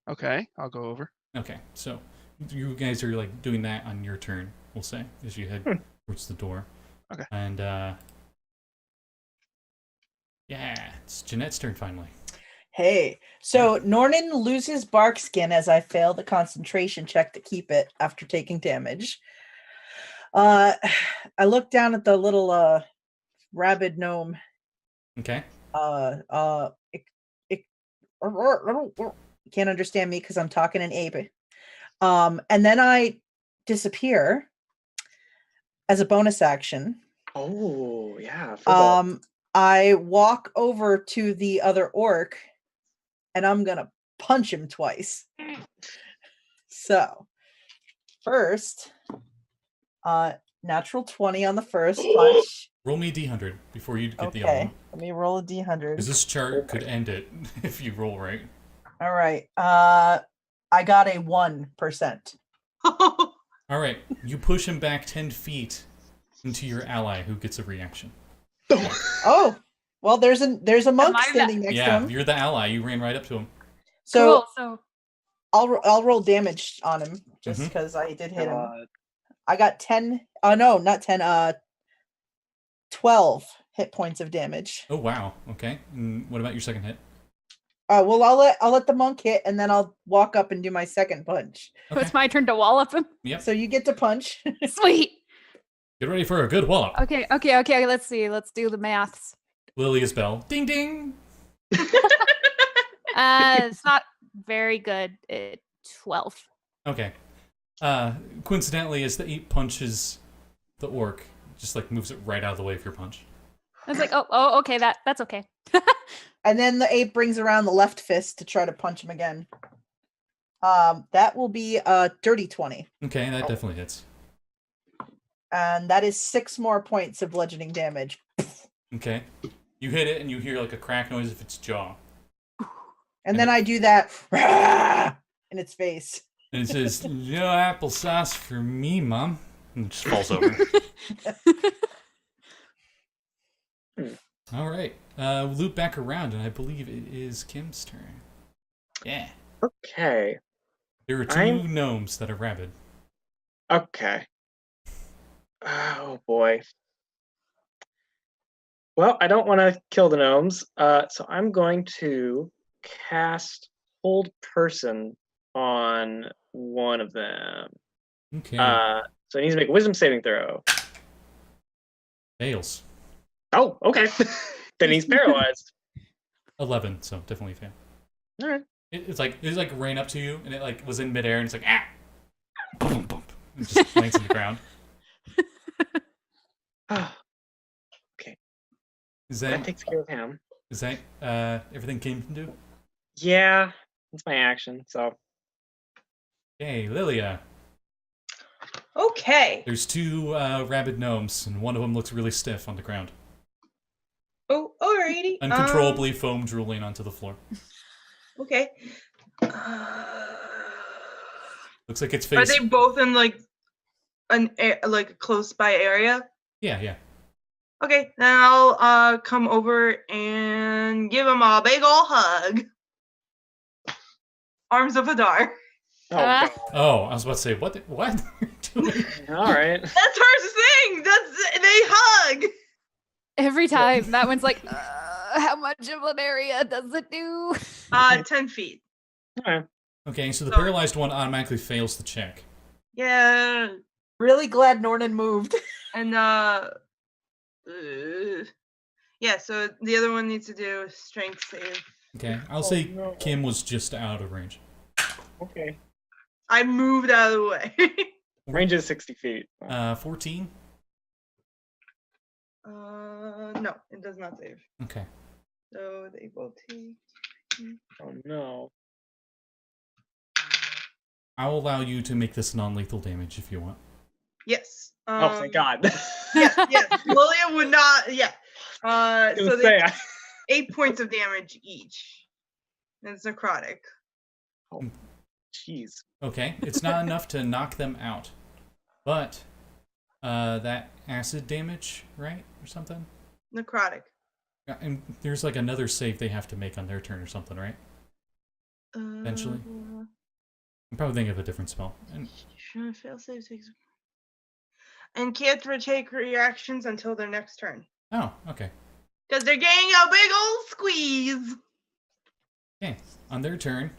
Okay, I'll go over.
Okay, so you guys are like doing that on your turn, we'll say, as you head towards the door.
Okay.
And yeah, it's Jeanette's turn finally.
Hey, so Nornan loses bark skin as I fail the concentration check to keep it after taking damage. I look down at the little rabid gnome.
Okay.
Can't understand me because I'm talking in ape. And then I disappear as a bonus action.
Oh, yeah.
I walk over to the other orc and I'm gonna punch him twice. So first, natural 20 on the first punch.
Roll me a d100 before you get the other
Okay,
one.
let me roll a d100.
Because this chart could end it if you roll right.
All right. I got a 1%.
All right. You push him back 10 feet into your ally, who gets a reaction.
Oh, well, there's a monk standing next to him.
Yeah, you're the ally. You ran right up to him.
So,
cool. So
I'll roll damage on him just because I did hit him. I got 10. Oh no, not 10. 12 hit points of damage.
Oh wow. Okay. And what about your second hit?
Well, I'll let the monk hit, and then I'll walk up and do my second punch.
Okay.
it's my turn to wallop him.
Yep.
So you get to punch.
Sweet.
Get ready for a good wallop.
Okay. Let's see. Let's do the maths.
Lilia's bell. Ding ding.
It's not very good. 12.
Okay. Coincidentally, as the ape punches the orc, just like moves it right out of the way of your punch.
I was like, oh, okay, that's okay.
And then the ape brings around the left fist to try to punch him again. That will be a dirty 20.
Okay, that definitely hits.
And that is 6 more points of bludgeoning damage.
Okay. You hit it and you hear like a crack noise of its jaw.
And then I do that in its face.
And it says, no applesauce for me, Mom. And it just falls over. All right. Loop back around, and I believe it is Kim's turn. Yeah.
Okay.
There are two gnomes that are rabid.
Okay. Oh, boy. Well, I don't want to kill the gnomes, so I'm going to cast Hold Person on one of them.
Okay.
So he needs to make a wisdom saving throw.
Fails.
Oh, okay. Then he's paralyzed.
11, so definitely fail.
All right.
It's like ran up to you, and it like was in midair, and it's like boom, boom. It just lands on the ground.
Okay.
That
takes care of him.
Is that everything Kim can do?
Yeah, it's my action. So.
Hey, Lilia.
Okay.
There's two rabid gnomes, and one of them looks really stiff on the ground.
Oh, alrighty.
Uncontrollably foam drooling onto the floor.
Okay.
Looks like its
Are
face.
they both in like a close by area?
Yeah.
Okay, then I'll come over and give him a big ol' hug. Arms of Hadar.
Oh, God.
Oh, I was about to say, what are you doing?
All right.
That's her thing. They hug.
every time. That one's like, how much of an area does it do?
10 feet.
Okay.
Okay, so the
Sorry.
paralyzed one automatically fails the check.
Yeah.
Really glad Nornan moved.
And yeah, so the other one needs to do a strength save.
Okay, I'll say
no.
Kim was just out of range.
Okay.
I moved out of the way.
Range is 60 feet.
14?
No, it does not save.
Okay.
So they both take.
Oh no.
I'll allow you to make this non-lethal damage if you want.
Yes.
Oh, thank God.
Yes. Lilia would not. Yeah.
I was
So
gonna
they
say,
8 points of damage each. And it's necrotic.
jeez.
Okay, it's not enough to knock them out. But, that acid damage, right? Or something?
Necrotic.
Yeah, and there's like another save they have to make on their turn or something, right? Eventually. I'm probably thinking of a different spell. And
Fail save takes. And can't take reactions until their next turn.
oh, okay.
Because they're getting a big old squeeze.
Okay, on their turn,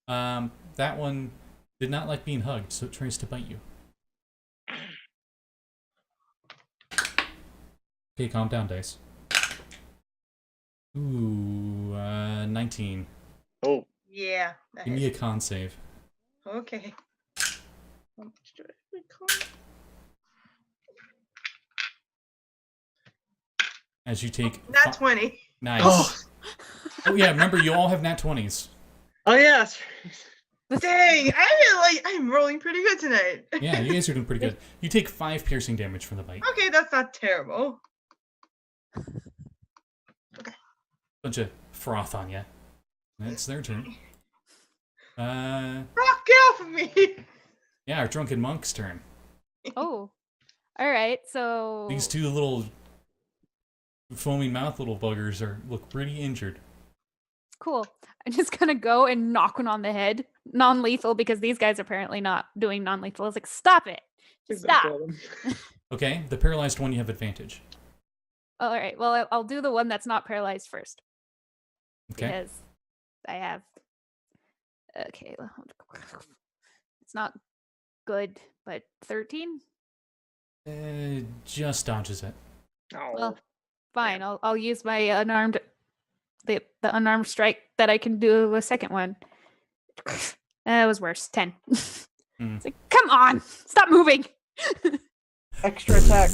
that one did not like being hugged, so it tries to bite you. Okay, calm down, dice. Ooh, 19.
Oh.
Yeah. that
Give me a
hits.
con save.
Okay. How much do I recall?
As you take...
Not 20.
Nice.
Oh.
Oh yeah, remember, you all have nat 20s.
Oh yes.
Dang, I'm rolling pretty good tonight.
Yeah, you guys are doing pretty good. You take 5 piercing damage from the bite.
Okay, that's not terrible.
Bunch of froth on you. It's their turn.
Rock, get off of me!
Yeah, our drunken monk's turn.
Oh. All right. So
These two little foamy mouth little buggers look pretty injured.
cool. I'm just gonna go and knock one on the head, non-lethal, because these guys are apparently not doing non-lethal. I was like, stop it, just stop.
Okay, the paralyzed one you have advantage.
All right. Well, I'll do the one that's not paralyzed first.
Okay.
Because I have. Okay. It's not good, but 13.
Just dodges it.
Oh.
Well, fine. I'll use my unarmed, the unarmed strike that I can do a second one. That was worse. 10. It's like, come on, stop moving.
Extra attack.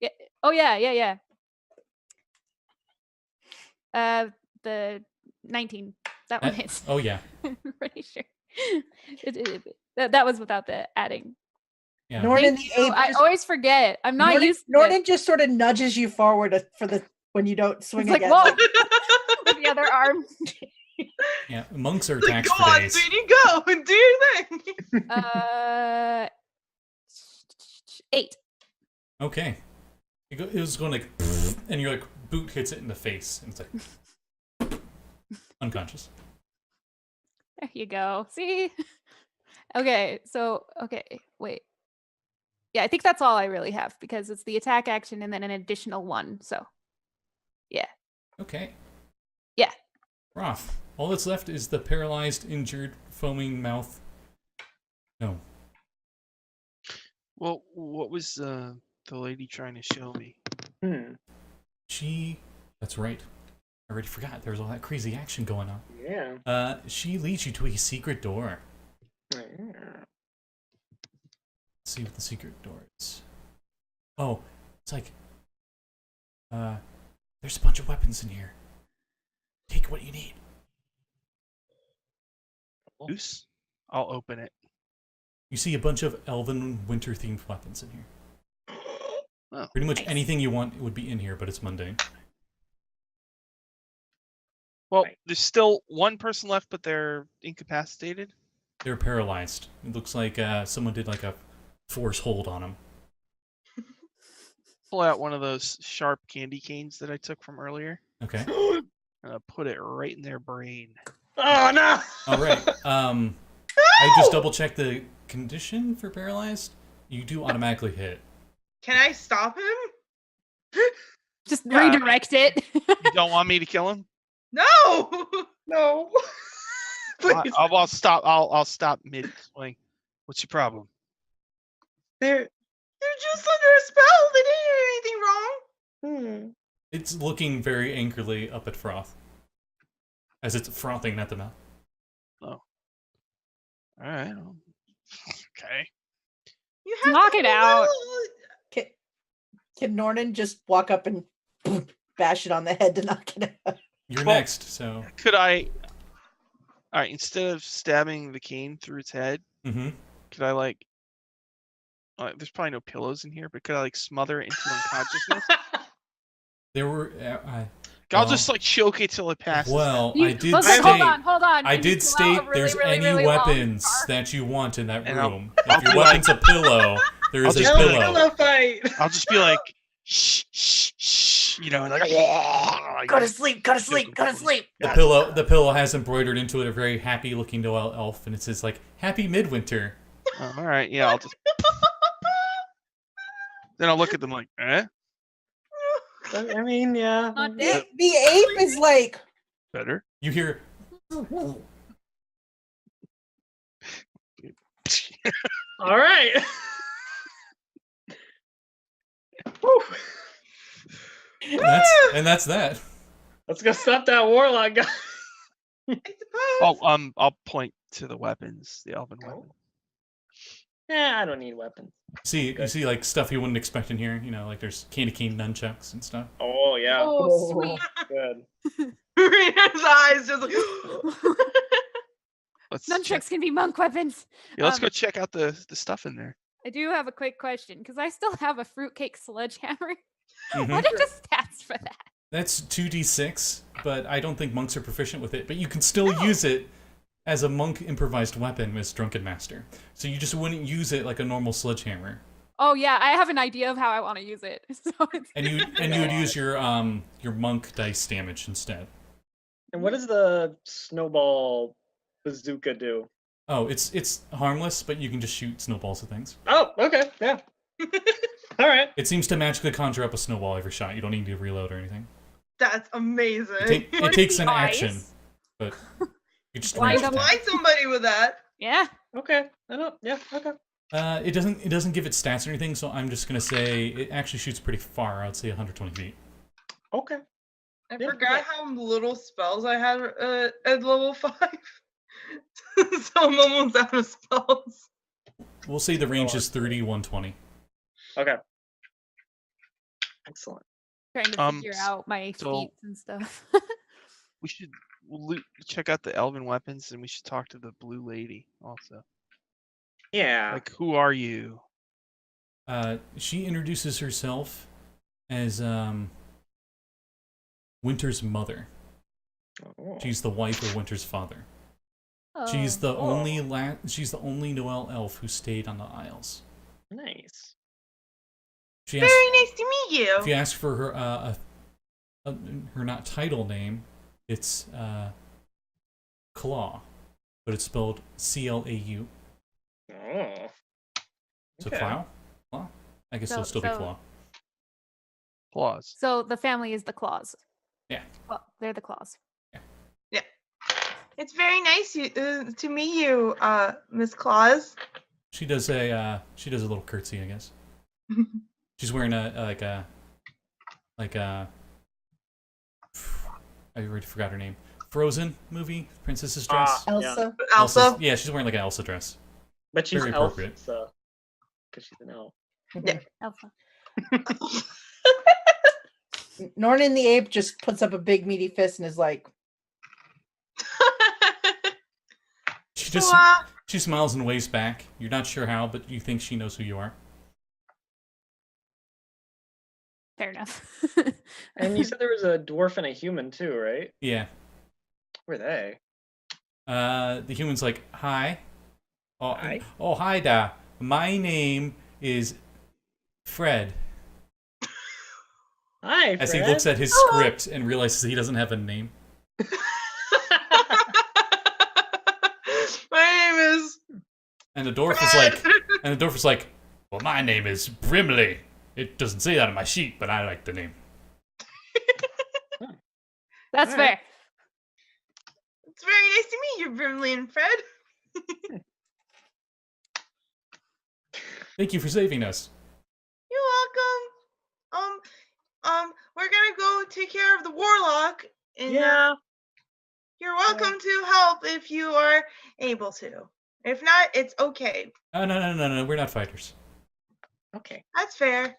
Yeah. Oh yeah. The 19. That one hits.
Oh yeah.
I'm pretty sure. That was without the adding.
Yeah.
Nornan
Thank
the
you.
ape.
I always forget. I'm not used to it.
Nornan just sort of nudges you forward for the when you don't swing
It's like,
again.
whoa, with the other arm.
Yeah. Monks are
Like,
attacked
go
for
on,
days.
sweetie, go and do your thing.
8.
Okay. It was going like, and your like boot hits it in the face, and it's like unconscious.
There you go. See? Okay, wait. Yeah, I think that's all I really have because it's the attack action and then an additional one. So, yeah.
Okay.
Yeah.
Froth. All that's left is the paralyzed, injured, foaming mouth. No.
Well, what was the lady trying to show me?
That's right. I already forgot. There was all that crazy action going on.
Yeah.
She leads you to a secret door. Let's see what the secret door is. Oh, it's like, there's a bunch of weapons in here. Take what you need.
Goose? I'll open it.
You see a bunch of elven winter-themed weapons in here.
Oh,
Pretty much
nice.
anything you want would be in here, but it's mundane.
well,
Right.
there's still one person left, but they're incapacitated.
They're paralyzed. It looks like someone did like a force hold on them.
Pull out one of those sharp candy canes that I took from earlier.
Okay.
Put it right in their brain.
Oh no!
All right. I just double checked the condition for paralyzed. You do automatically hit.
Can I stop him?
Just
Yeah.
redirect it.
You don't want me to kill him?
No.
No. Please.
I'll stop. I'll stop mid swing. What's your problem?
There.
You're just under a spell. They didn't do anything wrong.
It's looking very angrily up at Froth. As it's frothing at the mouth.
All right. Okay.
You have
Knock
to
it
be
out.
Can Nornan just walk up and bash it on the head to knock it out?
You're
Well-
next, so.
Could I? All right. Instead of stabbing the cane through its head,
Mm-hmm.
could I like? There's probably no pillows in here, but could I like smother it into unconsciousness?
There were.
I'll just like choke it till it passes.
Well,
You-
I did
Listen,
state.
hold on.
I
Can you
did
pull out
state
a really,
there's
really,
any
really long
weapons
scarf?
that you want in that
And I'll-
room.
I'll
If your
be
weapon's a pillow, there is
I'll
a
just be like,
pillow.
Pillow fight.
I'll just be like, shh, shh, shh, you know, like,
Go to sleep. Go to sleep. Go to sleep.
The pillow has embroidered into it a very happy looking Noel elf, and it says like "Happy Midwinter."
Oh, all right, yeah, I'll just. Then I'll look at them like, eh?
I mean, yeah.
Not
The,
dead.
the ape is like.
Better.
You hear
All right. Whew.
and that's that.
Let's go stop that warlock guy.
I suppose.
Oh, I'll point to the weapons, the elven weapons.
Yeah, I don't need weapons.
You see like stuff you wouldn't expect in here. You know, like there's candy cane nunchucks and stuff.
Oh yeah.
Oh, sweet.
Good.
Rina's eyes just like.
Let's check,
Nunchucks can be monk weapons.
yeah, let's go
um,
check out the stuff in there.
I do have a quick question because I still have a fruitcake sledgehammer.
Mhm.
What are the stats for that?
That's 2d6, but I don't think monks are proficient with it. But you can still use it as a monk improvised weapon as Drunken Master. So you just wouldn't use it like a normal sledgehammer.
Oh yeah, I have an idea of how I want to use it. So it's
And you would use your monk dice damage instead.
And what does the snowball bazooka do?
Oh, it's harmless, but you can just shoot snowballs at things.
Oh, okay, yeah. All right.
It seems to magically conjure up a snowball every shot. You don't need to reload or anything.
That's amazing.
It takes an
Ice.
action, but you just
Wind
range
up-
attack.
Blind somebody with that.
yeah.
Okay. I don't. Yeah. Okay.
It doesn't give it stats or anything, so I'm just gonna say it actually shoots pretty far. I'd say 120 feet.
Okay.
I
Yeah,
forgot
yeah.
how little spells I had at level 5. So I'm almost out of spells.
We'll say the range is 30, 120.
Okay. Excellent.
Trying to figure out my
so-
feats and stuff.
We should check out the elven weapons, and we should talk to the blue lady also.
Yeah.
Like, who are you?
She introduces herself as Winter's mother.
Oh.
She's the wife of Winter's father.
Oh.
She's the only Noel elf who stayed on the Isles.
Nice.
She asks,
Very nice to meet
if you
you.
ask for her her not title name, it's Claw, but it's spelled Clau.
Oh.
So
Okay.
Claw? I guess it'll still be
So-
Claw.
Claws.
So the family is the claws.
Yeah.
Well, they're the claws.
It's very nice to meet you, Miss Claus.
She does a little curtsy, I guess. She's wearing I already forgot her name. Frozen movie, princess's dress.
Yeah.
Elsa.
Elsa.
Yeah, she's wearing like an Elsa dress.
But she's
Very
elf,
appropriate.
so because she's an elf.
Alpha.
Nornan the ape just puts up a big meaty fist and is like,
She smiles and waves back. You're not sure how, but you think she knows who you are.
Fair enough.
And you said there was a dwarf and a human too, right?
Yeah.
Who are they?
The human's like, hi. Oh,
Hi.
Oh, hi da. My name is Fred.
Hi,
As he
Fred.
looks at his script and realizes he doesn't have a name.
My name is.
And the dwarf is like, well, my name is Brimley. It doesn't say that on my sheet, but I like the name.
That's
All
fair.
right.
It's very nice to meet you, Brimley and Fred.
Thank you for saving us.
You're welcome. We're gonna go take care of the Warlock, and
Yeah.
you're welcome to help if you are able to. If not, it's okay.
Oh, no. We're not fighters.
Okay.
That's fair.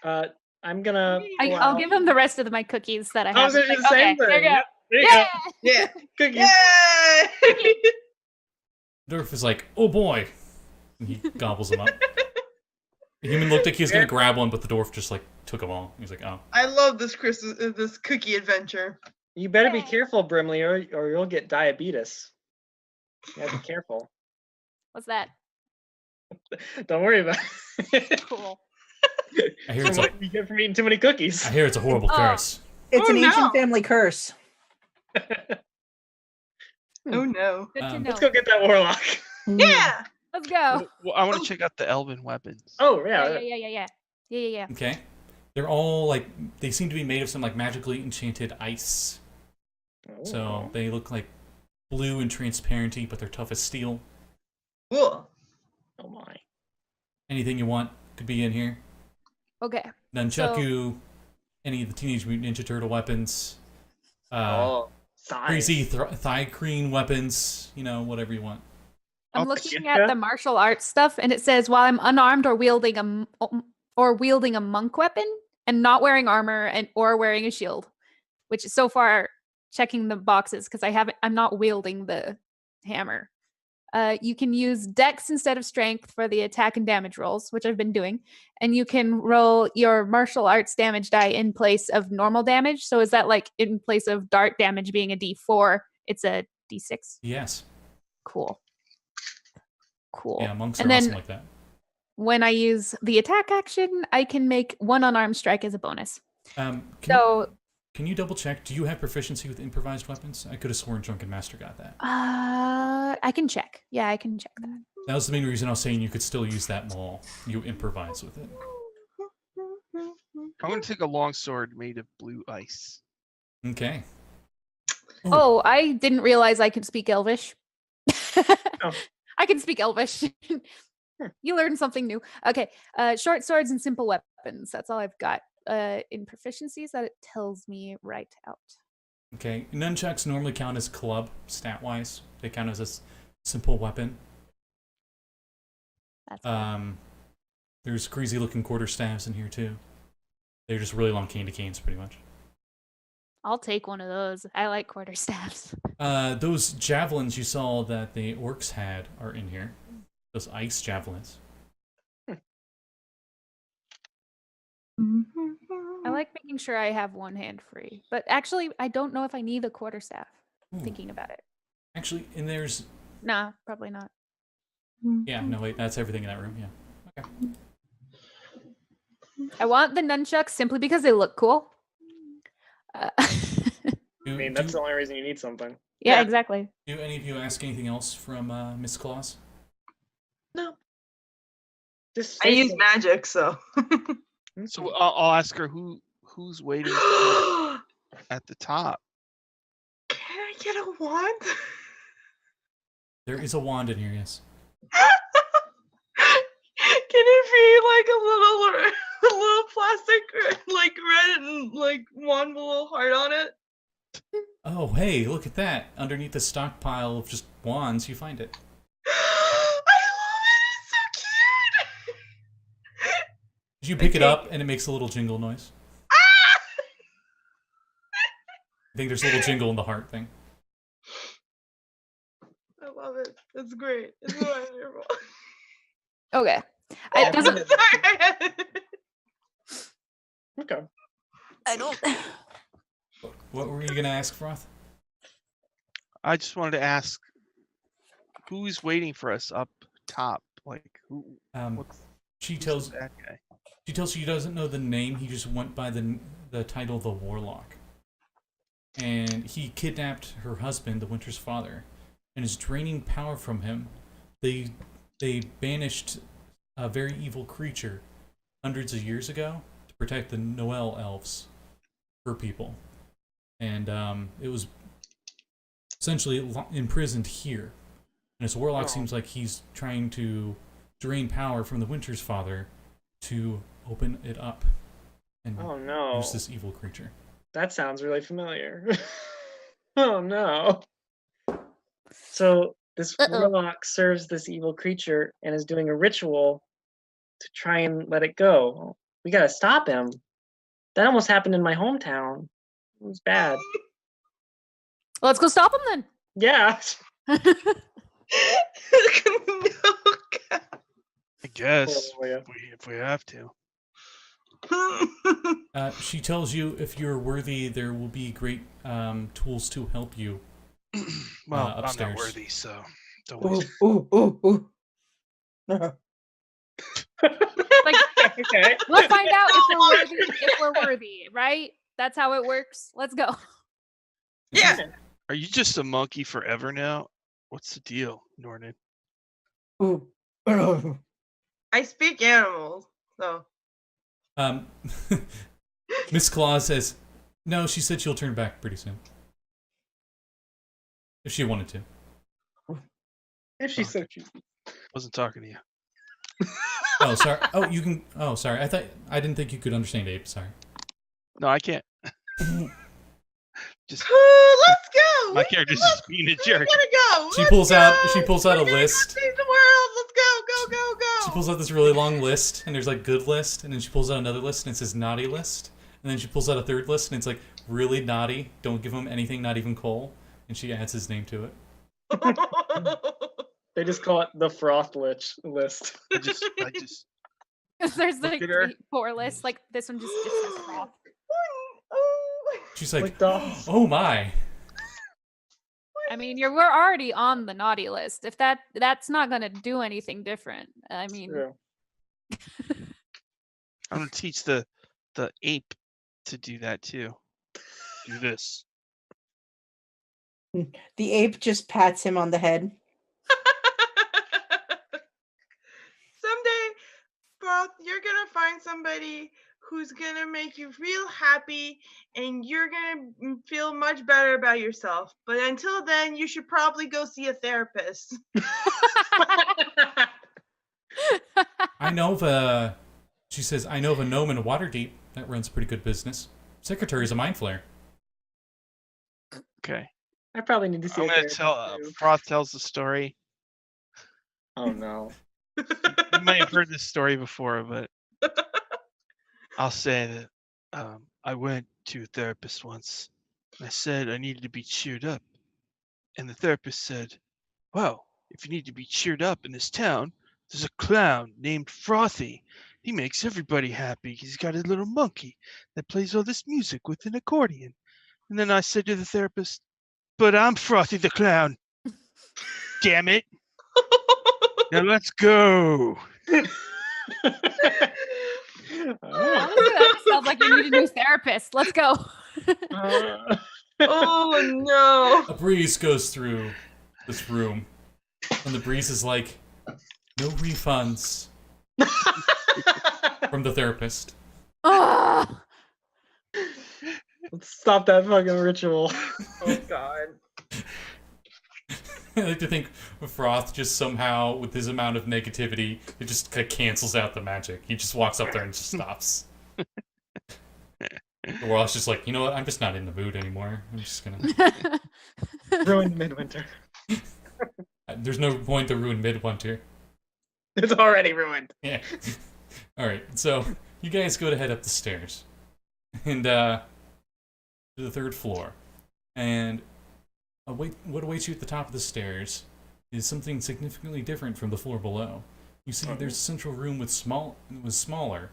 I'm gonna. pull
I'll
out-
give him the rest of my cookies that I have.
I was gonna do
Like,
the same
okay, there
thing.
you go.
Yep, there you
Yeah.
Yeah.
go. Cookies.
Yay!
Dwarf is like, oh boy. And he gobbles them up. The human looked like he was going to grab one, but the dwarf just like took them all. He's like, oh.
I love this this cookie adventure.
You better be careful, Brimley, or you'll get diabetes. You gotta be careful.
What's that?
Don't worry about it.
Cool.
I hear
From
it's a,
what you get from eating too many cookies.
I hear it's a horrible
Oh.
curse.
It's
Oh,
an ancient
no.
family curse.
Oh no.
Good to
Um,
know.
Let's go get that warlock.
Yeah.
Let's go.
Well, I want to check out the elven weapons.
Oh
Yeah.
yeah.
Yeah.
Okay. They're all like, they seem to be made of some like magically enchanted ice. So they look like blue and transparenty, but they're tough as steel.
Cool.
Oh my.
Anything you want could be in here.
Okay.
Nunchaku, any of the Teenage Mutant Ninja Turtle weapons,
Size.
crazy thigh cream weapons, you know, whatever you want.
I'm
I'll
looking
Yeah.
at the martial arts stuff, and it says while I'm unarmed or wielding a monk weapon and not wearing armor or wearing a shield, which is so far checking the boxes because I'm not wielding the hammer. You can use dex instead of strength for the attack and damage rolls, which I've been doing, and you can roll your martial arts damage die in place of normal damage. So is that like in place of dart damage being a D4, it's a D6?
Yes.
Cool.
Yeah, monks
And
are
then
awesome like that.
when I use the attack action, I can make one unarmed strike as a bonus.
Can you double check? Do you have proficiency with improvised weapons? I could have sworn Drunken Master got that.
I can check. Yeah, I can check that.
That was the main reason I was saying you could still use that while you improvise with it.
I'm going to take a long sword made of blue ice.
Okay.
Oh, I didn't realize I could speak Elvish.
Oh.
I can speak Elvish. You learned something new. Okay, short swords and simple weapons. That's all I've got in proficiencies that it tells me right out.
Okay. Nunchucks normally count as club, stat-wise. They count as a simple weapon.
That's fine.
There's crazy-looking quarterstaffs in here, too. They're just really long candy canes, pretty much.
I'll take one of those. I like quarterstaffs.
Those javelins you saw that the orcs had are in here. Those ice javelins.
I like making sure I have one hand free. But actually, I don't know if I need a quarterstaff.
Ooh.
Thinking about it.
Actually, and there's...
Nah, probably not.
Yeah, no, wait, that's everything in that room, yeah. Okay.
I want the nunchucks simply because they look cool.
I mean, that's the only reason you need something.
Yeah,
Yeah.
exactly.
Do any of you ask anything else from Miss Claus?
No. Just
I use magic, so.
So I'll ask her who's waiting at the top.
Can I get a wand?
There is a wand in here, yes.
Can it be like a little plastic, like red and like wand with a little heart on it?
Oh, hey, look at that. Underneath the stockpile of just wands, you find it.
I love it. It's so cute.
You pick it up, and it makes a little jingle noise. I think there's a little jingle in the heart thing.
I love it. It's great. It's wonderful.
Okay.
Yeah,
It doesn't.
Sorry.
Okay.
I don't.
What were you going to ask, Froth?
I just wanted to ask who's waiting for us up top? Like who? What's
She tells
that guy?
she tells you he doesn't know the name. He just went by the title the Warlock. And he kidnapped her husband, the Winter's father, and is draining power from him. They banished a very evil creature hundreds of years ago to protect the Noel elves, her people. and it was essentially imprisoned here. And this warlock seems like he's trying to drain power from the Winter's Father to open it up and use this evil creature.
That sounds really familiar. Oh no. So this warlock serves this evil creature and is doing a ritual to try and let it go. We gotta stop him. That almost happened in my hometown. It was bad.
Let's go stop him then.
Yeah.
No, God.
I guess
Oh, yeah.
if we have to.
She tells you if you're worthy, there will be great tools to help you.
Well,
upstairs.
I'm not worthy, so don't
Ooh,
waste.
ooh.
Like,
Okay.
we'll find out if we're worthy, right? That's how it works. Let's go.
Yeah.
Are you just a monkey forever now? What's the deal, Nornan?
Ooh.
I speak animals, so.
Miss Claus says, no, she said she'll turn back pretty soon. If she wanted to.
If she so chooses.
Wasn't talking to you.
Oh, sorry. Oh, you can. Oh, sorry. I didn't think you could understand ape. Sorry.
No, I can't. Just
Let's go.
my character's just being a jerk.
We gotta go.
She
Let's
pulls out
go.
a list.
Save the world. Let's go.
She pulls out this really long list, and there's like good list, and then she pulls out another list, and it says naughty list, and then she pulls out a third list, and it's like really naughty. Don't give him anything, not even coal, and she adds his name to it.
They just call it the Froth list.
I just
There's like
at her.
4 lists. Like this one just says Froth.
She's like,
Like dogs.
oh my.
I mean, we're already on the naughty list. If that's not gonna do anything different. I mean,
True.
I'm gonna teach the ape to do that too. Do this.
The ape just pats him on the head.
Someday, Froth, you're gonna find somebody who's gonna make you real happy and you're gonna feel much better about yourself. But until then, you should probably go see a therapist.
I know of a. She says, I know of a gnome in Waterdeep that runs a pretty good business. Secretary's a mind flayer.
Okay.
I probably need to see
I'm
a
gonna
therapist
tell.
too.
Froth tells the story.
Oh no.
You might have heard this story before, but I'll say that I went to a therapist once. And I said I needed to be cheered up, and the therapist said, "Well, if you need to be cheered up in this town, there's a clown named Frothy. He makes everybody happy. He's got a little monkey that plays all this music with an accordion." And then I said to the therapist, "But I'm Frothy the clown. Damn it! Now let's go."
honestly, that just sounds like you need a new therapist. Let's go.
Oh no.
A breeze goes through this room, and the breeze is like, no refunds from the therapist.
Ah!
Let's stop that fucking ritual.
Oh god.
I like to think Froth just somehow, with his amount of negativity, it just kind of cancels out the magic. He just walks up there and just stops. The Warlock's just like, you know what? I'm just not in the mood anymore. I'm just gonna.
Ruined Midwinter.
There's no point to ruin Midwinter.
It's already ruined.
Yeah. All right. So you guys go to head up the stairs, and to the 3rd floor, and what awaits you at the top of the stairs is something significantly different from the floor below. You see, there's a central room with smaller,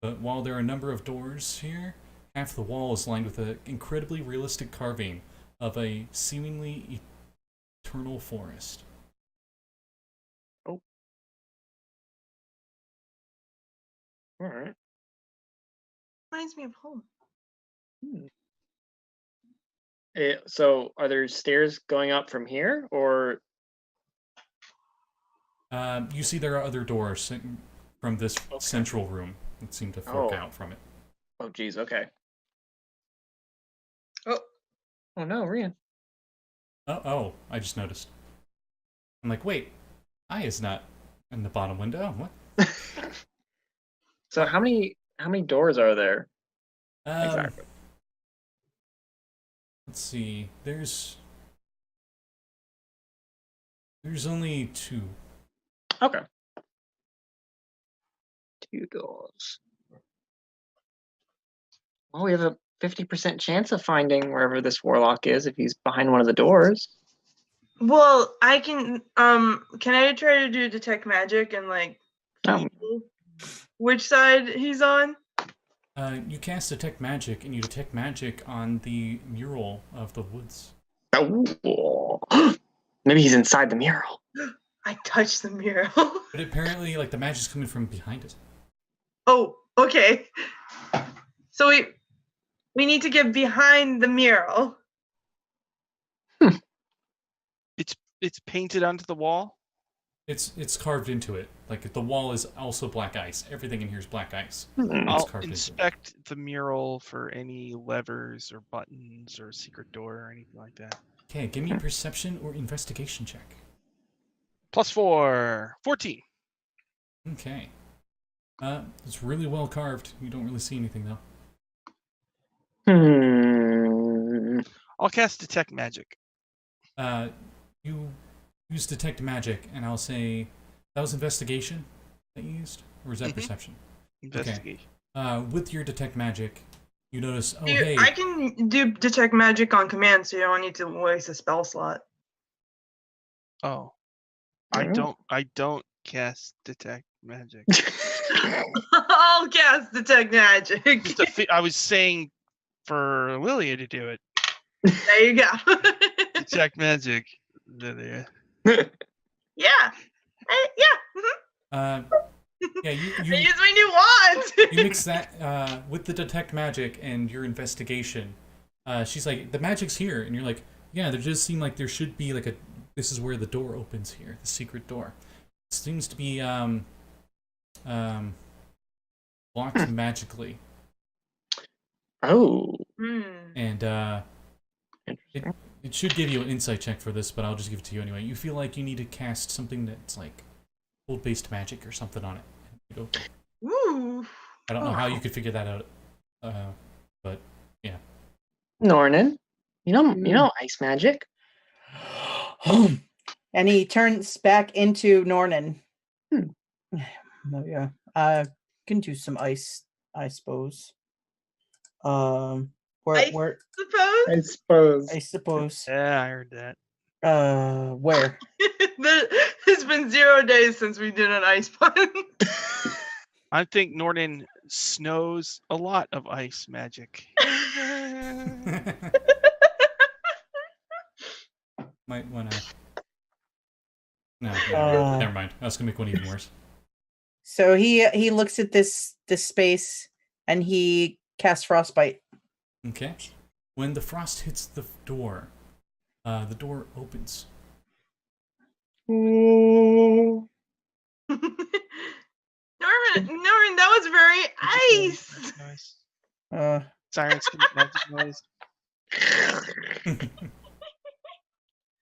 but while there are a number of doors here, half the wall is lined with an incredibly realistic carving of a seemingly eternal forest.
Oh. All right.
Reminds me of home.
So, are there stairs going up from here, or?
You see there are other doors from this central room that seem to fork
Oh.
out from it.
Oh, geez. Okay.
Oh,
Oh no, Rina.
Oh, I just noticed. I'm like, wait, I is not in the bottom window. What?
So how many doors are there exactly?
Let's see. There's only 2.
Okay. 2 doors. Well, we have a 50% chance of finding wherever this warlock is if he's behind one of the doors.
Well, I can I try to do detect magic and like
Oh.
feel which side he's on?
You cast detect magic, and you detect magic on the mural of the woods.
Oh. Maybe he's inside the mural.
I touched the mural.
But apparently, like, the magic's coming from behind it.
Oh, okay. So we need to get behind the mural.
It's painted onto the wall.
It's carved into it. Like, the wall is also black ice. Everything in here is black ice.
I'll
carved into it.
inspect the mural for any levers or buttons or secret door or anything like that.
Okay, give me a perception or investigation check.
+4, 14.
Okay. It's really well carved. You don't really see anything, though.
I'll cast detect magic.
You use detect magic, and I'll say that was investigation that you used, or is that perception?
Investigation.
Okay. With your detect magic, you notice. Oh, hey.
I can do detect magic on command, so you don't need to waste a spell slot.
Oh, I don't cast detect magic.
I'll cast detect magic.
I was saying for Lilia to do it.
There you go.
Detect magic, Lilia.
Yeah. Yeah.
Yeah, you
I use my new wand.
you mix that with the detect magic and your investigation. She's like, the magic's here, and you're like, yeah, there does seem like there should be like this is where the door opens here, the secret door. It seems to be blocked magically.
Oh.
And it should give you an insight check for this, but I'll just give it to you anyway. You feel like you need to cast something that's like cold-based magic or something on it. You go,
Ooh.
I don't know how you could figure that out, but yeah.
Nornan, you know ice magic.
And he turns back into Nornan. Oh, yeah. Can do some ice, I suppose.
I suppose.
Yeah, I heard that.
Where?
It's been 0 days since we did an ice pun.
I think Nornan knows a lot of ice magic.
Might wanna. No, never mind. I was gonna make one even worse.
So he looks at this space and he casts frostbite.
Okay. When the frost hits the door opens.
Norman, that was very ice.
Nice. Sirens can make magic noise.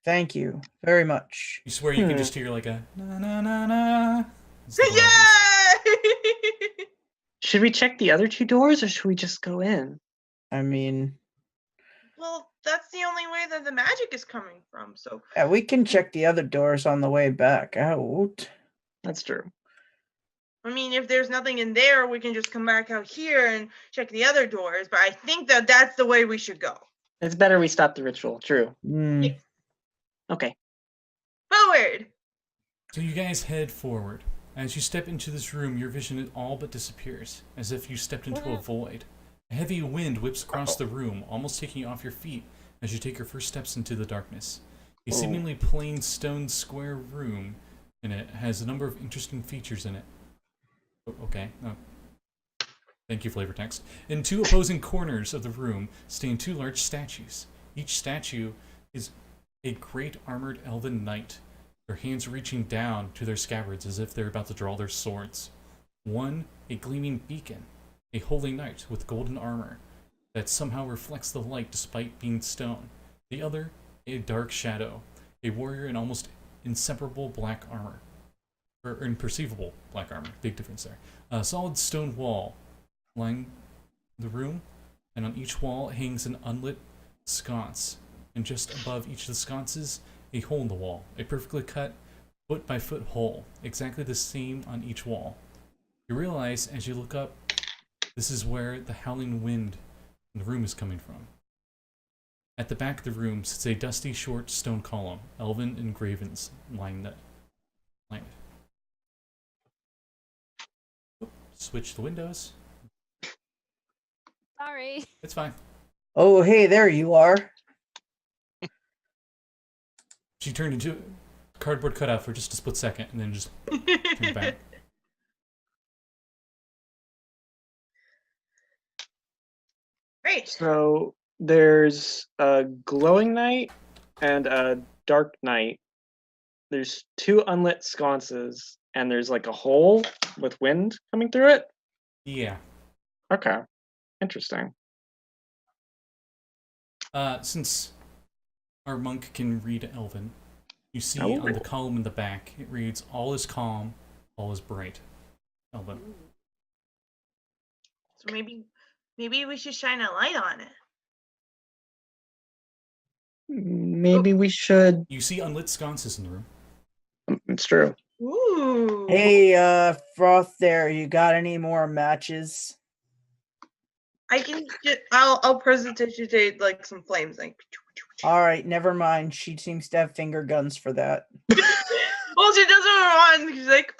Thank you very much.
You swear you can just hear like a na na na na.
Yay!
Should we check the other 2 doors, or should we just go in?
I mean,
Well, that's the only way that the magic is coming from. So
yeah, we can check the other doors on the way back out.
That's true.
I mean, if there's nothing in there, we can just come back out here and check the other doors. But I think that that's the way we should go.
It's better we stop the ritual. True. Okay.
Forward.
So you guys head forward. As you step into this room, your vision all but disappears, as if you stepped into a void. A heavy wind whips across the room, almost taking you off your feet as you take your first steps into the darkness. A seemingly plain stone square room in it has a number of interesting features in it. Okay. Thank you, flavor text. In 2 opposing corners of the room stand 2 large statues. Each statue is a great armored elven knight, their hands reaching down to their scabbards as if they're about to draw their swords. One, a gleaming beacon, a holy knight with golden armor that somehow reflects the light despite being stone. The other, a dark shadow, a warrior in almost inseparable black armor. Or imperceivable black armor. Big difference there. A solid stone wall lining the room, and on each wall hangs an unlit sconce. And just above each of the sconces, a hole in the wall. A perfectly cut, foot-by-foot hole. Exactly the same on each wall. You realize, as you look up, this is where the howling wind in the room is coming from. At the back of the room sits a dusty, short stone column, elven engravings line it. Switch the windows.
Sorry.
It's fine.
Oh, hey, there you are.
She turned into a cardboard cutout for just a split second, and then just turned back.
Great.
So there's a glowing night and a dark night. There's 2 unlit sconces, and there's like a hole with wind coming through it.
Yeah.
Okay, interesting.
Since our monk can read Elven, you see on the column in the back, it reads, "All is calm, all is bright." Elven.
So maybe we should shine a light on it.
Maybe we should.
You see unlit sconces in the room.
It's true.
Ooh.
Hey, Froth there, you got any more matches?
I can get. I'll prestidigitate like some flames, like.
Alright, never mind. She seems to have finger guns for that.
Well, she doesn't want. She's like.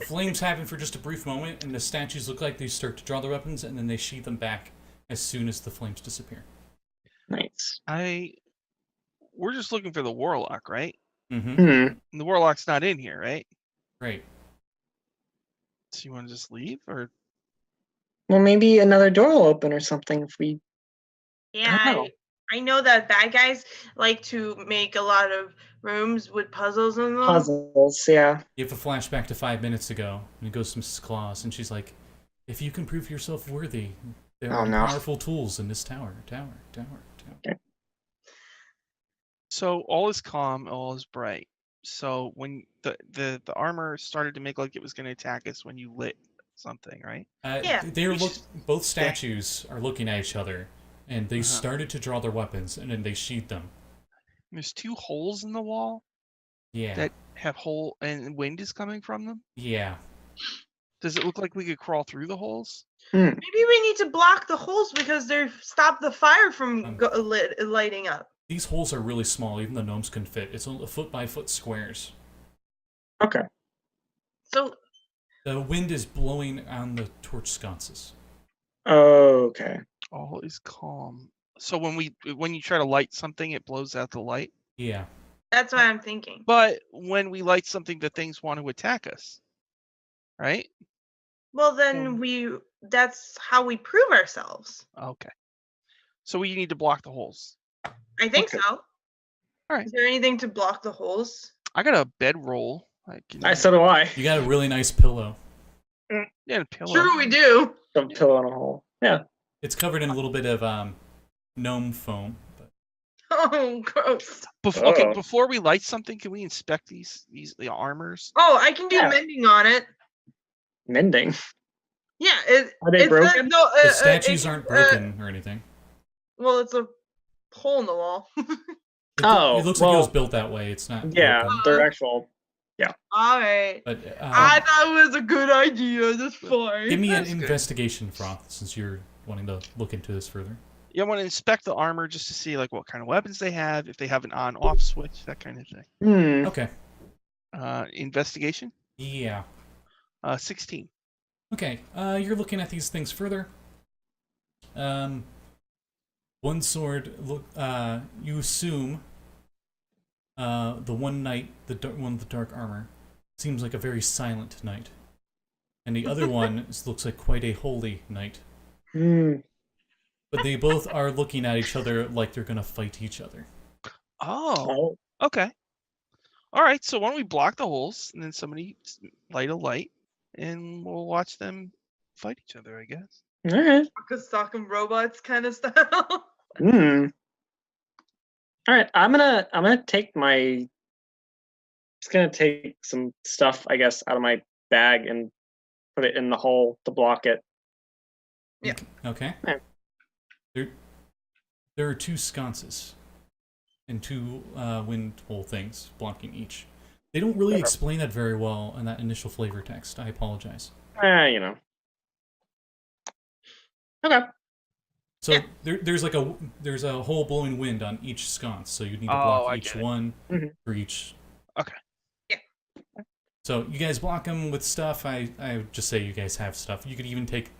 Flames happen for just a brief moment, and the statues look like they start to draw their weapons, and then they sheath them back as soon as the flames disappear.
Nice.
We're just looking for the Warlock, right?
Mm-hmm.
And the Warlock's not in here, right?
Right.
So you want to just leave, or?
Well, maybe another door will open or something if we.
Yeah, I know that bad guys like to make a lot of rooms with puzzles in them.
Puzzles, yeah.
You have a flashback to 5 minutes ago, and it goes to Mrs. Claus, and she's like, "If you can prove yourself worthy, there are powerful tools in this tower.
Okay.
So all is calm, all is bright. So when the armor started to make like it was going to attack us when you lit something, right?
Yeah.
Both statues are looking at each other, and they started to draw their weapons, and then they sheathed them.
There's 2 holes in the wall.
Yeah.
That have hole and wind is coming from them.
Yeah.
Does it look like we could crawl through the holes?
Maybe we need to block the holes because they stop the fire from lighting up.
These holes are really small, even the gnomes can fit. It's a foot-by-foot squares.
Okay.
So
the wind is blowing on the torch sconces.
Okay.
All is calm. So when you try to light something, it blows out the light?
Yeah.
That's what I'm thinking.
But when we light something, the things want to attack us. Right?
Well, then that's how we prove ourselves.
Okay. So we need to block the holes.
I think so.
All right.
Is there anything to block the holes?
I got a bedroll.
So do I.
You got a really nice pillow.
Yeah, a pillow.
Sure, we do.
A pillow in a hole. Yeah.
It's covered in a little bit of gnome foam. But...
Oh, gross.
Okay, before we light something, can we inspect the armors?
Oh, I can do mending on it.
Mending?
Yeah.
Are they broken?
The statues aren't broken or anything.
Well, it's a hole in the wall.
It looks like it was built that way. It's not.
Yeah,
broken.
they're actual. Yeah.
All right.
But
I thought it was a good idea. That's fine.
Give me an investigation, Froth, since you're wanting to look into this further.
Yeah, I want to inspect the armor just to see like what kind of weapons they have, if they have an on-off switch, that kind of thing.
Okay.
Investigation?
Yeah.
16.
Okay. You're looking at these things further. One sword. You assume. The one knight, one with the dark armor, seems like a very silent knight, and the other one looks like quite a holy knight. But they both are looking at each other like they're gonna fight each other.
Oh. Okay. All right. So why don't we block the holes and then somebody light a light, and we'll watch them fight each other, I guess.
All right.
Sock 'em robots kind of style.
Hmm. All right, I'm gonna take my. Just gonna take some stuff, I guess, out of my bag and put it in the hole to block it.
Yeah.
Okay.
Right.
There are 2 sconces and 2 wind hole things blocking each. They don't really explain that very well in that initial flavor text. I apologize.
You know. Okay.
So
Yeah.
there's a hole blowing wind on each sconce, so you need to
Oh,
block
I
each
get it.
one
Mhm.
for each.
Okay.
Yeah.
So you guys block them with stuff. I would just say you guys have stuff. You could even take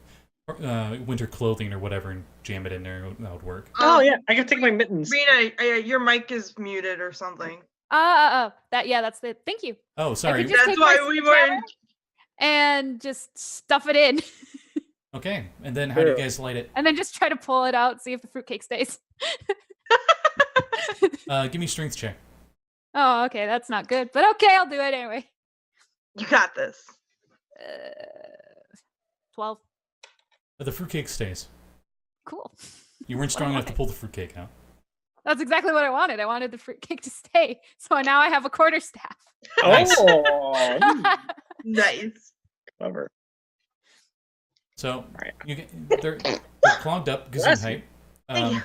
winter clothing or whatever and jam it in there. That would work.
Oh yeah, I can take my mittens.
Rina, your mic is muted or something.
That's the. Thank you.
Oh,
I
sorry.
could just
That's
take my
why we
sledgehammer
weren't.
and just stuff it in,
Okay, and then how do you guys light it?
and then just try to pull it out, see if the fruitcake stays.
Give me a strength check.
Oh, okay, that's not good, but okay, I'll do it anyway.
You got this.
12.
The fruitcake stays.
Cool.
You weren't strong enough to pull the fruitcake out.
That's exactly what I wanted. I wanted the fruitcake to stay, so now I have a quarterstaff.
Nice.
Oh,
Nice.
clever.
So
Right.
they're clogged up,
Bless
gesundheit.
Thank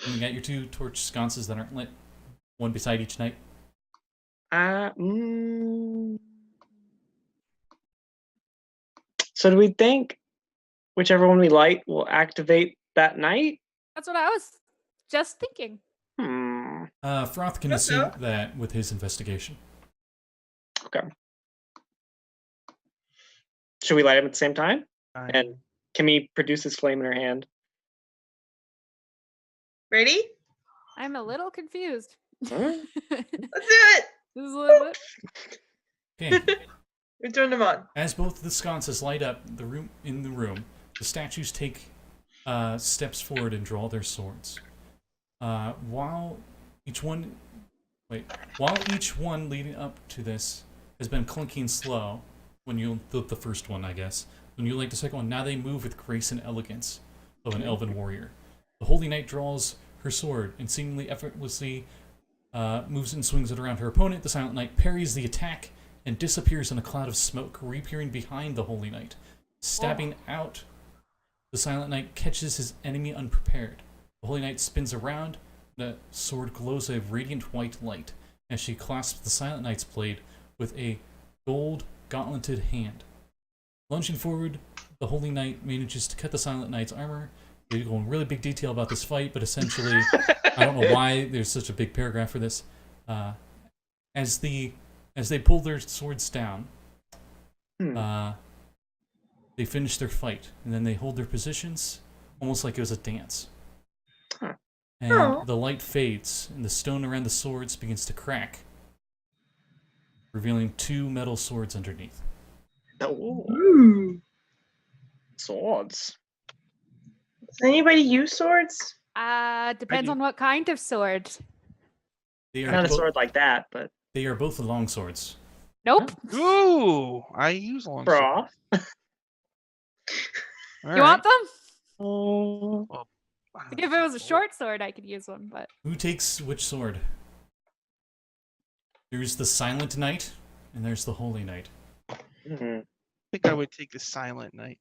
You got your 2 torch sconces that aren't lit, one beside each night.
So do we think whichever one we light will activate that night?
That's what I was just thinking.
Froth can
Yes,
assume
sir.
that with his investigation.
Okay. Should we light them at the same time? And Kimmy produces flame in her hand.
Ready?
I'm a little confused.
Alright.
Let's do it.
This is a little bit.
Okay.
We turned them on.
As both the sconces light up the room, the statues take steps forward and draw their swords. While each one leading up to this has been clunky and slow, when you the first one, I guess, when you light the second one, now they move with grace and elegance of an elven warrior. The Holy Knight draws her sword and seemingly effortlessly moves and swings it around her opponent. The Silent Knight parries the attack and disappears in a cloud of smoke, reappearing behind the Holy Knight. Stabbing out, the Silent Knight catches his enemy unprepared. The Holy Knight spins around, the sword glows a radiant white light as she clasps the Silent Knight's blade with a gold gauntleted hand. Lunging forward, the Holy Knight manages to cut the Silent Knight's armor. They go in really big detail about this fight, but essentially, I don't know why there's such a big paragraph for this. As they pull their swords down, they finish their fight, and then they hold their positions, almost like it was a dance.
Huh.
And the light fades, and the stone around the swords begins to crack, revealing 2 metal swords underneath.
Oh,
Ooh.
swords.
Does anybody use swords?
Depends on what kind of sword.
They
Not
are,
a sword like that, but
they are both long swords.
Nope.
Ooh, I use long sword.
Froth.
All
You want them?
Oh,
Like if it was a short sword, I could use one, but
Who takes which sword? There's the Silent Knight, and there's the Holy Knight.
mhm.
I think I would take the Silent Knight.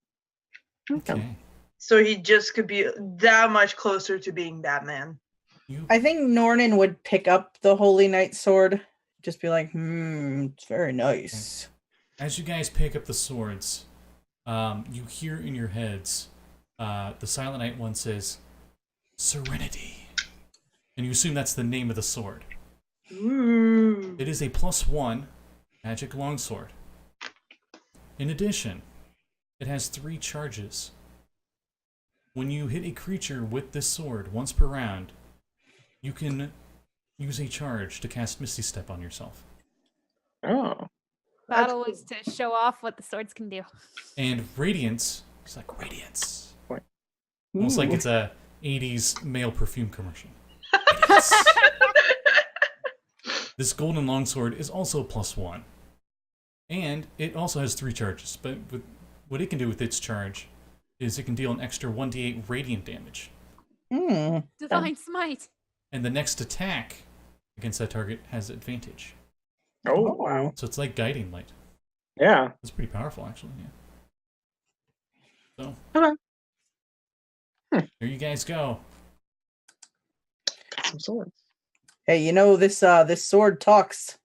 Okay.
So he just could be that much closer to being Batman.
You
I think Nornan would pick up the Holy Knight sword, just be like, it's very nice.
As you guys pick up the swords, you hear in your heads, the Silent Knight one says, Serenity. And you assume that's the name of the sword.
Ooh.
It is a +1 magic longsword. In addition, it has 3 charges. When you hit a creature with this sword once per round, you can use a charge to cast Misty Step on yourself.
Oh.
battle was to show off what the swords can do.
And Radiance, it's like Radiance.
What?
Almost like
Ooh.
it's a 80s male perfume commercial. Radiance. This golden longsword is also +1. And it also has 3 charges, but what it can do with its charge is it can deal an extra 1d8 radiant damage.
Divine smite.
And the next attack against that target has advantage.
Oh, wow.
So it's like guiding light.
Yeah.
It's pretty powerful, actually. Yeah. So here you guys go.
Some swords.
Hey, you know this sword talks.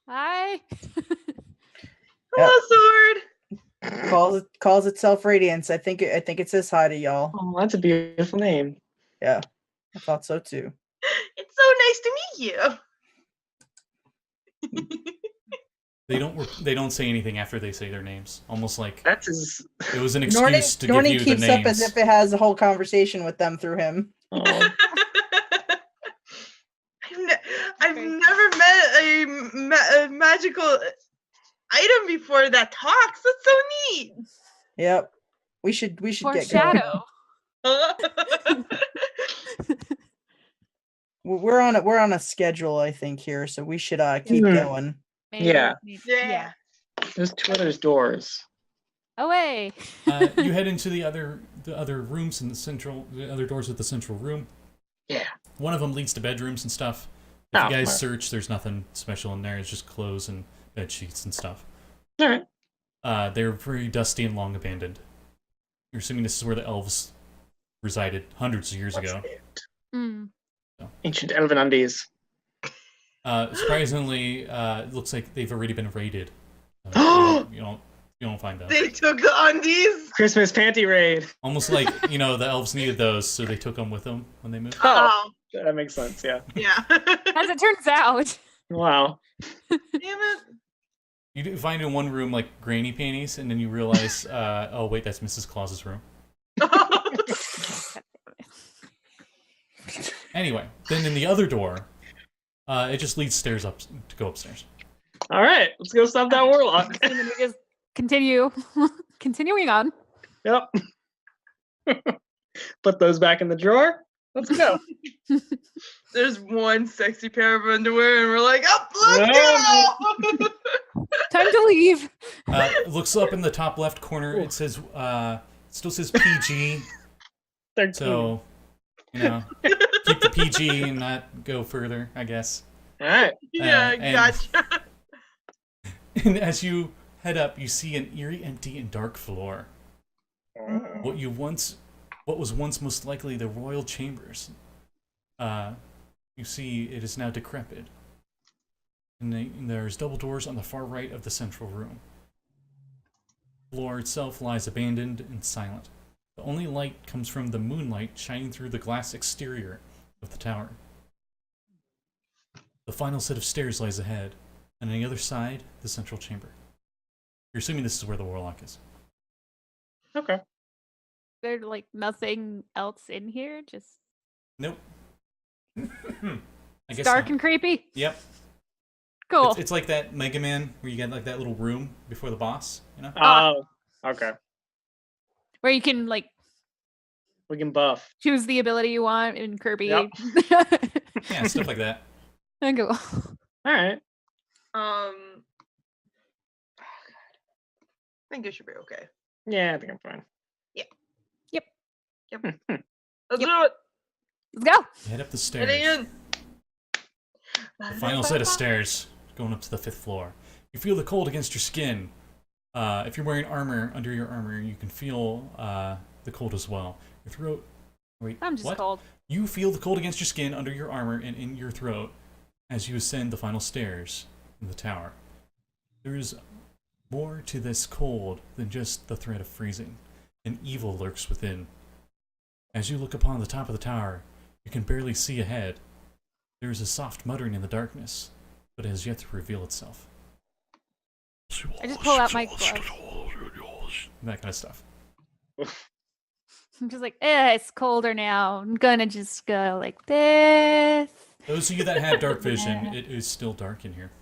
Hi.
Hello, sword.
Calls itself Radiance. I think it says hi to y'all.
Oh, that's a beautiful name.
Yeah, I thought so too.
It's so nice to meet you.
They don't say anything after they say their names. Almost like
That's his.
it was an excuse to give
Nornan
you the
keeps
names.
up as if it has a whole conversation with them through him.
Oh.
I've never met a magical item before that talks. That's so neat.
Yep. We should get going.
Foreshadow.
We're on a schedule, I think, here, so we should keep going.
Maybe
Yeah.
Yeah.
There's two other doors.
Away.
You head into the other rooms in the other doors of the central room.
Yeah.
One of them leads to bedrooms and stuff. If
Oh,
you guys
alright.
search, there's nothing special in there. It's just clothes and bed sheets and stuff.
All right.
They're very dusty and long abandoned. You're assuming this is where the elves resided hundreds of years ago.
Mm.
Ancient elven undies.
Surprisingly, it looks like they've already been raided. You don't find them.
They took the undies.
Christmas panty raid.
Almost like the elves needed those, so they took them with them when they moved.
Oh, that makes sense. Yeah.
Yeah.
As it turns out.
Wow.
Damn it.
You do find in one room like granny panties, and then you realize, oh wait, that's Mrs. Claus's room. Anyway, then in the other door, it just leads stairs up to go upstairs.
All right. Let's go stop that warlock.
And then we just continuing on.
Yep. Put those back in the drawer. Let's go.
There's one sexy pair of underwear, and we're like, let's go.
Time to leave.
It looks up in the top left corner. It says, still says PG.
13.
So, keep the PG and not go further, I guess.
All right.
Yeah,
and-
gotcha.
And as you head up, you see an eerie, empty, and dark floor. What was once most likely the royal chambers. You see it is now decrepit. And there's double doors on the far right of the central room. The floor itself lies abandoned and silent. The only light comes from the moonlight shining through the glass exterior of the tower. The final set of stairs lies ahead, and on the other side, the central chamber. You're assuming this is where the warlock is.
Okay.
There's like nothing else in here. Just
Nope. I guess
dark
not.
and creepy.
Yep.
Cool.
It's like that Mega Man where you get like that little room before the boss,
Oh, okay.
Where you can like
We can buff.
choose the ability you want in Kirby.
Yep.
Yeah, stuff like that.
Cool.
All right.
I think it should be okay.
Yeah, I think I'm fine.
Let's do it.
Let's go.
You head up the
Heading
stairs.
in.
The final set of stairs going up to the 5th floor. You feel the cold against your skin. If you're wearing armor, under your armor, you can feel the cold as well. Your throat. Wait,
I'm just
what?
cold.
You feel the cold against your skin, under your armor, and in your throat as you ascend the final stairs in the tower. There is more to this cold than just the threat of freezing. An evil lurks within. As you look upon the top of the tower, you can barely see ahead. There is a soft muttering in the darkness, but it has yet to reveal itself.
I just pull out my glove.
That kind of stuff.
I'm just like, it's colder now. I'm gonna just go like this.
Those of you that have dark vision, it is still dark in here.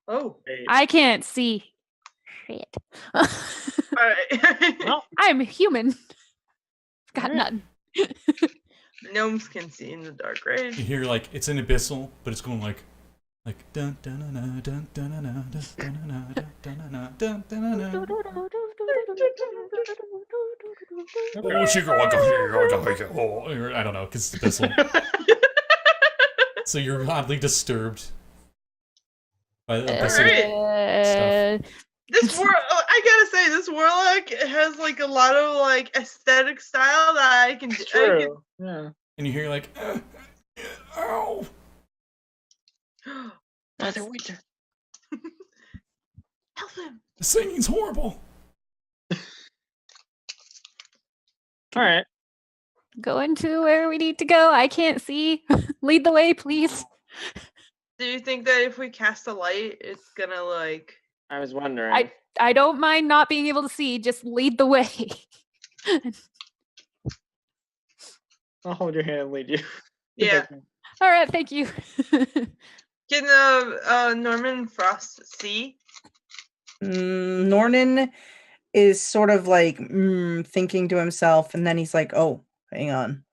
Oh.
Hey.
I can't see shit.
All right.
Well,
I'm human. Got
Alright.
nothing.
Gnomes can see in the dark, right?
You hear like it's an abyssal, but it's going like dun dun dun dun dun dun dun dun dun dun dun dun dun dun dun dun. I don't know, because it's Abyssal. So you're oddly disturbed by the Abyssal stuff.
I gotta say, this Warlock has like a lot of like aesthetic style that I can.
True. Yeah.
And you hear like, ow.
Father Winter.
Help him.
The singing's horrible.
All right.
Going to where we need to go. I can't see. Lead the way, please.
Do you think that if we cast a light, it's gonna like?
I was wondering.
I don't mind not being able to see. Just lead the way.
I'll hold your hand and lead you.
Yeah.
All right, thank you.
Can Norman Frost see?
Nornan is sort of like thinking to himself, and then he's like, "Oh, hang on."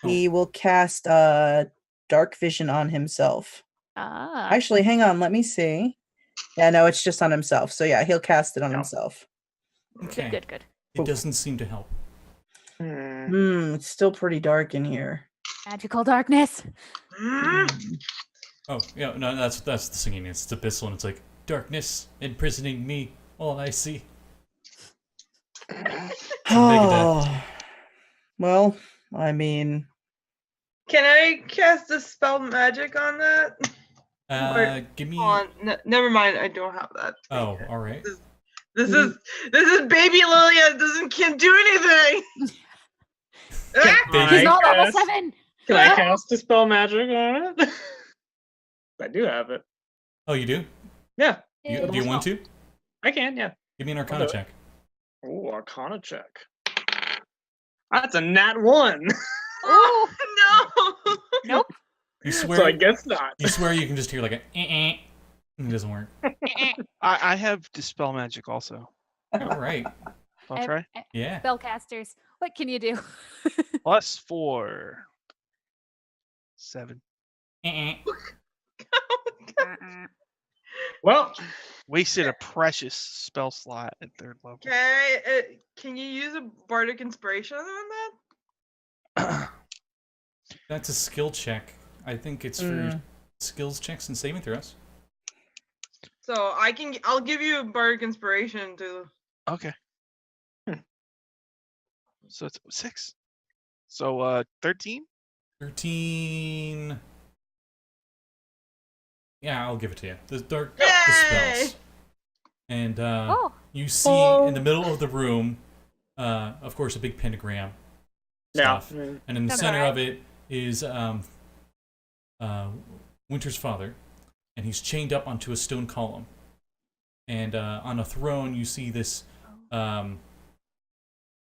He will cast dark vision on himself.
Ah.
Actually, hang on. Let me see. Yeah, no, it's just on himself. So yeah, he'll cast it on himself.
Okay.
Good.
It doesn't seem to help.
It's still pretty dark in here.
Magical darkness.
Oh, yeah, no, that's the singing. It's Abyssal, and it's like, darkness imprisoning me, all I see.
Oh, well, I mean...
Can I cast a spell magic on that?
Give me...
Never mind, I don't have that.
Oh, alright.
This is baby Lilia can't do anything.
He's not level 7.
Can I cast a spell magic on it? I do have it.
Oh, you do?
Yeah.
Do you want to?
I can, yeah.
Give me an Arcana check.
Oh, Arcana check. That's a nat 1.
Oh
no.
Nope.
You swear?
So I guess not.
You swear you can just hear like a and it doesn't work.
I have Dispel Magic also.
All right.
I'll try.
Yeah.
Spellcasters. What can you do?
+4. 7.
Well,
Wasted a precious spell slot at 3rd level.
Can you use a bardic inspiration on that?
That's a skill check. I think it's for skills checks and saving throws.
So I'll give you a bardic inspiration to.
Okay. So it's 6. So 13?
13. Yeah, I'll give it to you. The dark
Yay!
dispels. And you see in the middle of the room, of course, a big pentagram stuff.
Yeah.
And in the center of it is Winter's father, and he's chained up onto a stone column. And on a throne, you see this.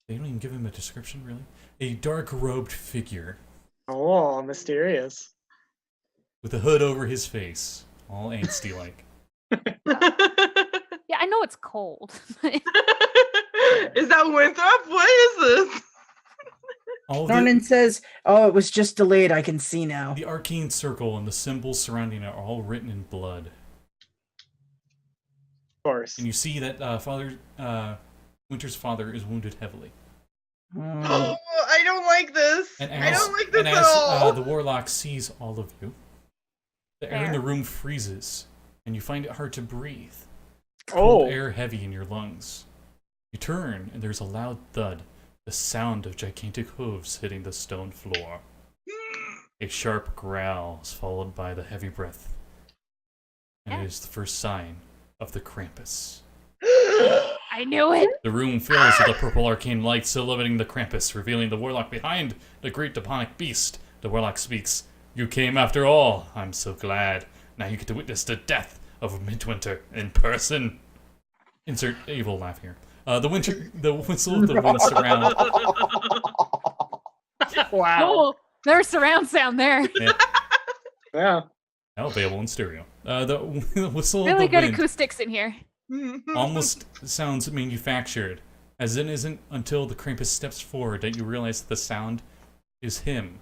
They don't even give him a description, really. A dark-robed figure.
Oh, mysterious.
With a hood over his face, all angsty-like.
Yeah, I know it's cold.
Is that Winthrop? What is this?
Nornan says, "Oh, it was just delayed. I can see now."
The arcane circle and the symbols surrounding it are all written in blood.
Of course.
And you see that Winter's father is wounded heavily.
Oh, I don't like this. I don't like this at all.
The Warlock sees all of you, the air in the room freezes, and you find it hard to breathe. Cold air heavy in your lungs. You turn, and there's a loud thud, the sound of gigantic hooves hitting the stone floor. A sharp growl is followed by the heavy breath. And it is the first sign of the Krampus.
I knew it!
The room fills with a purple arcane light silhouetting the Krampus, revealing the Warlock behind the great demonic beast. The Warlock speaks, "You came after all. I'm so glad. Now you get to witness the death of Midwinter in person." Insert evil laugh here. The whistle of the wind surround.
Wow.
Oh, there's surround sound there.
Yeah.
Now available in stereo. The whistle
Really
of the
good
wind
acoustics in here.
almost sounds manufactured, as it isn't until the Krampus steps forward that you realize that the sound is him.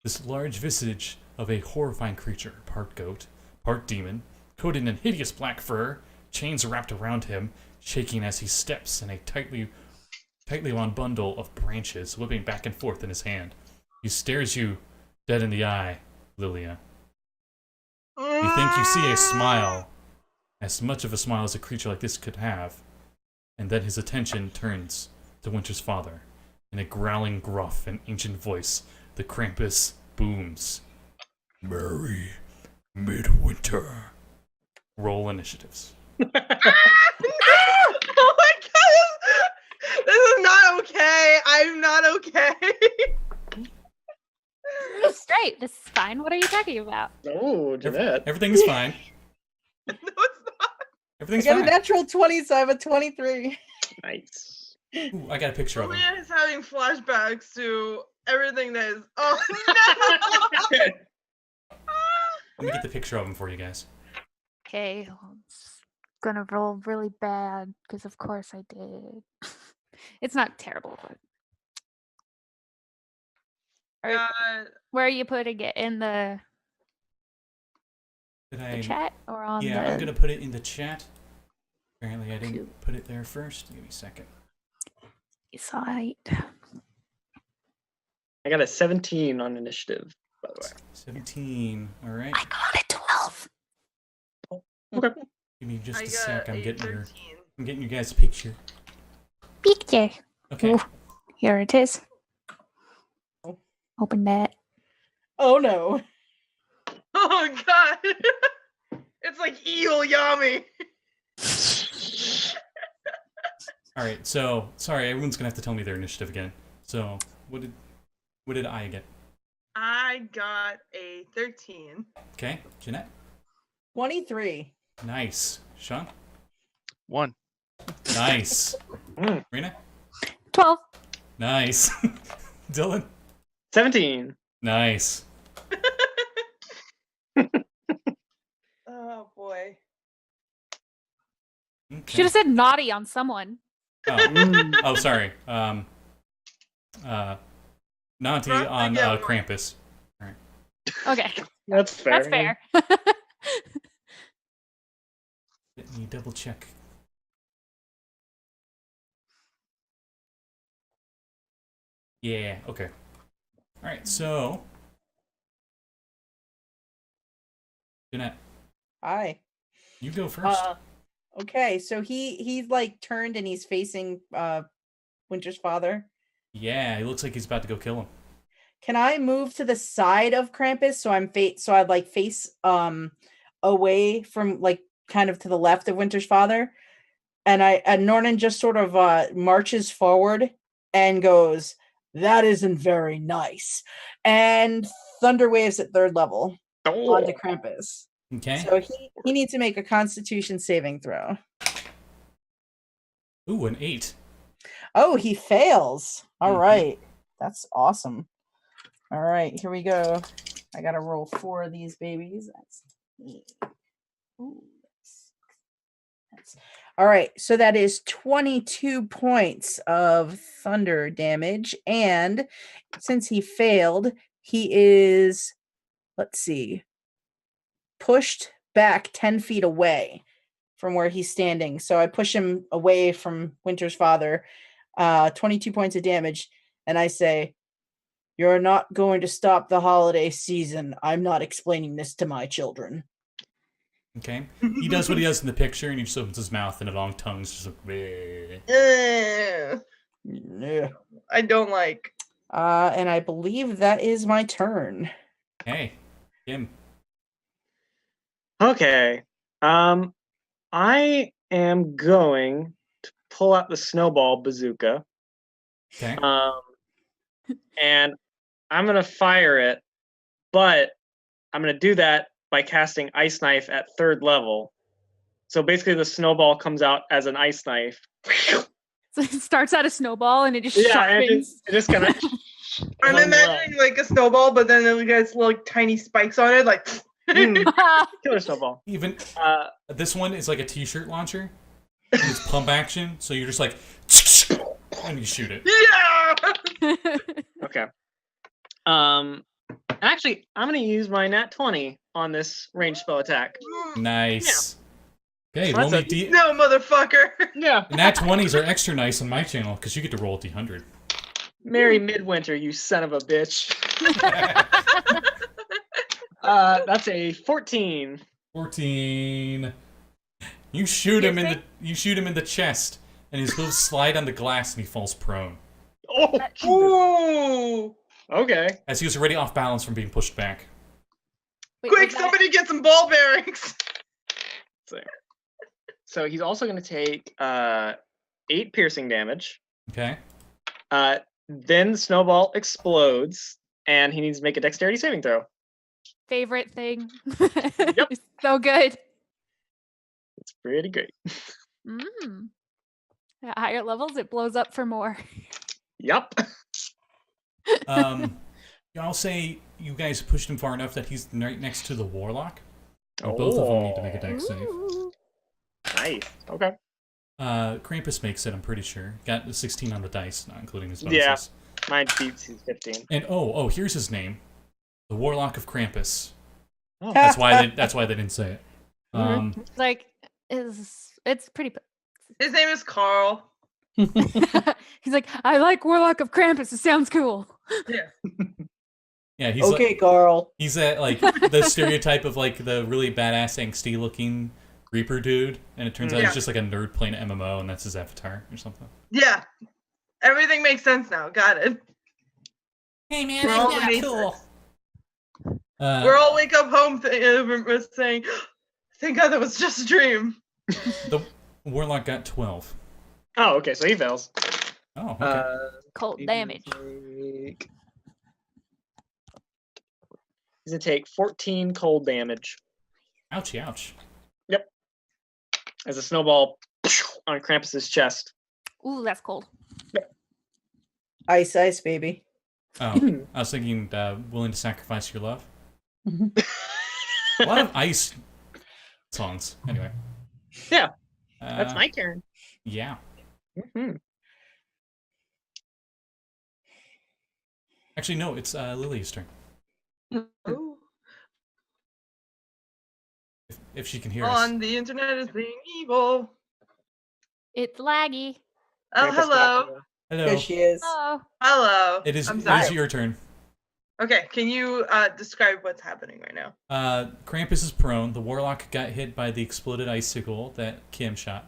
This large visage of a horrifying creature, part goat, part demon, coated in hideous black fur, chains wrapped around him, shaking as he steps in a tightly tightly wound bundle of branches whipping back and forth in his hand. He stares you dead in the eye, Lilia. You think you see a smile, as much of a smile as a creature like this could have, and then his attention turns to Winter's father. In a growling, gruff, and ancient voice, the Krampus booms. Merry Midwinter. Roll initiatives.
Oh my god! This is not okay. I'm not okay.
Straight. This is fine. What are you talking about?
Oh, Jeanette.
Everything is fine.
No, it's not.
Everything's
I got a
fine.
natural 20, so I have a 23.
Nice.
Ooh, I got a picture of him.
Lilia is having flashbacks to everything that is. Oh no!
Let me get the picture of him for you guys.
Okay, it's gonna roll really bad because of course I did. It's not terrible, but where are you putting it in the chat or on the?
Yeah, I'm gonna put it in the chat. Apparently, I didn't put it there first. Give me a second.
Side.
I got a 17 on initiative, by the way.
17. All right.
I got a 12.
Okay.
Give me just
I
a
got
sec. I'm
a
getting
13.
I'm getting you guys a picture.
Picture.
Okay.
Ooh, here it is. Open that.
Oh no.
Oh god! It's like eel yummy.
All right. So sorry, everyone's gonna have to tell me their initiative again. So what did I get?
I got a 13.
Okay, Jeanette.
23.
Nice. Sean.
1.
Nice.
Mm.
Rina.
12.
Nice. Dylan.
17.
Nice.
Oh boy.
Okay.
Should have said naughty on someone.
Oh. Oh, sorry. Nanti
Froth, I
on
get one.
Krampus.
Okay,
That's fair.
that's fair.
Let me double check. Yeah, okay. Alright, so Jeanette,
Hi.
you go first.
Okay, so he's like turned and he's facing Winter's father.
Yeah, it looks like he's about to go kill him.
Can I move to the side of Krampus so I'd like face away from like kind of to the left of Winter's father? And Nornan just sort of marches forward and goes, "That isn't very nice." And thunder waves at 3rd level onto Krampus.
Okay.
So he needs to make a Constitution saving throw.
Ooh, an 8.
Oh, he fails. All
Mhm.
right. That's awesome. All right, here we go. I got to roll 4 of these babies. Ooh, that's all right, so that is 22 points of thunder damage. And since he failed, he is, let's see, pushed back 10 feet away from where he's standing. So I push him away from Winter's father, 22 points of damage. And I say, "You're not going to stop the holiday season. I'm not explaining this to my children."
Okay. He does what he does in the picture, and he just opens his mouth, and a long tongue's just like, bleh.
Yeah.
I don't like.
And I believe that is my turn.
Hey, Kim.
Okay. I am going to pull out the snowball bazooka.
Okay.
And I'm gonna fire it, but I'm gonna do that by casting Ice Knife at 3rd level. So basically, the snowball comes out as an ice knife.
So it starts out a snowball and it just
Yeah, and
sharpens.
it just kind of.
I'm imagining like a snowball, but then it gets like tiny spikes on it, like.
Killer snowball.
Even this one is like a t-shirt launcher. It's pump action, so you're just like, and you shoot it.
Yeah.
Okay. Actually, I'm gonna use my nat 20 on this ranged spell attack.
Nice. Okay,
That's
roll me
a-
D.
No, motherfucker.
Yeah.
Nat 20s are extra nice on my channel because you get to roll a D100.
Merry Midwinter, you son of a bitch. That's a 14.
14. You shoot him in the chest, and his hooves slide on the glass, and he falls prone.
Oh, Jesus.
Ooh.
Okay.
As he was already off balance from being pushed back.
Wait,
Quick,
was that-
somebody get some ball bearings.
So he's also going to take 8 piercing damage.
Okay.
Then the snowball explodes, and he needs to make a dexterity saving throw.
favorite thing.
Yep.
It's so good.
It's pretty great.
Mm. At higher levels, it blows up for more.
Yup.
I'll say you guys pushed him far enough that he's right next to the Warlock. And both of them need to make a dex save.
Ooh.
Nice. Okay.
Krampus makes it, I'm pretty sure. Got a 16 on the dice, not including his bonuses.
Yeah. Mine beats his 15.
And here's his name. The Warlock of Krampus.
Oh.
That's why they didn't say it.
Like, it's pretty.
His name is Carl.
He's like, I like Warlock of Krampus. It sounds cool.
Yeah, he's
Okay, Carl.
he's that like the stereotype of like the really badass angsty looking Reaper dude, and it turns out
Yeah.
he's just like a nerd playing MMO, and that's his avatar or something.
Yeah. Everything makes sense now. Got it.
Hey man,
We're all amazed. We're all wake up home saying, thank God that was just a dream.
The Warlock got 12.
Oh, okay. So he fails.
Oh, okay.
Cold
He's
damage.
He's gonna take 14 cold damage
Ouchie, ouch.
as a snowball on Krampus's chest.
Ooh, that's cold.
Ice, ice, baby.
Oh, I was thinking willing to sacrifice your love. A lot of ice songs. Anyway.
Yeah. That's my turn.
Yeah.
Mhm.
Actually, no, it's Lilia's turn.
Ooh.
If she can hear us.
On the internet is being evil.
It's laggy.
Oh,
Krampus
hello.
got
Hello.
There she is.
Oh,
Hello.
It is
I'm sorry.
your turn.
Okay, can you describe what's happening right now?
Krampus is prone. The Warlock got hit by the exploded icicle that Kim shot.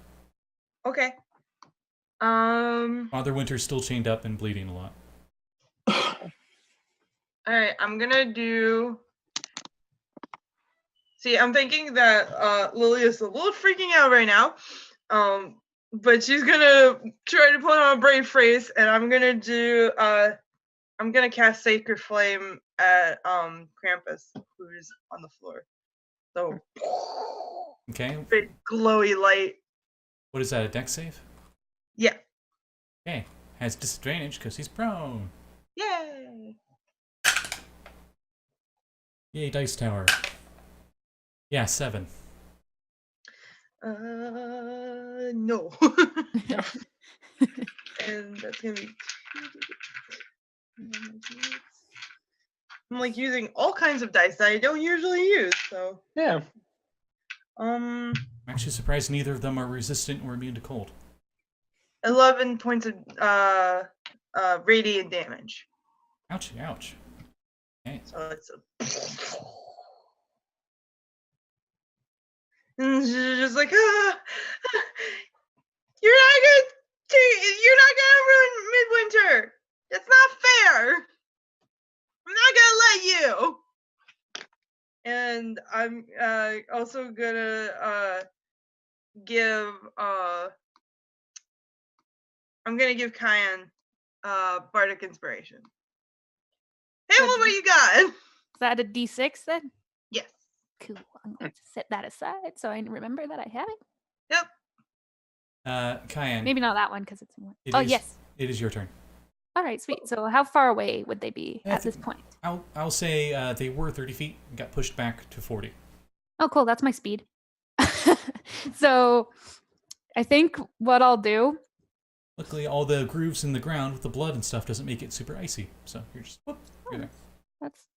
Okay.
Father Winter's still chained up and bleeding a lot.
Alright, I'm gonna do. See, I'm thinking that Lilia's a little freaking out right now. But she's gonna try to put on a brave face, and I'm gonna do I'm gonna cast Sacred Flame at Krampus, who's on the floor. So
Okay.
big glowy light.
What is that, a dex save?
Yeah.
Okay. Has disadvantage because he's prone.
Yay!
Yay, Dice Tower. Yeah, 7.
No. And that's gonna be. I'm like using all kinds of dice that I don't usually use, so
Yeah.
I'm actually surprised neither of them are resistant or immune to cold.
11 points of radiant damage.
Ouchie, ouch. Okay.
So it's and she's just like, you're not gonna ruin Midwinter. It's not fair. I'm not gonna let you. And I'm also gonna give Cayanne Bardic Inspiration. Hey, what you got?
is that a D6 then?
Yes.
Cool. I'm going to set that aside so I remember that I have it.
Yep.
Cayanne.
Maybe not that one because it's more.
It
Oh,
is-
yes.
It is your turn.
All right, sweet. So how far away would they be at this point?
I'll say they were 30 feet and got pushed back to 40.
Oh, cool. That's my speed. So I think what I'll do.
Luckily, all the grooves in the ground with the blood and stuff doesn't make it super icy. So you're just whoop, you're there.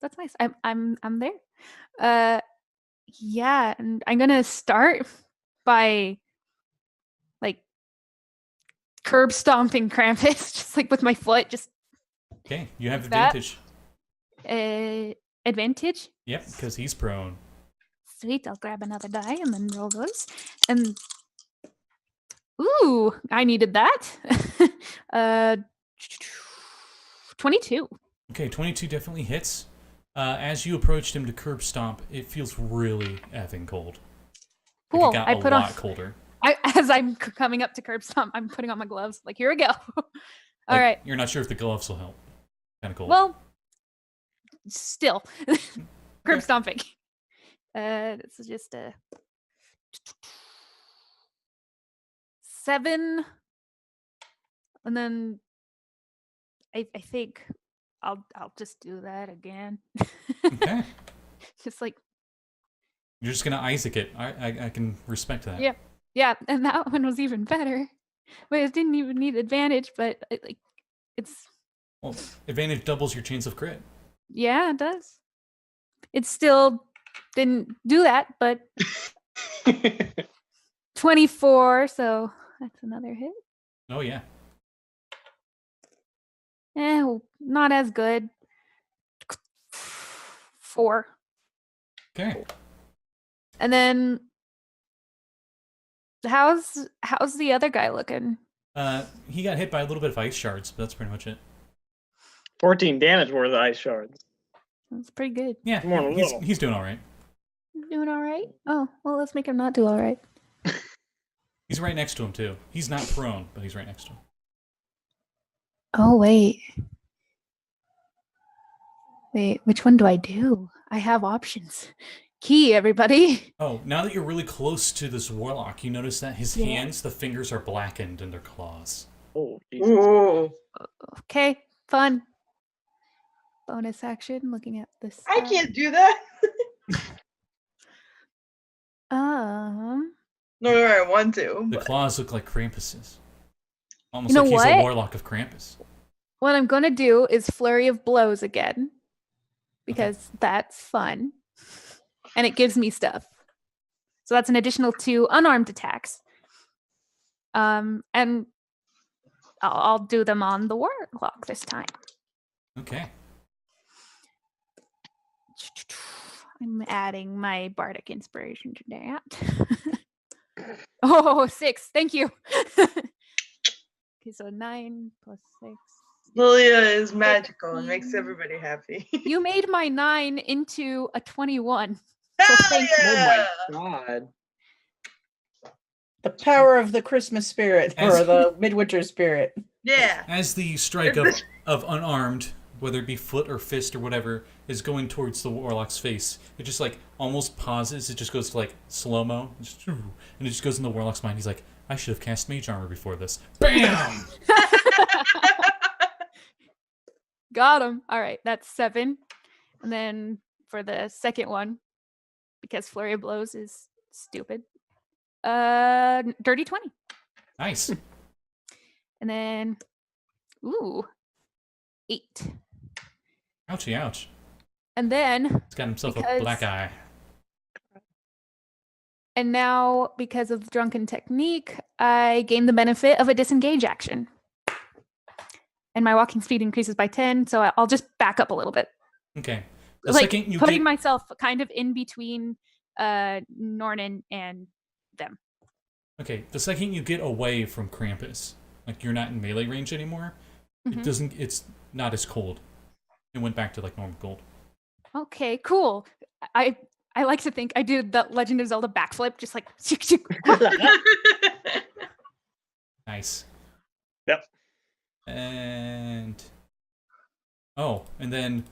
That's nice. I'm there. Yeah, and I'm gonna start by like curb stomping Krampus, just like with my foot, just
Okay, you have
That-
advantage.
Advantage.
Yep, because he's prone.
Sweet, I'll grab another die and then roll those. And ooh, I needed that. 22.
Okay, 22 definitely hits. As you approached him to curb stomp, it feels really effing cold. Like
Cool.
it got
I
a
put
lot
on
colder.
as I'm coming up to curb stomp, I'm putting on my gloves. Like, here we go. All
Like,
right.
You're not sure if the gloves will help. Kind of cold.
Well, still. Curb stomping. This is just a 7. And then I think I'll just do that again.
Okay.
Just like
You're just gonna Isaac it. I can respect that.
Yeah. yeah, and that one was even better. But it didn't even need advantage, but it's
Well, advantage doubles your chance of crit.
yeah, it does. It still didn't do that, but 24, so that's another hit.
Oh yeah.
Not as good. 4.
Okay.
And then how's the other guy looking?
He got hit by a little bit of ice shards, but that's pretty much it.
14 damage worth of ice shards.
That's pretty good.
Yeah,
More than a little.
he's doing all right.
Doing all right? Oh, well, let's make him not do all right.
He's right next to him too. He's not prone, but he's right next to him.
Oh, wait. Wait, which one do I do? I have options. Key, everybody.
Oh, now that you're really close to this warlock, you notice that his
Yeah.
hands, the fingers are blackened in their claws.
Oh, Jesus.
Ooh.
Okay, fun. Bonus action, looking at this.
I can't do that. No, I want to.
The
But
claws look like Krampus's. Almost
You know
like he's
what?
a warlock of Krampus.
What I'm gonna do is flurry of blows again, because that's fun, and it gives me stuff. So that's an additional 2 unarmed attacks. And I'll do them on the warlock this time.
Okay.
I'm adding my bardic inspiration to that. Oh, 6. Thank you. Okay, so 9 plus 6.
Lilia is magical and makes
15.
everybody happy.
You made my 9 into a 21.
Hell
thank you.
yeah!
Oh my god.
The power of the Christmas spirit
As-
or the midwinter spirit.
Yeah.
As the strike of unarmed, whether it be foot or fist or whatever, is going towards the warlock's face, it just like almost pauses. It just goes to like slow-mo. And it just goes in the warlock's mind. He's like, I should have cast mage armor before this. BAM!
Got him. All right, that's 7. And then for the second one, because flurry of blows is stupid, dirty 20.
Nice.
And then, ooh, 8.
Ouchie, ouch.
And then,
He's got himself a
Because-
black eye.
and now because of drunken technique, I gain the benefit of a disengage action. And my walking speed increases by 10, so I'll just back up a little bit.
Okay. The
Like
second you
putting
get...
myself kind of in between Nornan and them.
Okay, the second you get away from Krampus, like you're not in melee range anymore,
Mhm.
it's not as cold. It went back to like normal cold.
Okay, cool. I like to think I do the Legend of Zelda backflip, just like
Nice.
Yep.
And oh, and then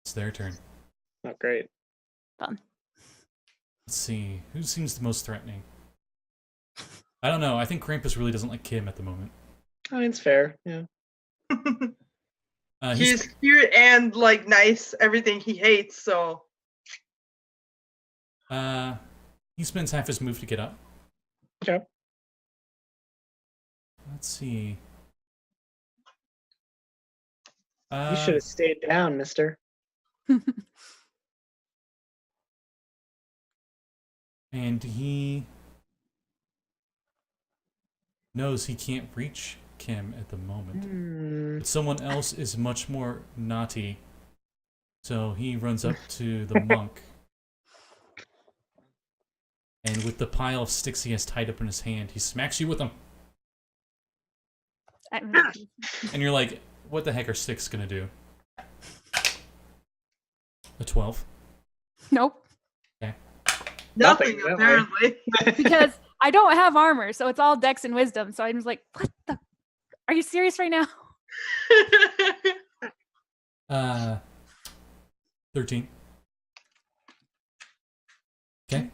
it's their turn.
Not great.
fun.
Let's see, who seems the most threatening? I don't know. I think Krampus really doesn't like Kim at the moment.
I mean, it's fair. Yeah.
He's cute and like nice, everything he hates, so
he spends half his move to get up.
Okay.
Let's see.
You should have stayed down, mister.
And he knows he can't reach Kim at the moment.
Hmm.
But someone else is much more naughty. So he runs up to the monk. And with the pile of sticks he has tied up in his hand, he smacks you with them. And you're like, what the heck are sticks gonna do? A 12?
Nope.
Okay.
Nothing,
Nothing,
apparently.
Because I don't have armor, so it's all dex and wisdom. So I'm just like, what the? Are you serious right now?
13. Okay.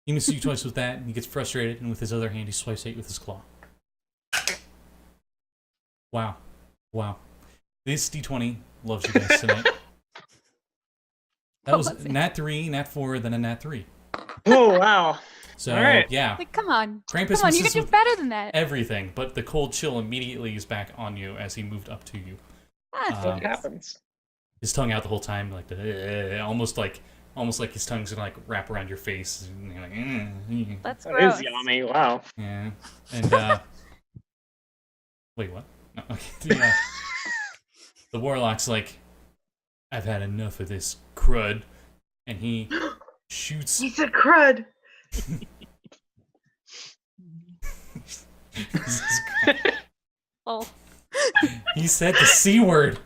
He misses you twice with that, and he gets frustrated, and with his other hand, he swipes at you with his claw. Wow. Wow. This D20 loves you guys tonight. That was nat 3, nat 4, then a nat 3.
Oh, wow.
So,
All right.
yeah.
Like, come on.
Krampus
Come on, you
misses
can do
with
better than that.
everything, but the cold chill immediately is back on you as he moved up to you.
What happens?
His tongue out the whole time, like almost like his tongue's gonna like wrap around your face. And you're like,
That's
That
gross.
is yummy. Wow.
yeah. And wait, what? No, okay. The warlock's like, I've had enough of this crud, and he shoots.
He said crud.
Oh.
He said the C word.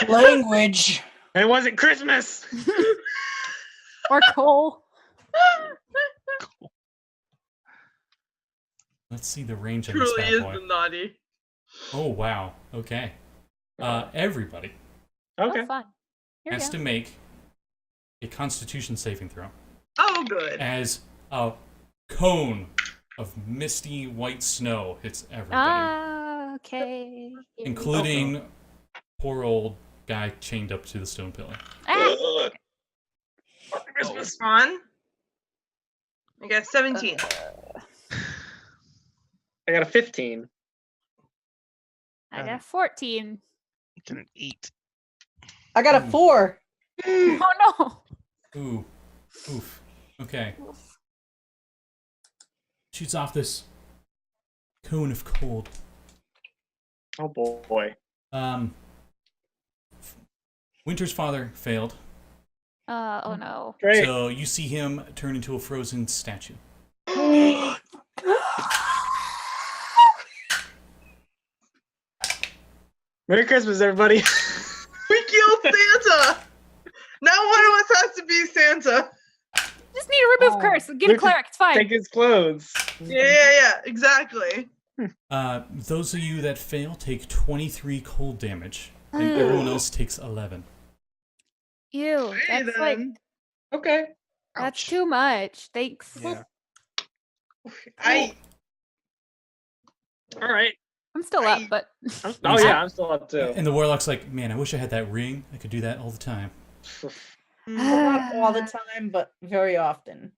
Language.
It wasn't Christmas.
Or coal.
Let's see the range on this
Truly
bad
is
boy.
the naughty.
Oh wow. Okay. Everybody
Okay.
Oh, fun. Here we
has
go.
to make a Constitution saving throw
Oh, good.
as a cone of misty white snow hits everybody,
Okay.
including poor old guy chained up to the stone pillar.
Ah,
Christmas fun. I got 17.
I got a 15.
I got 14.
Get an 8.
I got a 4.
Oh no.
Ooh. Oof. Okay. Shoots off this cone of cold.
Oh boy.
Winter's father failed,
Oh no.
Great.
so you see him turn into a frozen statue.
Merry Christmas, everybody.
We killed Santa. Now one of us has to be Santa.
Just need to remove
Oh,
curse. Get a
Luke,
cleric. It's fine.
Take his clothes.
Yeah, exactly.
Those of you that fail take 23 cold damage, and everyone else takes 11.
Ew.
Hey,
That's like
then.
Okay.
that's
Ouch.
too much. Thanks.
Yeah.
I
All right.
I'm still up, but
Oh yeah, I'm still up too.
And the warlock's like, man, I wish I had that ring. I could do that all the time.
Not all the time, but very often.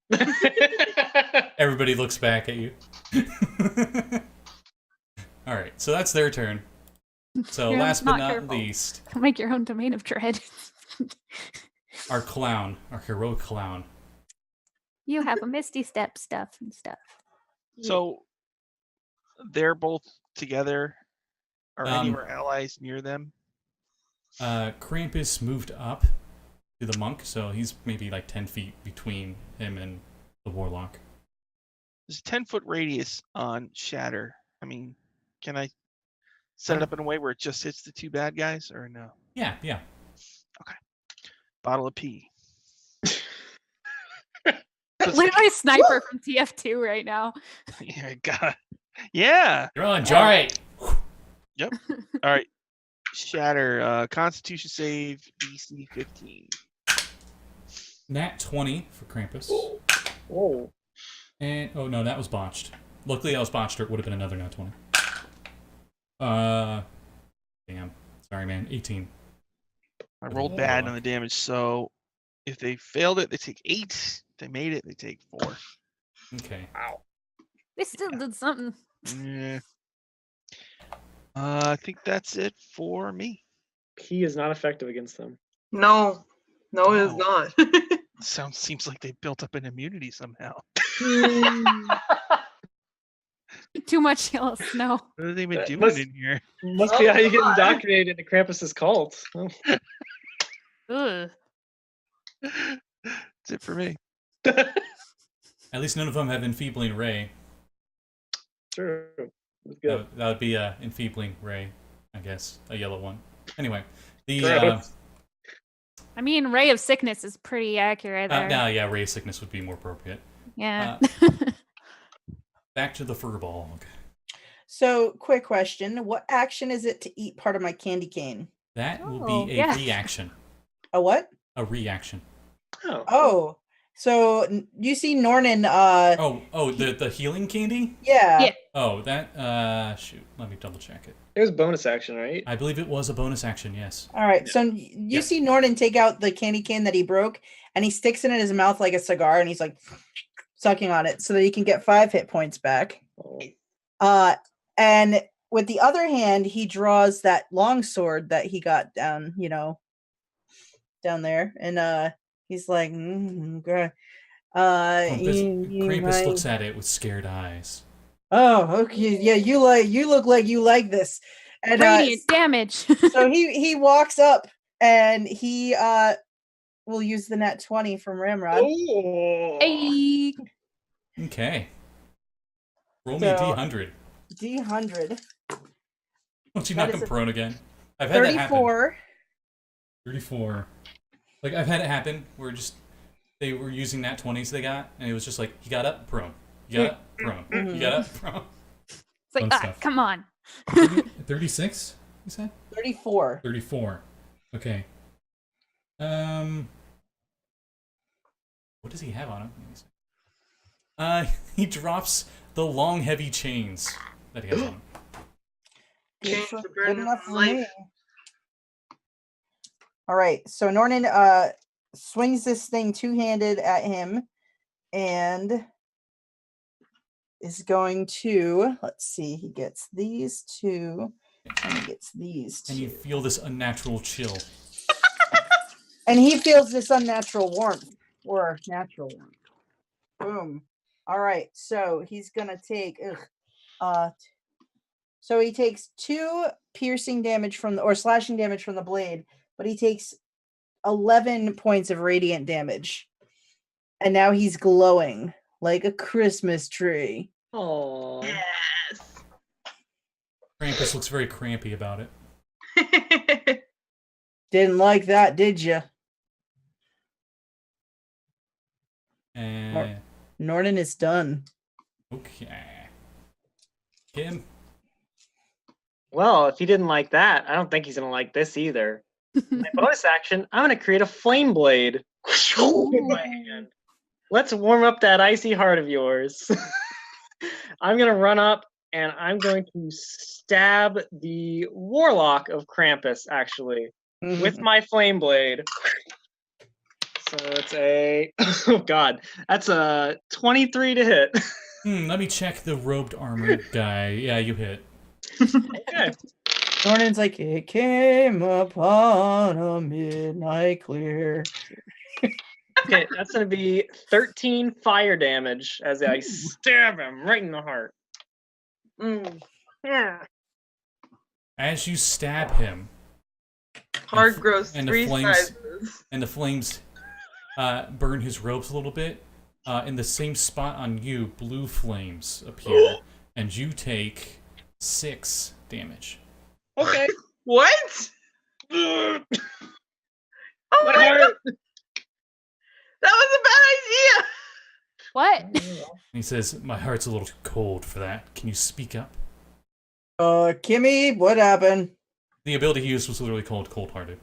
Everybody looks back at you. All right, so that's their turn. So
You're
last but
not
not
careful.
least,
make your own domain of dread.
our clown, our heroic clown.
You have a misty step stuff and stuff.
So they're both together. Are any of
Um,
our allies near them?
Krampus moved up to the monk, so he's maybe like 10 feet between him and the warlock.
There's a 10-foot radius on Shatter. I mean, can I set it up in a way where it just hits the two bad guys, or no?
Yeah.
Bottle of pee.
Literally a sniper from TF2 right now.
Yeah, God. Yeah.
You're on, all right.
All right. Shatter. Constitution save. DC 15.
Nat 20 for Krampus.
Whoa.
And, oh no, that was botched. Luckily that was botched, or it would have been another nat 20. Damn. Sorry, man. 18.
I rolled bad on the damage, so if they failed it, they take 8. If they made it, they take 4.
Okay.
Wow.
They still did something.
Yeah. I think that's it for me.
He is not effective against them.
no, it's
Oh.
not.
Seems like they built up an immunity somehow.
Too much yellow snow.
What are they even
That
doing
must-
in here?
Must be how you get
God.
indoctrinated into Krampus's cult. Oh,
Ugh.
That's it for me.
At least none of them have enfeebling ray.
true. That's good.
That would be enfeebling ray, I guess, a yellow one. Anyway, the
Gross.
I mean, ray of sickness is pretty accurate there.
no, yeah, ray sickness would be more appropriate.
Yeah.
Back to the Firbolg.
So, quick question: what action is it to eat part of my candy cane?
That will
Oh,
be a
yeah.
reaction.
A what?
A reaction.
Oh.
Oh, so you see Nornan?
Oh, the healing candy?
Yeah.
Yeah.
Oh, that shoot. Let me double check it.
It was bonus action, right?
I believe it was a bonus action. Yes.
All right. So you
Yep.
see Nornan take out the candy cane that he broke, and he sticks it in his mouth like a cigar, and he's like sucking on it so that he can get 5 hit points back.
Oh.
And with the other hand, he draws that long sword that he got down, down there, and he's like, "Great."
Krampus looks at it with scared eyes.
Oh, okay, yeah, you look like you like this, and
Radiant damage.
so he walks up and he will use the nat 20 from Ramrod.
Oh.
Hey.
Okay. Roll me a
So-
D100.
D100.
Don't you
that
knock
is
him
a
prone again? I've had that happen.
34.
34. Like, I've had it happen where they were using nat 20s they got, and it was just like, you got up, prone. You got up, prone. You got up, prone.
It's like,
Fun stuff.
come on.
36, you said?
34.
34. Okay. What does he have on him? Let me see. He drops the long, heavy chains that he has on him.
Chains
Good
to burn
enough for
life.
me. All right, so Nornan swings this thing two-handed at him and is going to, let's see, he gets these two and he gets these
And you
two.
feel this unnatural chill.
And he feels this unnatural warmth or natural warmth. Boom. All right, so he's gonna take so he takes 2 piercing damage or slashing damage from the blade, but he takes 11 points of radiant damage. And now he's glowing like a Christmas tree.
Oh.
Yes.
Krampus looks very crampy about it.
Didn't like that, did you?
And
Nornan is done.
okay. Kim,
Well, if he didn't like that, I don't think he's gonna like this either. My bonus action, I'm gonna create a flame blade. With my hand. Let's warm up that icy heart of yours. I'm gonna run up and I'm going to stab the Warlock of Krampus, actually, with my flame blade. So it's a oh god, that's a 23 to hit.
let me check the robed armored guy. Yeah, you hit.
Okay.
Nornan's like, it came upon a midnight clear.
Okay, that's gonna be 13 fire damage as I stab him right in the heart.
Yeah.
As you stab him,
Heart grows
and the
3
flames-
sizes.
and the flames burn his robes a little bit, in the same spot on you, blue flames appear, and you take 6 damage.
Okay.
What?
My
Oh my god,
heart.
that was a bad idea.
What?
And he says, "My heart's a little too cold for that. Can you speak up?"
Kimmy, what happened?
The ability he used was literally called cold-hearted.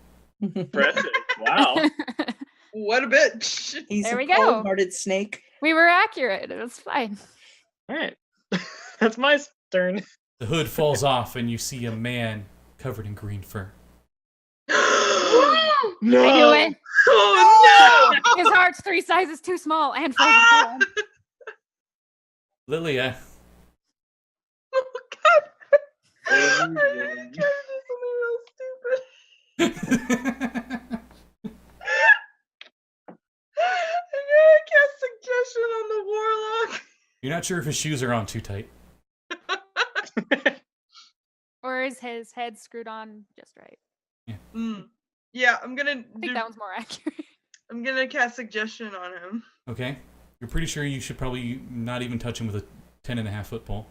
Impressive. Wow.
What a bitch.
He's
There
a
we go.
cold-hearted snake.
We were accurate. It was fine.
All right. That's my turn.
The hood falls off, and you see a man covered in green fur.
I knew it.
Oh no!
His heart's 3 sizes too small and frozen cold.
Lilia,
Oh god. I'm gonna try to do something real stupid. I'm gonna cast suggestion on the warlock.
you're not sure if his shoes are on too tight.
Or is his head screwed on just right?
Yeah, I'm gonna.
I think that one's more accurate.
I'm gonna cast suggestion on him.
Okay. You're pretty sure you should probably not even touch him with a 10.5-foot pole.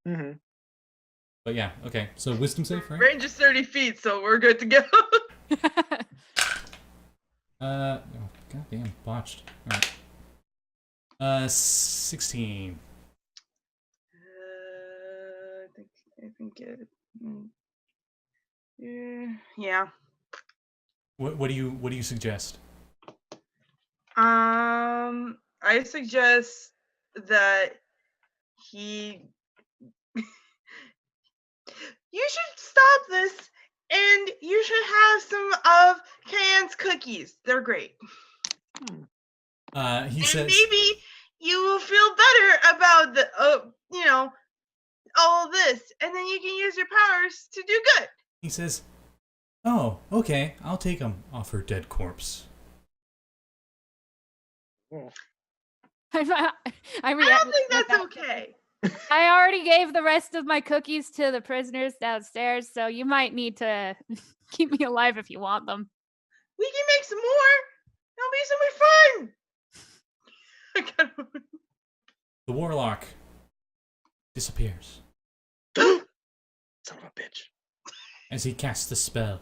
Mm-hmm.
But yeah, okay. So wisdom save, right?
Range is 30 feet, so we're good to go.
Oh, goddamn, botched. All right. 16.
I think it. Yeah.
What do you suggest?
I suggest that he. You should stop this, and you should have some of Cayanne's cookies. They're great.
He
And
says.
maybe you will feel better about the, all of this, and then you can use your powers to do good.
He says, "Oh, okay, I'll take him off her dead corpse."
I
don't think that's okay.
I already gave the rest of my cookies to the prisoners downstairs, so you might need to keep me alive if you want them.
We can make some more. That'll be so much fun.
The Warlock disappears
Son of a bitch.
as he casts the spell.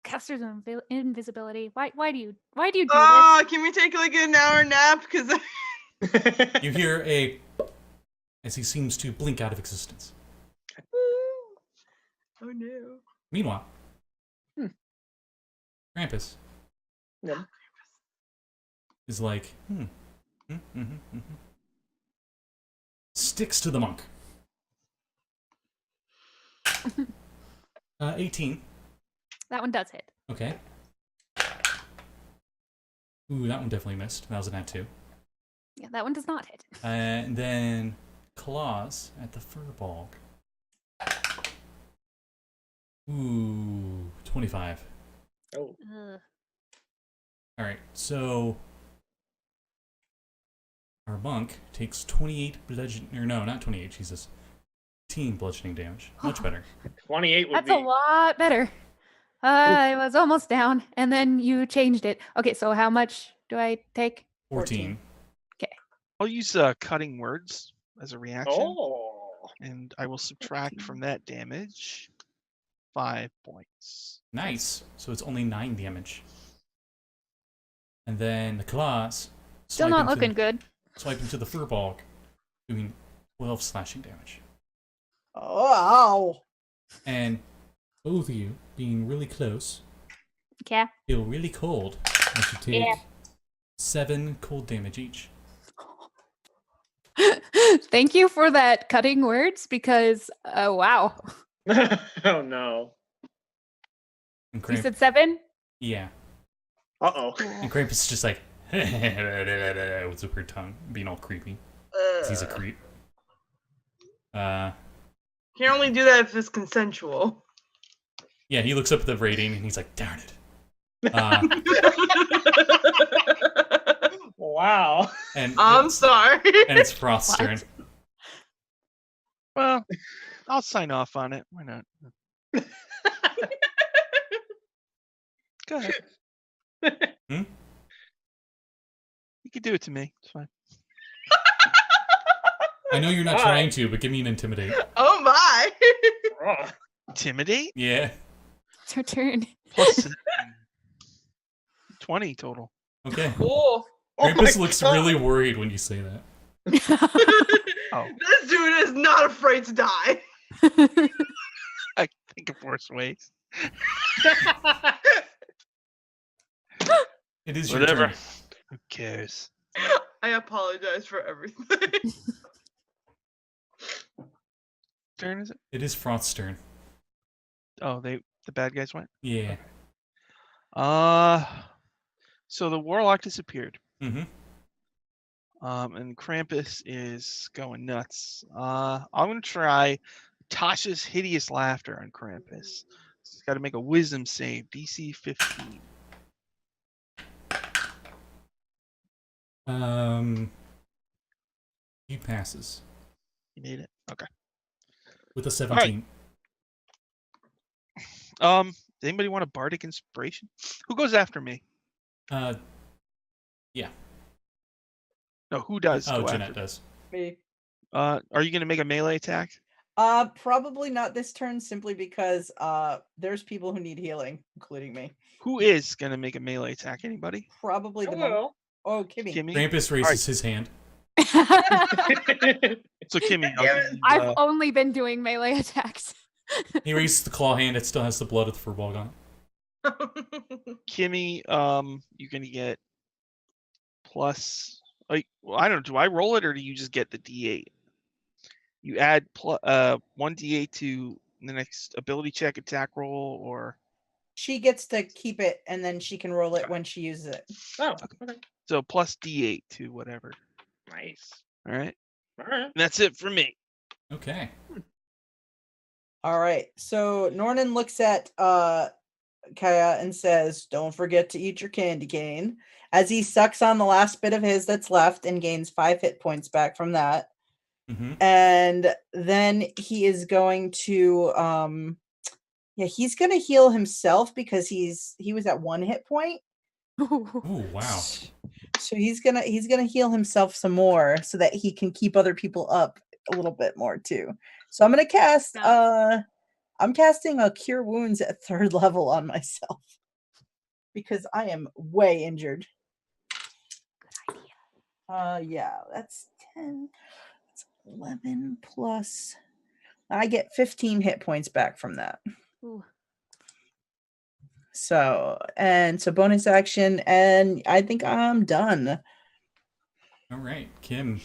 Caster's invisibility. Why do you do
Oh, can we take like an hour nap? Because
You hear as he seems to blink out of existence.
oh no.
Meanwhile, Krampus
Yeah.
is like, sticks to the monk. 18.
That one does hit.
Okay. Ooh, that one definitely missed. That was an at 2.
Yeah, that one does not hit.
And then claws at the Firbolg. Ooh, 25.
Oh.
Ugh.
All right, so our monk takes 28 not 28, Jesus. 18 bludgeoning damage. Much better.
28 would
That's
be.
a lot better. I was almost down, and then you changed it. Okay, so how much do I take?
14.
I'll use cutting words as a reaction,
Oh.
and I will subtract from that damage 5 points.
Nice. So it's only 9 damage. And then the claws.
Still not looking good.
Swipe into the Firbolg, doing 12 slashing damage.
Oh,
And both of you, being really close,
Yeah.
feel really cold as you take 7 cold damage each.
Thank you for that cutting words because, wow.
Oh no.
And
You said 7?
yeah.
Uh-oh.
And Krampus is just like, with a weird tongue, being all creepy. 'Cause he's a creep.
Can only do that if it's consensual.
Yeah, he looks up at the rating and he's like, darn it.
Wow.
And
I'm sorry.
And it's Froth's turn.
Well, I'll sign off on it. Why not? Go ahead.
Hmm?
You can do it to me. It's fine.
I know you're not
Why?
trying to, but give me an intimidate.
Oh my.
Oh.
Intimidate?
Yeah.
It's your turn.
Plus 7. 20 total.
Okay.
Oh.
Krampus
my
looks
God.
really worried when you say that.
Oh,
This dude is not afraid to die.
I think of worse ways.
It is your
Whatever.
turn.
Who cares?
I apologize for everything.
Turn is it?
It is Froth's turn.
Oh, the bad guys went.
Yeah.
So the warlock disappeared.
Mm-hmm.
And Krampus is going nuts. I'm gonna try Tasha's hideous laughter on Krampus. He's got to make a wisdom save, DC 15.
He passes.
You made it. Okay.
With a 17.
Does anybody want a bardic inspiration? Who goes after me?
Yeah.
No, who does?
Oh,
go
Jeanette
after
does.
Me.
Are you gonna make a melee attack?
Probably not this turn, simply because there's people who need healing, including me.
Who is gonna make a melee attack? Anybody?
Probably the monk.
Hello.
Oh, Kimmy.
Kimmy.
Krampus raises his hand.
So Kimmy, I'll
Damn
give
it.
you,
I've only been doing melee attacks.
He raises the claw hand. It still has the blood of the Firbolg on it.
Kimmy, you're gonna get plus. Like, well, I don't know. Do I roll it or do you just get the D8? You add 1 D8 to the next ability check, attack roll, or
She gets to keep it, and then she can roll it when she uses it.
Oh, okay.
so plus D8 to whatever.
Nice.
All right,
All right.
and that's it for me.
Okay.
All right. So Nornan looks at Kaya and says, "Don't forget to eat your candy cane." As he sucks on the last bit of his that's left and gains 5 hit points back from that.
Mm-hmm.
And then he is going to he's going to heal himself because he was at 1 hit point.
Oh, wow.
So he's going to heal himself some more so that he can keep other people up a little bit more too. So I'm going to cast I'm casting a Cure Wounds at 3rd level on myself because I am way injured.
Good idea.
Yeah, that's 10. That's 11 plus. I get 15 hit points back from that.
Ooh.
So bonus action, and I think I'm done.
All right, Kim.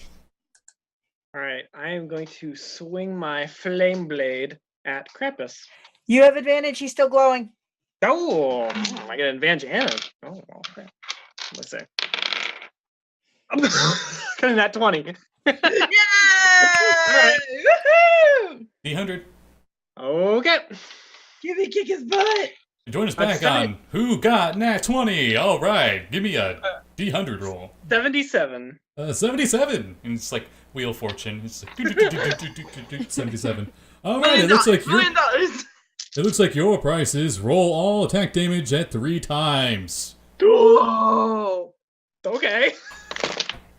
All right. I am going to swing my flame blade at Krampus.
You have advantage. He's still glowing.
Oh, I get an advantage and oh, okay. Let's see. I'm cutting that 20.
Yay!
Alright.
Woohoo!
D100.
Okay.
Give me kick his butt.
Join us
I'm
back
sorry.
on Who Got Nat 20. All right, give me a D100 roll.
77.
77. And it's like Wheel of Fortune. It's like 77. All right, it looks like
$1 million.
it looks like your price is roll all attack damage at 3 times.
Whoa!
Okay.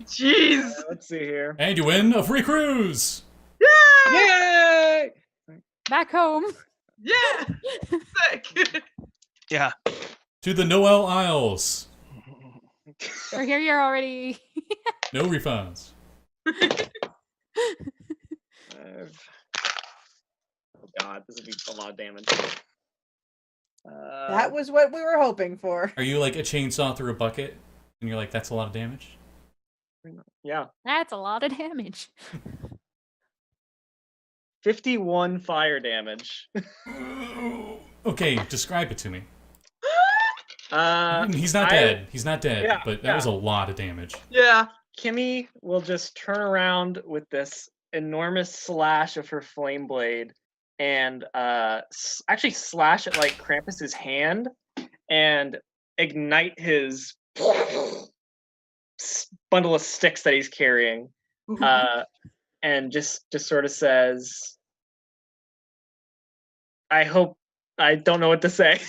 Jeez!
Let's see here.
And you win a free cruise.
Yay!
Back home.
Yeah! Sick!
Yeah.
To the Noel Isles.
We're here. You're already.
No refunds.
Oh god, this would be a lot of damage.
That was what we were hoping for.
Are you like a chainsaw through a bucket? And you're like, that's a lot of damage?
Yeah.
That's a lot of damage.
51 fire damage.
Okay, describe it to me.
Uh,
He's not dead. He's not dead,
Yeah,
but that was a lot of damage.
Yeah.
Kimmy will just turn around with this enormous slash of her flame blade and actually slash at like Krampus's hand and ignite his bundle of sticks that he's carrying. And just sort of says, I don't know what to say.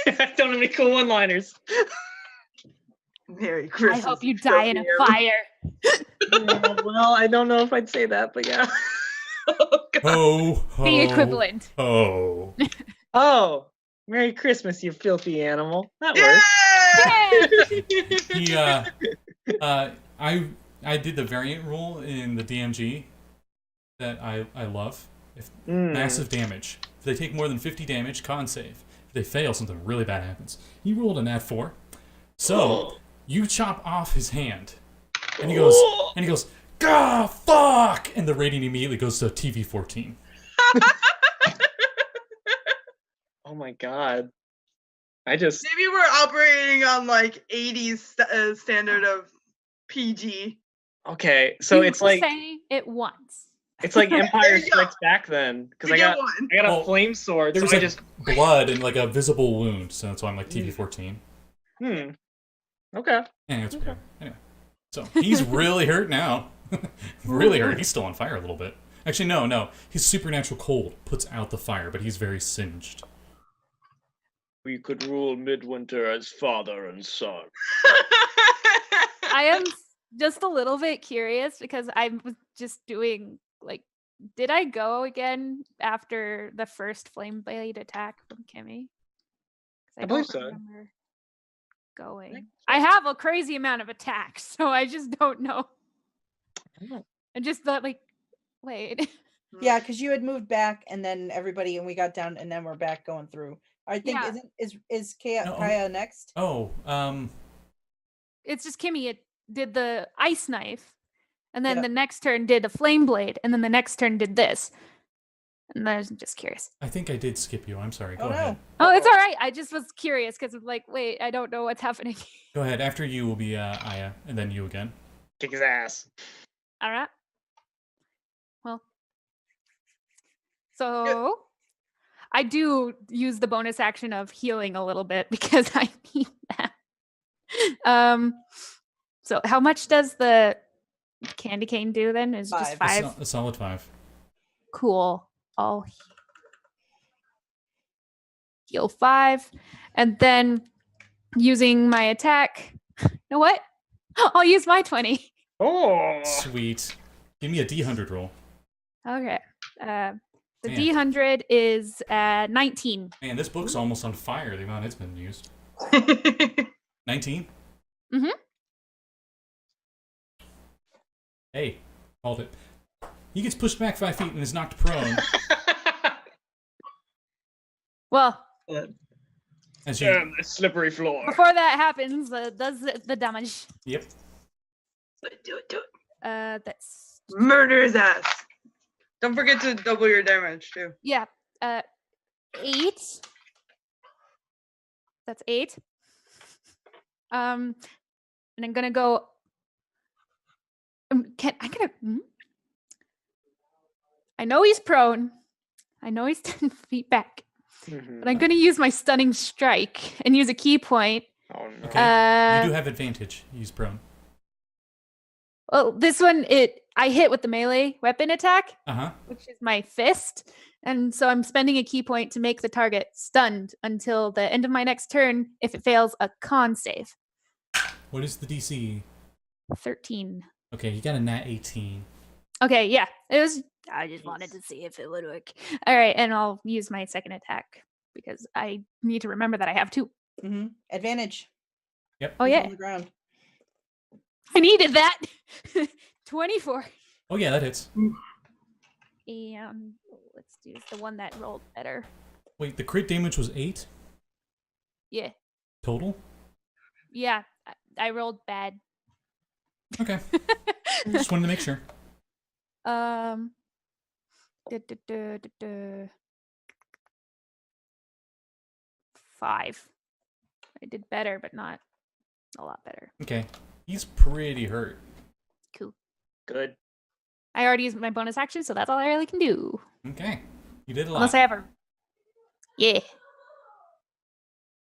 I don't have any cool one-liners.
Merry Christmas.
I hope you die in a fire.
Yeah, well, I don't know if I'd say that, but yeah.
Oh, God.
Ho, ho,
The equivalent.
Ho.
Oh, Merry Christmas, you filthy animal. That works.
Yay!
He, I did the variant rule in the DMG that I love. If massive damage. If they take more than 50 damage, con save. If they fail, something really bad happens. He rolled a nat 4. So, you chop off his hand. And he goes, "Gah, fuck!" And the rating immediately goes to TV 14.
Oh my god.
Maybe we're operating on like 80s standard of PG.
Okay, so
You
it's like
say it once.
Empire
There you go.
Strikes Back then, because
You
I
get
got
one.
a
Well,
flame sword, so
There's
I
like
just
blood and like a visible wound, so that's why I'm like TV 14.
Okay.
Yeah, it's weird. Anyway, so he's really hurt now. Really hurt. He's still on fire a little bit. Actually, no. His supernatural cold puts out the fire, but he's very singed.
We could rule Midwinter as father and son.
I am just a little bit curious because I was just doing like, did I go again after the first flame blade attack from Kimmy?
I believe
don't
so.
remember going. I have a crazy amount of attacks, so I just don't know. I just thought, like, wait.
Yeah, because you had moved back, and then everybody, and we got down, and then we're back going through. I think
Yeah.
is Kaya next?
Oh,
It's just Kimmy. It did the ice knife, and then
Yep.
the next turn did a flame blade, and then the next turn did this. And I was just curious.
I think I did skip you. I'm sorry. Go
Oh, no.
ahead.
Oh, it's all right. I just was curious because, like, wait, I don't know what's happening.
Go ahead. After you will be Aya, and then you again.
Kick his ass.
All right. Well, so I do use the bonus action of healing a little bit because I need that. So how much does the candy cane do then? Is it just 5?
A solid 5.
Cool. I'll heal 5, and then using my attack. You know what? I'll use my 20.
Oh,
Sweet. Give me a D100 roll.
Okay. The
Man.
D100 is 19.
Man, this book's almost on fire, the amount it's been used. 19?
Mhm.
Hey, called it. He gets pushed back 5 feet and is knocked prone.
Well,
As you...
damn, this slippery floor.
before that happens, does the damage.
Yep.
Do it.
That's
Murder his ass. Don't forget to double your damage too.
yeah. 8. That's 8. And I'm gonna go. I know he's prone. I know he's 10 feet back. But I'm gonna use my stunning strike and use a key point.
Oh no.
Okay. You do have advantage. He's prone.
Well, this one I hit with the melee weapon attack,
Uh-huh.
which is my fist, and so I'm spending a key point to make the target stunned until the end of my next turn. If it fails a con save,
What is the DC?
13.
Okay, you got a nat 18.
Okay, yeah, it was. I just wanted to see if it would work. All right, and I'll use my second attack because I need to remember that I have 2.
Mm-hmm. Advantage.
Yep.
Oh
He's
yeah,
on the ground.
I needed that. 24.
Oh yeah, that hits.
And let's do the one that rolled better.
Wait, the crit damage was 8
Yeah,
total?
yeah, I rolled bad.
Okay. Just wanted to make sure.
duh, duh, duh, duh, duh. 5. I did better, but not a lot better.
Okay. He's pretty hurt.
Cool.
Good.
I already used my bonus action, so that's all I really can do.
Okay. You did a lot.
Unless I ever. Yeah.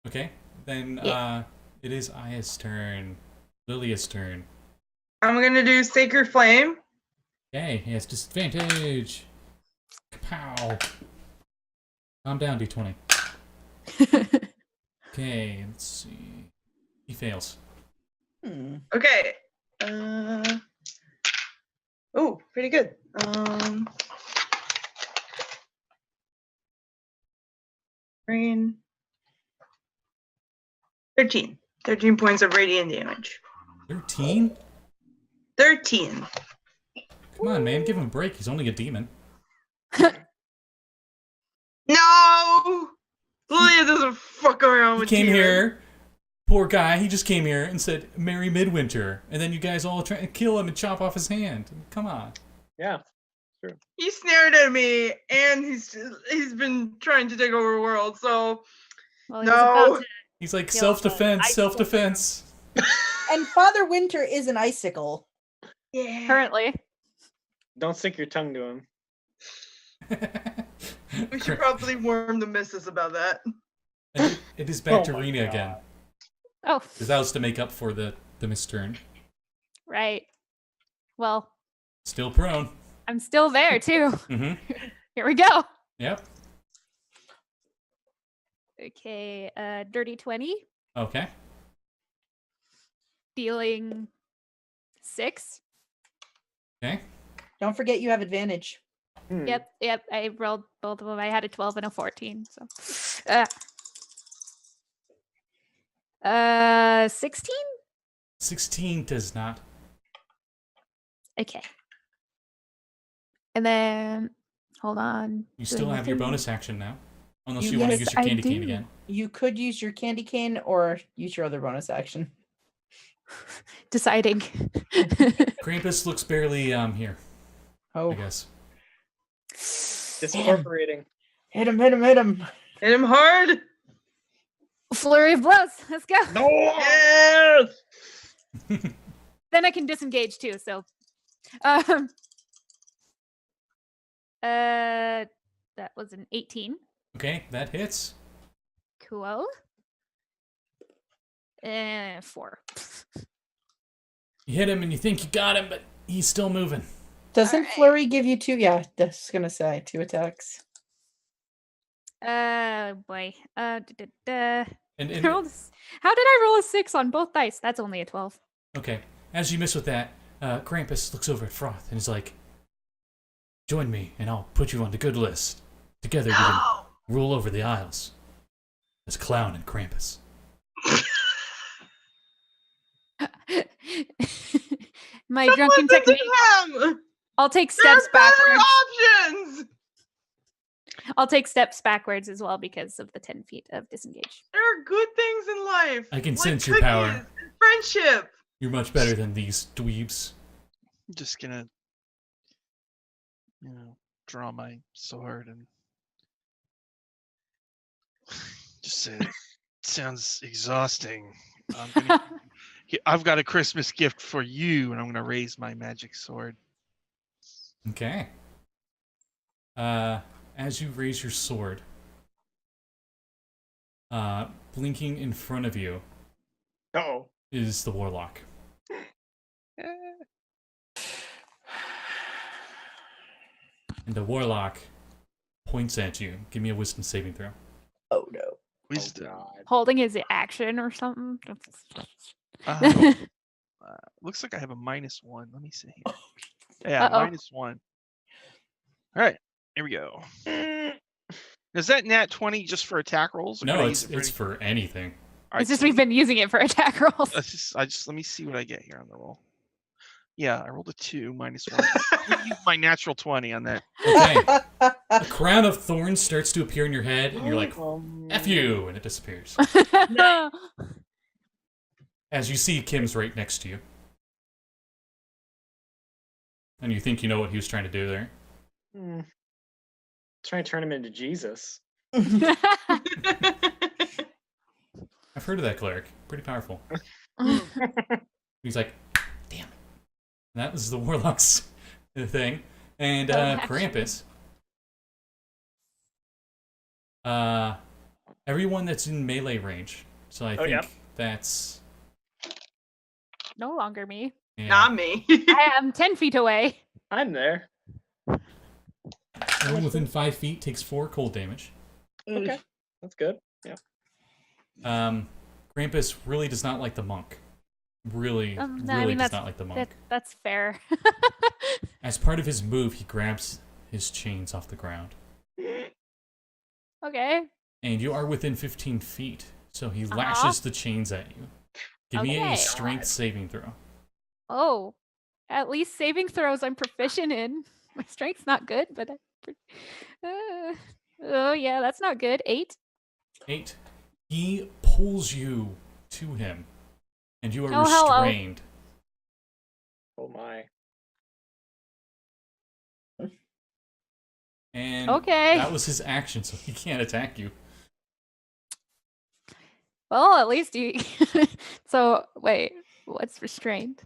Okay. Then
Yeah.
it is Aya's turn. Lilia's turn.
I'm gonna do Sacred Flame.
Okay, he has disadvantage. Kapow. Calm down, D20. Okay, let's see. He fails.
Okay. Oh, pretty good. Rain. 13. 13 points of radiant damage.
13?
13.
Come on, man, give him a break. He's only a demon.
No! Lilia doesn't fuck around
He
with
came
demons.
here. Poor guy, he just came here and said, "Merry Midwinter," and then you guys all try to kill him and chop off his hand. Come on.
Yeah.
He snared at me, and he's been trying to take over the world. So
Well, he was about to.
He's like,
Kill
self-defense,
the
self-defense.
And Father Winter is an icicle.
yeah.
Currently.
Don't stick your tongue to him.
We should probably warn the missus about that.
And it is back
Oh
to
my
Rina
God.
again.
Oh,
Because that was to make up for the missed turn.
right. Well,
Still prone.
I'm still there too.
Mm-hmm.
Here we go.
Yep.
Okay, dirty 20,
Okay.
dealing 6.
Okay.
Don't forget you have advantage.
Yep, I rolled both of them. I had a 12 and a 14, so. 16?
16 does not.
Okay. And then, hold on.
You still have your bonus action now. Unless you
Yes,
want to use your
I
candy cane
do.
again.
You could use your candy cane or use your other bonus action.
Deciding.
Krampus looks barely here,
Oh,
I guess.
Disincorporating.
hit him, hit him, hit him.
Hit him hard.
Flurry of blows. Let's go.
Yes!
Then I can disengage too, so. That was an 18.
Okay, that hits.
Cool. 4.
You hit him and you think you got him, but he's still moving.
Doesn't
Alright.
Flurry give you 2? Yeah, that's gonna say 2 attacks.
Boy.
And
How did I roll a 6 on both dice? That's only a 12.
okay, as you miss with that, Krampus looks over at Froth and is like, "Join me, and I'll put you on the good list. Together we can rule over the Isles." As Clown and Krampus.
My drunken
Listen to
technique.
them.
I'll take
There's
steps
better
backwards.
options.
I'll take steps backwards as well because of the 10 feet of disengage.
There are good things in life.
I can
like
sense your power.
cookies and friendship.
You're much better than these dweebs.
I'm just gonna, draw my sword and just say, it sounds exhausting. I've got a Christmas gift for you, and I'm gonna raise my magic sword.
Okay. As you raise your sword, blinking in front of you
Uh-oh.
is the Warlock. And the Warlock points at you. Give me a wisdom saving throw.
Oh no.
Wisdom.
Oh, God.
Holding his action or something.
Looks like I have a -1. Let me see. Yeah,
Uh-oh.
-1. All right, here we go. Is that nat 20 just for attack rolls? Or can I
No,
use
it's
it for
it's for anything.
All right,
It's just
so
we've been using it for attack rolls.
let me see what I get here on the roll. Yeah, I rolled a 2 -1. I used my natural 20 on that.
Okay. A crown of thorns starts to appear in your head, and you're like, "F you," and it disappears. As you see Kim's right next to you. And you think you know what he was trying to do there.
Trying to turn him into Jesus.
I've heard of that cleric. Pretty powerful. He's like, "Damn it." And that was the Warlock's thing. And Krampus. Everyone that's in melee range. So I think
yep.
that's...
No longer me.
Yeah.
Not me.
I am 10 feet away.
I'm there.
Everyone within 5 feet takes 4 cold damage.
Okay. That's good. Yeah.
Krampus really does not like the monk. Really
I
does
mean,
not like the monk.
That's fair.
As part of his move, he grabs his chains off the ground.
Okay.
And you are within 15 feet, so he lashes the chains at you. Give me a
Okay.
strength saving throw.
Oh, at least saving throws I'm proficient in. My strength's not good, but oh yeah, that's not good. 8.
8. He pulls you to him, and you are
Oh, hello.
restrained.
Oh my.
And
Okay.
that was his action, so he can't attack you.
Well, at least you. So wait, what's restrained?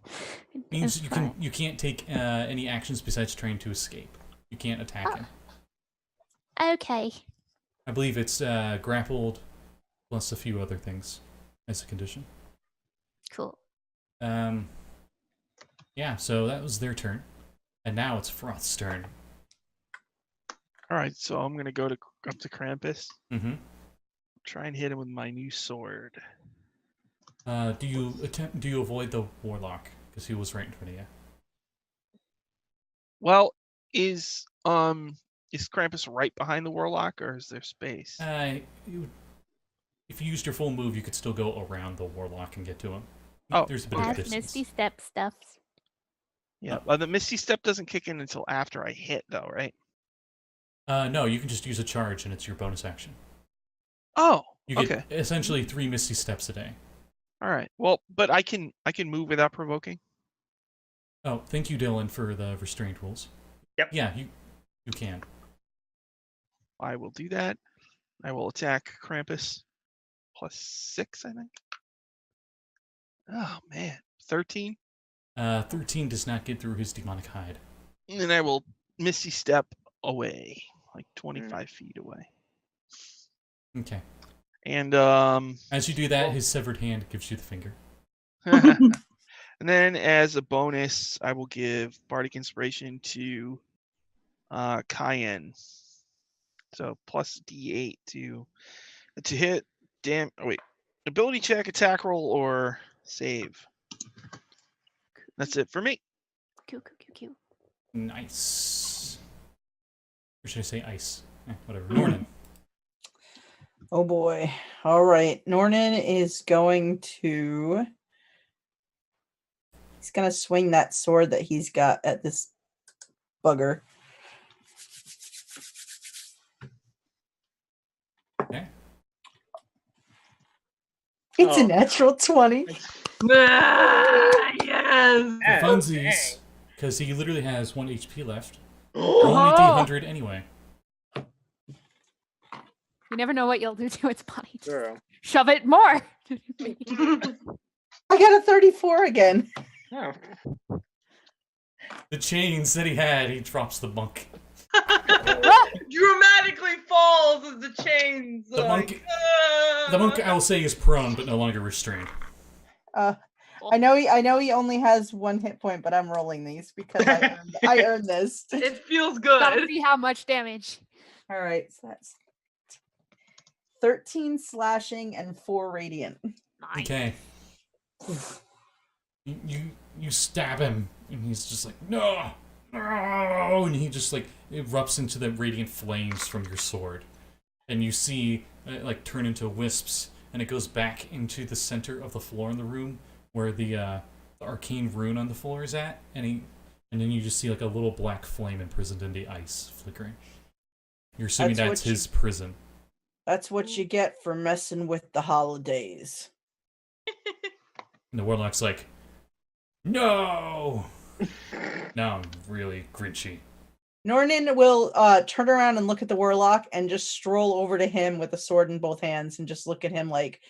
Means
It's
you
fine.
can't take any actions besides trying to escape. You can't attack him.
Okay.
I believe it's grappled plus a few other things as a condition.
Cool.
Yeah, so that was their turn. And now it's Froth's turn.
All right, so I'm gonna go up to Krampus.
Mm-hmm.
Try and hit him with my new sword.
Do you avoid the Warlock? Because he was right in front of you.
Well, is Krampus right behind the Warlock, or is there space?
If you used your full move, you could still go around the Warlock and get to him.
Oh,
There's a bit of
As
distance.
Misty Step stuffs.
Yeah, well, the Misty Step doesn't kick in until after I hit, though, right?
No, you can just use a charge, and it's your bonus action.
Oh,
You get
okay.
essentially 3 Misty Steps a day.
All right. Well, but I can move without provoking.
Oh, thank you, Dylan, for the restraint rules.
Yep.
Yeah, you can.
I will do that. I will attack Krampus. +6, I think. Oh man, 13.
13 does not get through his demonic hide.
And then I will Misty Step away, like 25 feet away.
Okay.
And
As you do that, his severed hand gives you the finger.
and then as a bonus, I will give Bardic Inspiration to Cayanne. So plus D8 to hit. Ability check, attack roll, or save. That's it for me.
Coo.
Nice. Or should I say ice? Whatever. Nornan.
Oh boy. All right. Nornan is going to. He's going to swing that sword that he's got at this bugger.
Okay.
It's a natural 20.
Ah, yes.
For funsies, because he literally has 1 HP left. You're
Oh.
only D100 anyway.
You never know what you'll do to its body. Just
True.
shove it more.
I got a 34 again.
Oh.
The chains that he had, he drops the monk.
Dramatically falls as the chains.
The
like,
monk, I will say, is prone, but no longer restrained.
I know he only has 1 hit point, but I'm rolling these because I earned this.
It feels
Gotta
good.
see how much damage.
All right, so that's 13 slashing and 4 radiant.
Nice.
Okay. You stab him, and he's just like, no! And he just like erupts into the radiant flames from your sword. And you see it like turn into wisps, and it goes back into the center of the floor in the room where the arcane rune on the floor is at, and then you just see like a little black flame imprisoned in the ice flickering. You're assuming that's his prison.
That's what you get for messing with the holidays.
And the Warlock's like, no! Now I'm really grinchy.
Nornan will turn around and look at the Warlock and just stroll over to him with a sword in both hands and just look at him like,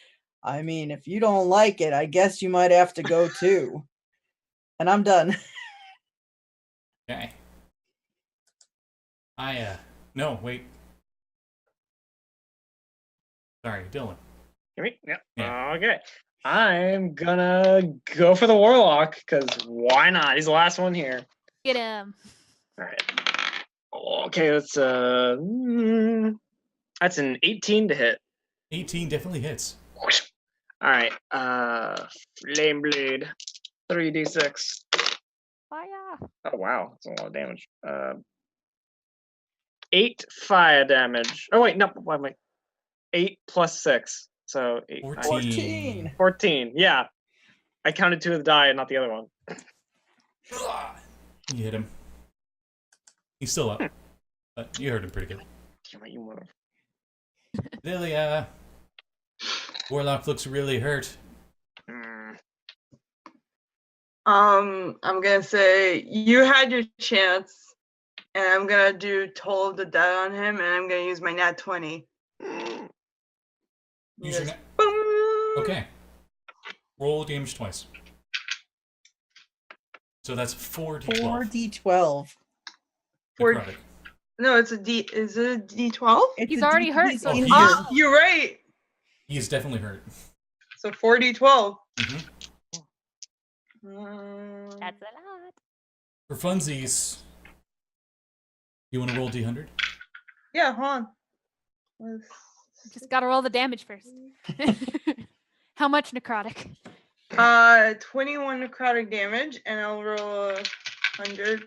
I mean, if you don't like it, I guess you might have to go too. And I'm done.
Okay. No, wait. Sorry, Dylan.
Hear me? Yep.
Yeah.
Okay. I'm gonna go for the Warlock, because why not? He's the last one here.
Get him.
Alright. Okay, that's an 18 to hit.
18 definitely hits.
Alright, Flame Blade. 3d6.
Fire.
Oh wow, that's a lot of damage. 8 fire damage. Oh wait, no, why am I 8 plus 6. So 8,
14.
14. Yeah. I counted 2 of the die and not the other one.
You hit him. He's still up. But you hurt him pretty good.
Damn it, you mother.
Lilia. Warlock looks really hurt.
I'm gonna say you had your chance, and I'm gonna do Toll of the Dead on him, and I'm gonna use my nat 20.
Use your
Yes.
Okay. Roll damage twice. So that's 4d12.
4d12.
Necrotic.
No, it's a D. Is it a D12?
He's already hurt, so
he
he's
is.
Ah, you're right.
He is definitely hurt.
So 4d12.
Mm-hmm.
That's a lot.
For funsies, you want to roll D100?
Yeah, hold on.
Just gotta roll the damage first. How much necrotic?
21 necrotic damage, and I'll roll 100.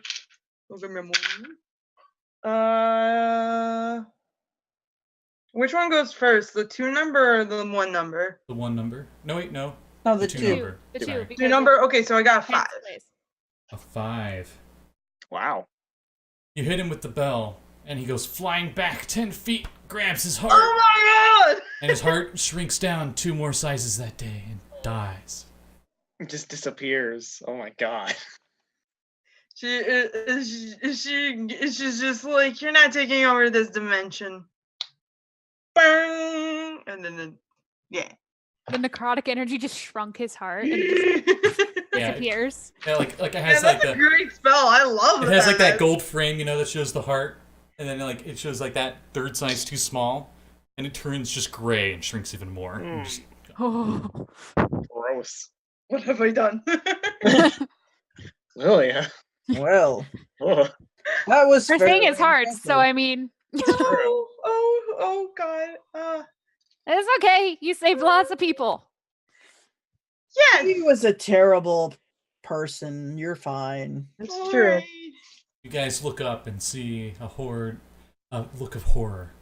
Which one goes first? The 2 number or the 1 number?
The 1 number. No, wait, no.
No, the
two
two.
number.
The 2.
Sorry.
because
2 number? Okay, so I got a
it's
5.
place.
A 5.
Wow.
You hit him with the bell, and he goes flying back 10 feet, grabs his heart,
Oh my god!
and his heart shrinks down 2 more sizes that day and dies.
It just disappears. Oh my god.
She's just like, you're not taking over this dimension. Bang! And then, yeah.
The necrotic energy just shrunk his heart and it just
Yeah,
disappears.
yeah, like it
Yeah,
has like
that's a
the
great spell. I love
it
that.
has like that gold frame, you know, that shows the heart, and then like it shows like that third size too small, and it turns just gray and shrinks even more. And just-
Oh.
Gross.
What have I done?
Lilia.
Well,
Ugh.
that was
Her thing
fairly
is hearts, so
impressive.
I mean,
oh god.
it's okay. You saved lots of people.
Yes.
He was a terrible person. You're fine.
It's true.
Alright.
You guys look up and see a look of horror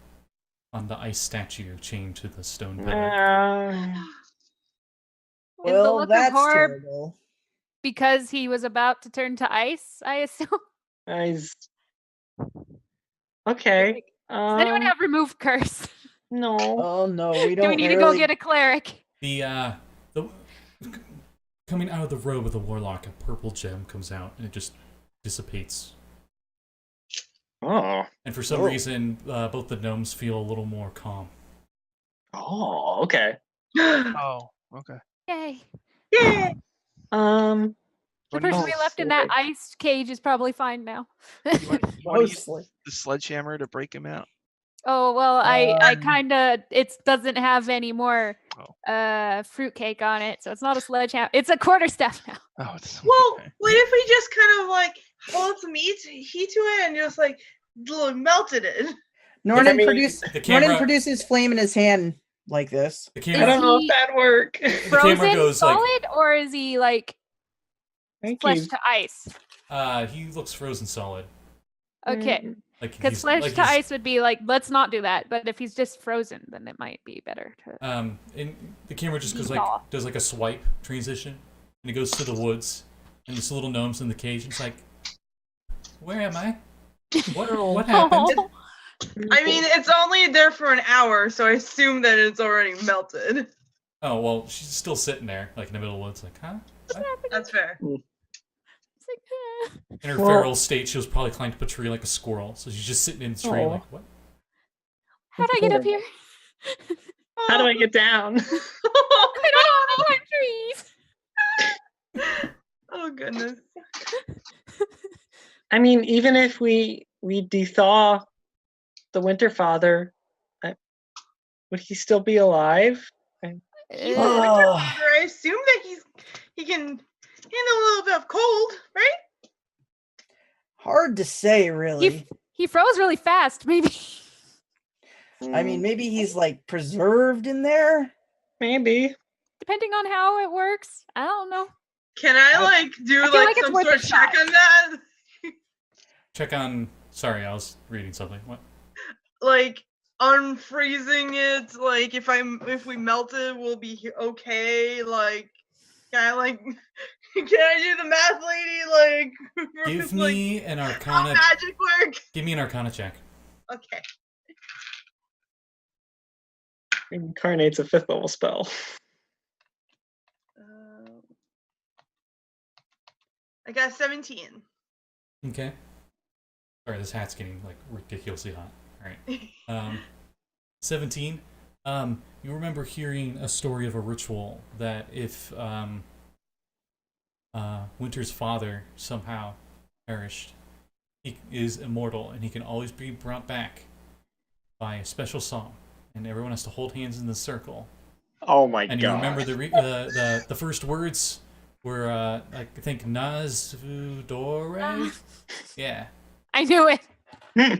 on the ice statue chained to the stone pillar.
Is the
Well,
look of
that's
horror
terrible.
because he was about to turn to ice, I assume.
Nice. Okay.
Does anyone have remove curse?
No.
Oh no, we
Do
don't.
we need to go get a cleric?
The coming out of the robe of the warlock, a purple gem comes out and it just dissipates.
Oh.
And for some
Oh.
reason, both the gnomes feel a little more calm.
Oh, okay.
Oh, okay.
Yay.
Yeah.
The
What do you
person we left in that
okay.
ice cage is probably fine now.
You want to use
Mostly.
the sledgehammer to break him out?
Oh well, I
Um,
kind of it doesn't have any more
Oh.
fruitcake on it, so it's not a sledgehammer. It's a quarterstaff now.
Oh, it's
Well,
okay.
what if we just kind of like hold some heat to it and just like melted it?
Nornan,
I mean,
the camera-
Nornan produces flame in his hand like this.
The
I
camera,
don't know
he
if that'd work.
the camera
Frozen
goes like,
solid, or is he like
Thank
flesh
you.
to ice?
he looks frozen solid.
Okay,
Like
because
he's
flesh
like
to
he's-
ice would be like, let's not do that. But if he's just frozen, then it might be better to.
And the camera just goes
Deep
like
thaw.
does like a swipe transition, and it goes to the woods, and this little gnome's in the cage. And it's like, where am I? What happened?
Oh.
I mean, it's only there for an hour, so I assume that it's already melted.
Oh well, she's still sitting there, like in the middle of the woods, like, huh? What?
That's fair.
It's like,
In her
Well-
feral state, she was probably climbing up a tree like a squirrel, so she's just sitting in the tree,
Aw.
like, what?
how'd I get up here?
How do I get down?
I don't know how to climb trees.
Oh goodness.
I mean, even if we dethaw the Winter Father, would he still be alive?
He's a
Uh,
winter
Oh.
father. I assume that he can handle a little bit of cold, right?
Hard to say, really.
he froze really fast. Maybe.
I mean, maybe he's like preserved in there.
maybe.
Depending on how it works, I don't know.
Can I like do
I feel
like
like it's
some
worth
sort
a
of check
shot.
on that?
Check on. Sorry, I was reading something. What?
Like unfreezing it, like if we melt it, we'll be okay. Like can I like can I do the math lady like
Give
like,
me an
how
Arcana.
magic work?
Give me an Arcana check.
Okay.
Incarnate's a 5th level spell.
I got 17.
Okay. Sorry, this hat's getting like ridiculously hot. All right. 17. You remember hearing a story of a ritual that if Winter's father somehow perished, he is immortal and he can always be brought back by a special song, and everyone has to hold hands in the circle.
Oh my
And
god.
you remember the first words were I think Nazvudore. Yeah,
I knew it.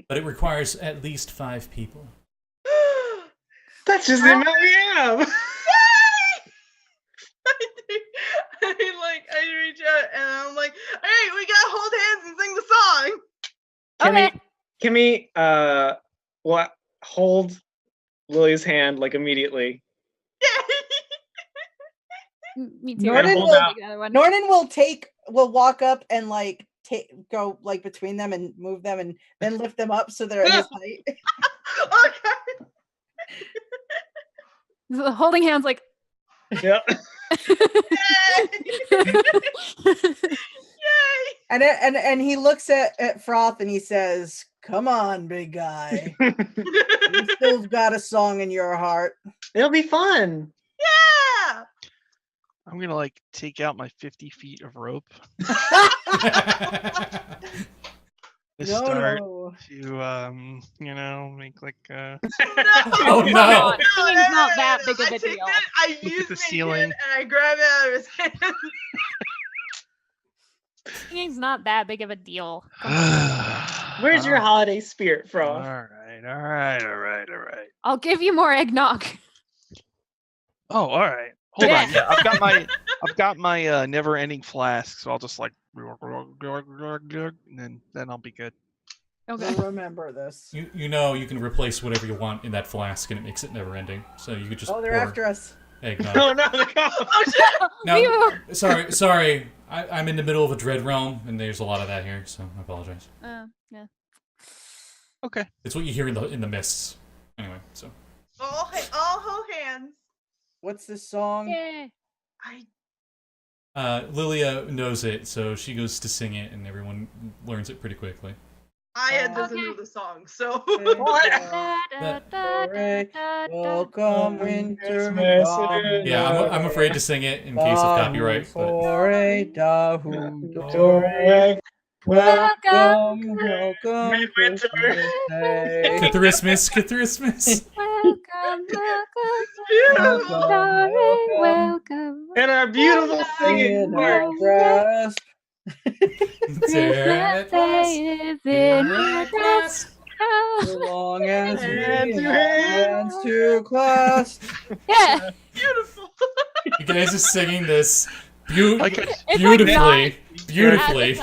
but it requires at least 5 people.
That's just the amount we have.
I reach out and I'm like, all right, we gotta hold hands and sing the song.
Well, hold Lily's hand like immediately.
Me too.
Nornan
hold
will,
out.
Nornan will walk up and like go like between them and move them and then lift them up so they're at his height.
Okay.
The holding hands like.
Yep.
Yay!
And he looks at Froth and he says, "Come on, big guy. You still got a song in your heart."
It'll be fun.
Yeah!
I'm gonna like take out my 50 feet of rope. Start
No.
to make like
Oh no!
Singing's not that big of a
I take
deal.
that, I
Look
use
at the
my
ceiling.
hand and I grab it out of his hand.
Singing's not that big of a deal.
Where's your holiday spirit,
All
Froth?
right.
I'll give you more eggnog.
Oh, all right. Hold
Yeah.
on. Yeah, I've got my never-ending flask, so I'll just like and then I'll be good.
Okay.
We'll remember this.
You know you can replace whatever you want in that flask, and it makes it never ending. So you could just
Oh, they're
pour
after us.
eggnog.
Oh no, the cops.
Oh shit!
No, sorry. I'm in the middle of a dread realm, and there's a lot of that here, so I apologize.
Yeah.
Okay.
It's what you hear in the mists. Anyway, so.
All hold hands.
What's this song?
Yay.
Lilia knows it, so she goes to sing it, and everyone learns it pretty quickly.
Doesn't
Okay.
know the song, so
Welcome winter.
Yeah, I'm afraid to sing it in case of copyright. But
Welcome
Midwinter.
Christmas.
Welcome.
And our beautiful singing
in
part.
our grasp.
Christmas Day is in your grasp.
So long as we
Hand to
have
hand.
hands to clasp.
Yeah.
beautiful.
You guys are singing this
Like
beautifully. Beautifully.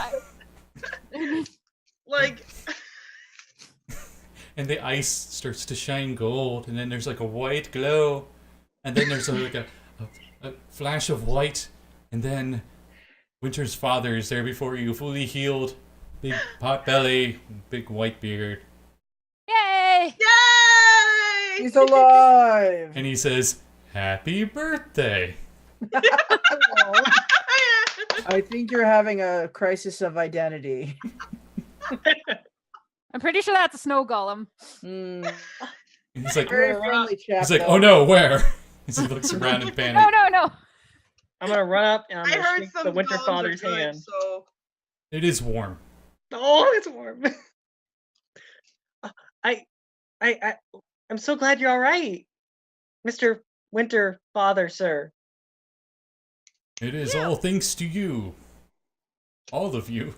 Like
And the ice starts to shine gold, and then there's like a white glow, and then there's like a flash of white, and then Winter's father is there before you, fully healed, big pot belly, big white beard,
Yay.
yay!
He's alive.
and he says, "Happy birthday."
I think you're having a crisis of identity.
I'm pretty sure that's a snow golem.
And he's like,
Very friendly chap.
he's like,
though.
"Oh no, where?" As he looks around in panic.
No.
I'm gonna run up and I'm
I
gonna
heard
shake
some
the Winter
golems are
Father's
good,
hand.
So
It is warm.
Oh, it's warm. I'm so glad you're all right, Mr. Winter Father, sir.
It is all thanks to you, all of you.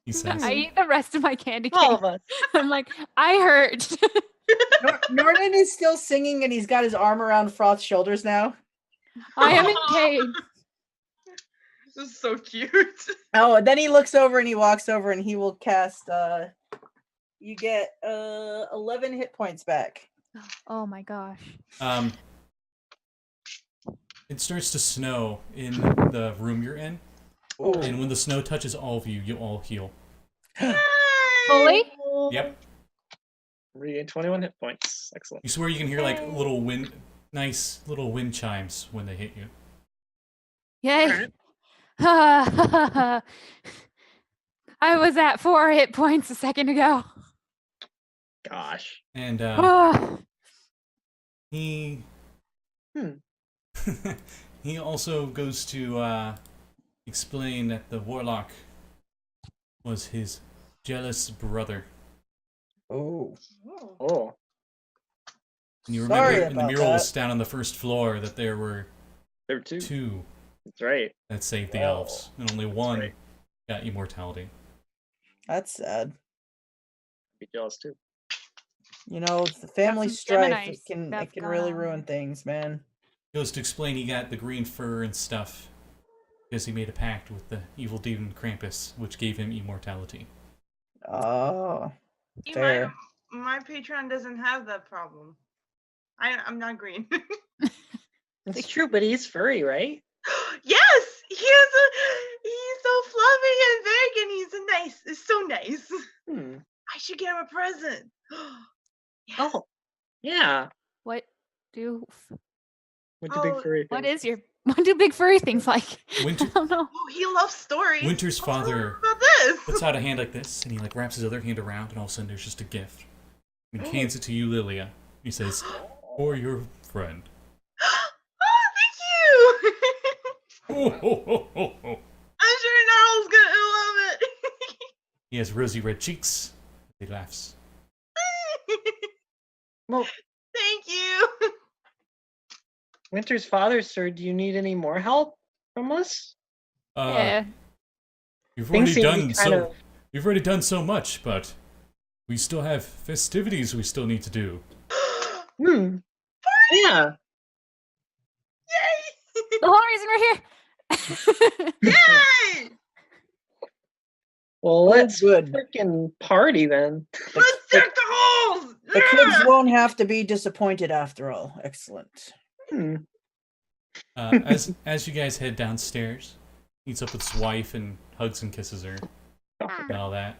He says.
I eat the rest of my candy
All
cane.
of us.
I'm like, I heard.
Nornan is still singing and he's got his arm around Froth's shoulders now.
I am engaged.
this is so cute.
Oh, and then he looks over and he walks over and he will cast you get 11 hit points back.
Oh my gosh.
It starts to snow in the room you're in,
Oh.
and when the snow touches all of you, you all heal.
Fully?
Yep.
Regain 21 hit points. Excellent.
You swear you can hear like nice little wind chimes when they hit you.
Yay. I was at 4 hit points a second ago.
Gosh.
And he he also goes to explain that the Warlock was his jealous brother.
Oh.
Oh.
And you
Sorry
remember in the
about
murals
that.
down on the first floor that there were
There were two.
two
That's right.
that saved the
Oh,
elves, and only one
right.
got immortality.
That's sad.
Be jealous too.
You know, the family
some
strife,
Geminis
it can
stuff going
really
on
ruin
there.
things, man.
Goes to explain he got the green fur and stuff because he made a pact with the evil demon Krampus, which gave him immortality.
Oh,
See,
fair.
my Patreon doesn't have that problem. I'm not green.
It's true, but he's furry, right?
Yes, he's so fluffy and big, and he's nice. It's so nice.
Hmm.
I should get him a present. Yes.
Oh, yeah.
What do
What do big furry
what
things?
is your what do big furry things like?
Winter-
I don't know.
Oh, he loves stories.
Winter's
I'll tell him
father
about this.
puts out a hand like this, and he like wraps his other hand around, and all of a sudden there's just a gift. And he hands it to you, Lilia. He says, "For your friend."
Oh, thank you.
Oh, ho, ho, ho, ho.
I'm sure Gnarl's gonna love it.
He has rosy red cheeks. He laughs.
Well,
Thank you.
Winter's father, sir, do you need any more help from us?
Yeah.
You've
Things
already
seem to
done
be kind
so.
of-
You've already done so much, but we still have festivities we still need to do.
Yeah.
Yay!
The whole reason we're here.
Yay!
Well, let's
good.
freaking party then.
Let's deck the halls.
The kids won't have to be disappointed after all. Excellent.
Hmm.
As you guys head downstairs, meets up with his wife and hugs and kisses her and all that.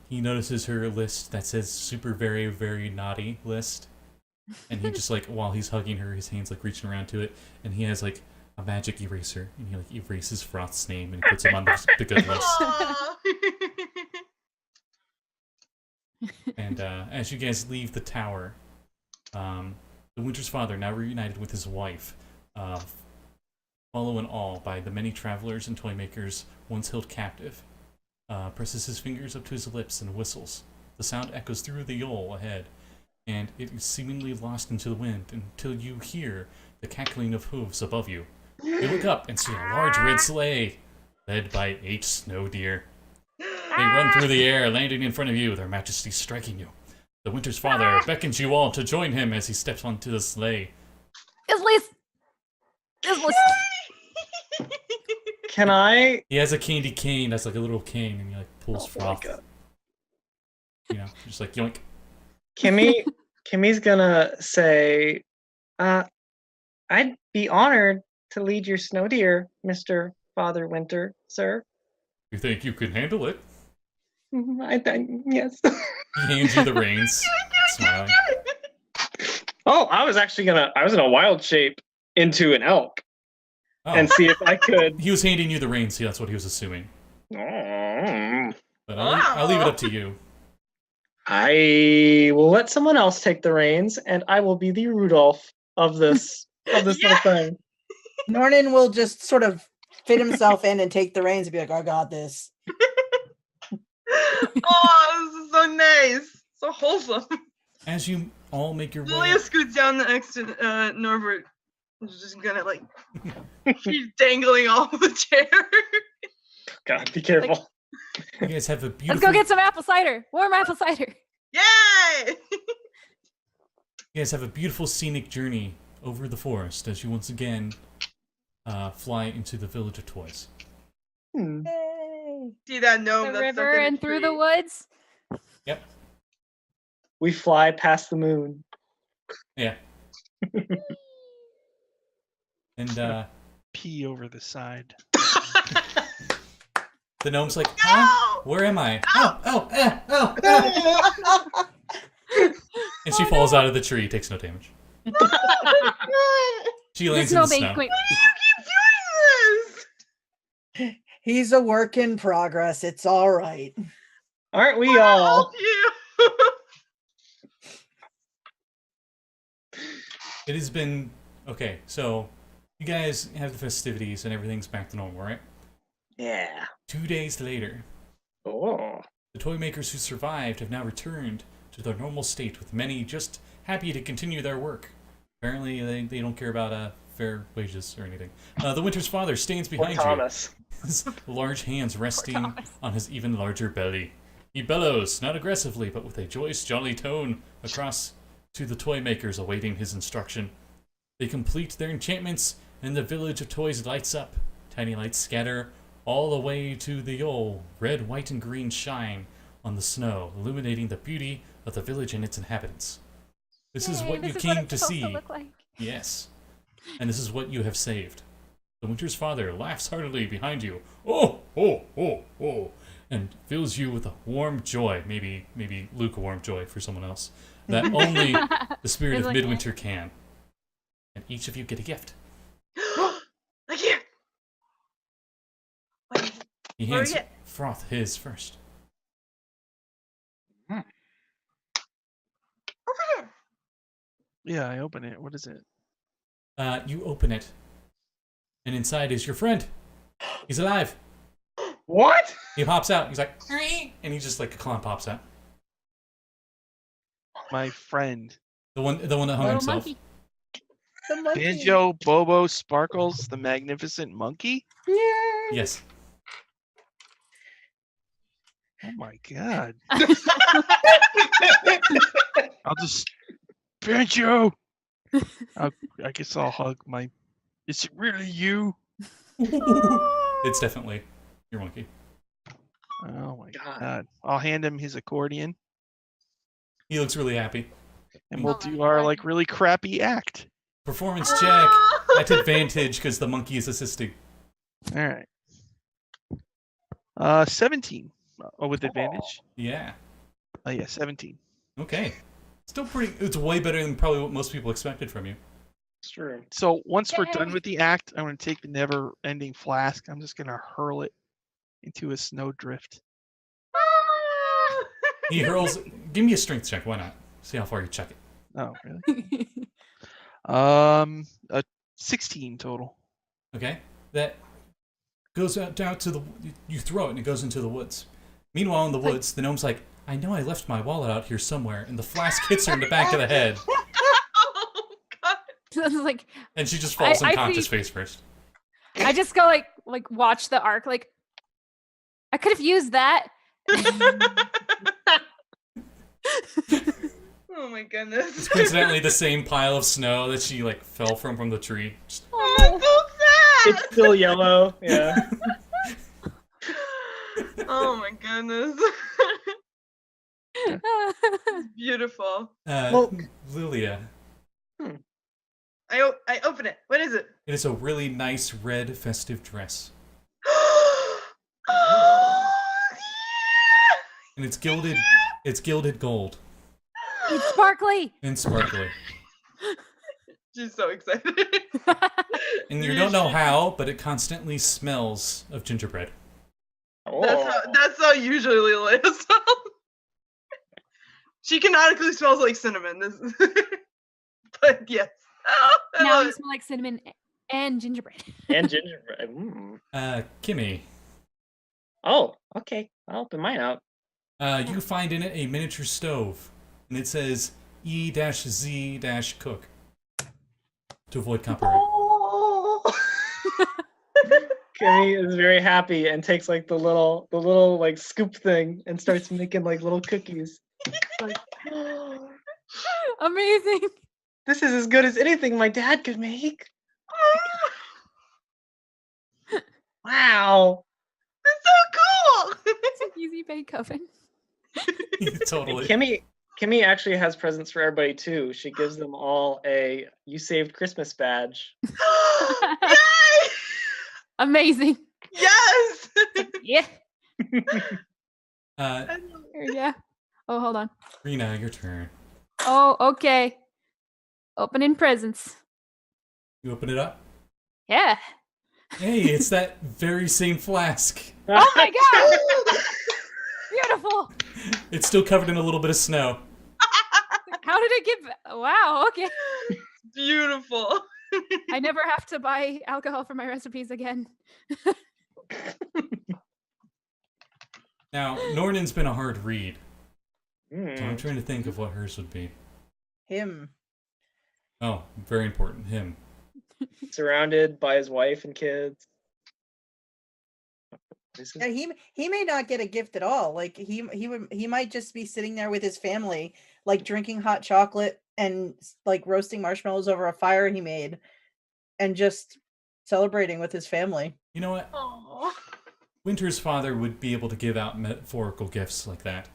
He notices her list that says super very, very naughty list. And he just like, while he's hugging her, his hand's like reaching around to it, and he has like a magic eraser, and he like erases Froth's name and puts him on the good list.
Aw.
And as you guys leave the tower, the Winter's father, now reunited with his wife, followed in awe by the many travelers and toy makers once held captive, presses his fingers up to his lips and whistles. The sound echoes through the Yole ahead, and it is seemingly lost into the wind until you hear the cackling of hooves above you. You look up and see a large red sleigh, led by 8 snow deer. They run through the air, landing in front of you, their majesty striking you. The Winter's father beckons you all to join him as he steps onto the sleigh.
Islis.
Can I?
He has a candy cane that's like a little cane, and he like pulls
Oh my
Froth.
God.
You know, just like yoink.
Kimmy's gonna say, I'd be honored to lead your snow deer, Mr. Father Winter, sir.
You think you can handle it?
Yes.
He hands you the reins, smiling.
Oh, I was gonna wild shape into an elk
Oh,
and see if I could.
he was handing you the reins, so that's what he was assuming.
Oh.
But I'll leave it up to you.
I will let someone else take the reins, and I will be the Rudolph of this whole thing.
Nornan will just sort of fit himself in and take the reins and be like, I got this.
Oh, this is so nice. So wholesome.
As you all make your way,
Lilia scoots down next to Norbert. He's just gonna like he's dangling off the chair.
God, be careful.
you guys have a
Let's
beautiful.
go get some apple cider. Warm apple cider.
Yay!
You guys have a beautiful scenic journey over the forest as you once again fly into the village of toys.
Yay.
See that gnome?
The
that's
river
stuck in
and
a
through
tree?
the woods.
Yep.
We fly past the moon.
Yeah. And
Pee over the side.
the gnome's like,
No!
huh? Where am I? Oh. And she falls out of the tree, takes no damage. She lands in the snow.
Wait.
Doing this?
He's a work in progress. It's all right.
Aren't we
I'll
all?
help you.
It has been okay. So you guys have the festivities and everything's back to normal, right?
Yeah.
2 days later,
Oh.
the toy makers who survived have now returned to their normal state, with many just happy to continue their work. Apparently, they don't care about fair wages or anything. The Winter's father stands
Poor
behind you,
Thomas.
his large hands resting
Thomas.
on his even larger belly. He bellows, not aggressively, but with a joyous, jolly tone, across to the toy makers awaiting his instruction. They complete their enchantments, and the village of toys lights up. Tiny lights scatter all the way to the old red, white, and green shine on the snow, illuminating the beauty of the village and its inhabitants. This is
Yay,
what
this
you
is
came
it's
to
supposed
see.
look like.
Yes. And this is what you have saved. The Winter's father laughs heartily behind you. Oh, oh, oh, oh. And fills you with a warm joy, maybe lukewarm joy for someone else, that only the spirit
It's
of
like,
Midwinter can. And each of you get a gift.
A gift. What is it?
He
What do we
hands
get?
Froth his first.
Open it.
Yeah, I open it. What is it?
You open it, and inside is your friend. He's alive.
What?
He pops out. He's like, and he just like a clown pops out.
My friend.
The one that hung
Little
himself.
monkey.
The monkey.
Banjo Bobo Sparkles, the magnificent monkey?
Yeah.
Yes.
Oh my god. I'll just Banjo. I guess I'll hug my. Is it really you?
It's definitely your monkey.
Oh my
God.
god. I'll hand him his accordion
He looks really happy.
and we'll
Oh my
do our
God.
like really crappy act.
Performance check at advantage because the monkey is assisting.
All right. 17. Oh, with advantage.
Yeah.
Oh yeah, 17.
Okay. Still pretty. It's way better than probably what most people expected from you.
It's true.
So once we're done
Yay.
with the act, I'm going to take the never-ending flask. I'm just going to hurl it into a snowdrift.
He hurls. Give me a strength check. Why not? See how far you check it.
Oh, really? A 16 total.
Okay. That goes out down to the. You throw it and it goes into the woods. Meanwhile, in the woods, the gnome's like, I know I left my wallet out here somewhere, and the flask hits her in the back of the head,
Oh god.
It's like
and she just falls
I
unconscious
see-
face first.
I just go like watch the arc. Like I could have used that.
Oh my goodness.
It's coincidentally the same pile of snow that she like fell from the tree. Just-
Oh, that's so sad.
It's still yellow. Yeah.
Oh my goodness. Beautiful.
Well-
Lilia.
I open it. What is it?
It is a really nice red festive dress,
Oh,
and it's gilded. It's gilded gold
It's sparkly.
and sparkly.
she's so excited.
And you don't know how, but it constantly smells of gingerbread.
Oh.
That's how usually Lilia smells. She canonically smells like cinnamon. But yes. Oh, I
Now
love
you
it.
smell like cinnamon and gingerbread.
And gingerbread. Mm.
Kimmy,
Oh, okay. I'll open mine out.
you find in it a miniature stove, and it says E-Z-cook to avoid copyright.
Oh. Kimmy is very happy and takes like the little like scoop thing and starts making like little cookies. Like,
Amazing.
this is as good as anything my dad could make. Wow.
That's so cool.
It's an easy bake oven.
Totally.
Kimmy actually has presents for everybody too. She gives them all a "You Saved Christmas" badge.
Yay!
Amazing.
Yes.
Yeah.
Uh,
Yeah. Oh, hold on.
Rina, your turn.
Oh, okay. Opening presents.
You open it up.
Yeah.
Hey, it's that very same flask.
Oh my god. Beautiful.
It's still covered in a little bit of snow.
How did it get? Wow. Okay.
Beautiful.
I never have to buy alcohol for my recipes again.
Now, Nornan's been a hard read, so I'm
Mm.
trying to think of what hers would be.
Him.
Oh, very important. Him.
surrounded by his wife and kids.
Yeah, he may not get a gift at all. Like he might just be sitting there with his family, like drinking hot chocolate and like roasting marshmallows over a fire he made, and just celebrating with his family.
You know what?
Aww.
Winter's father would be able to give out metaphorical gifts like that,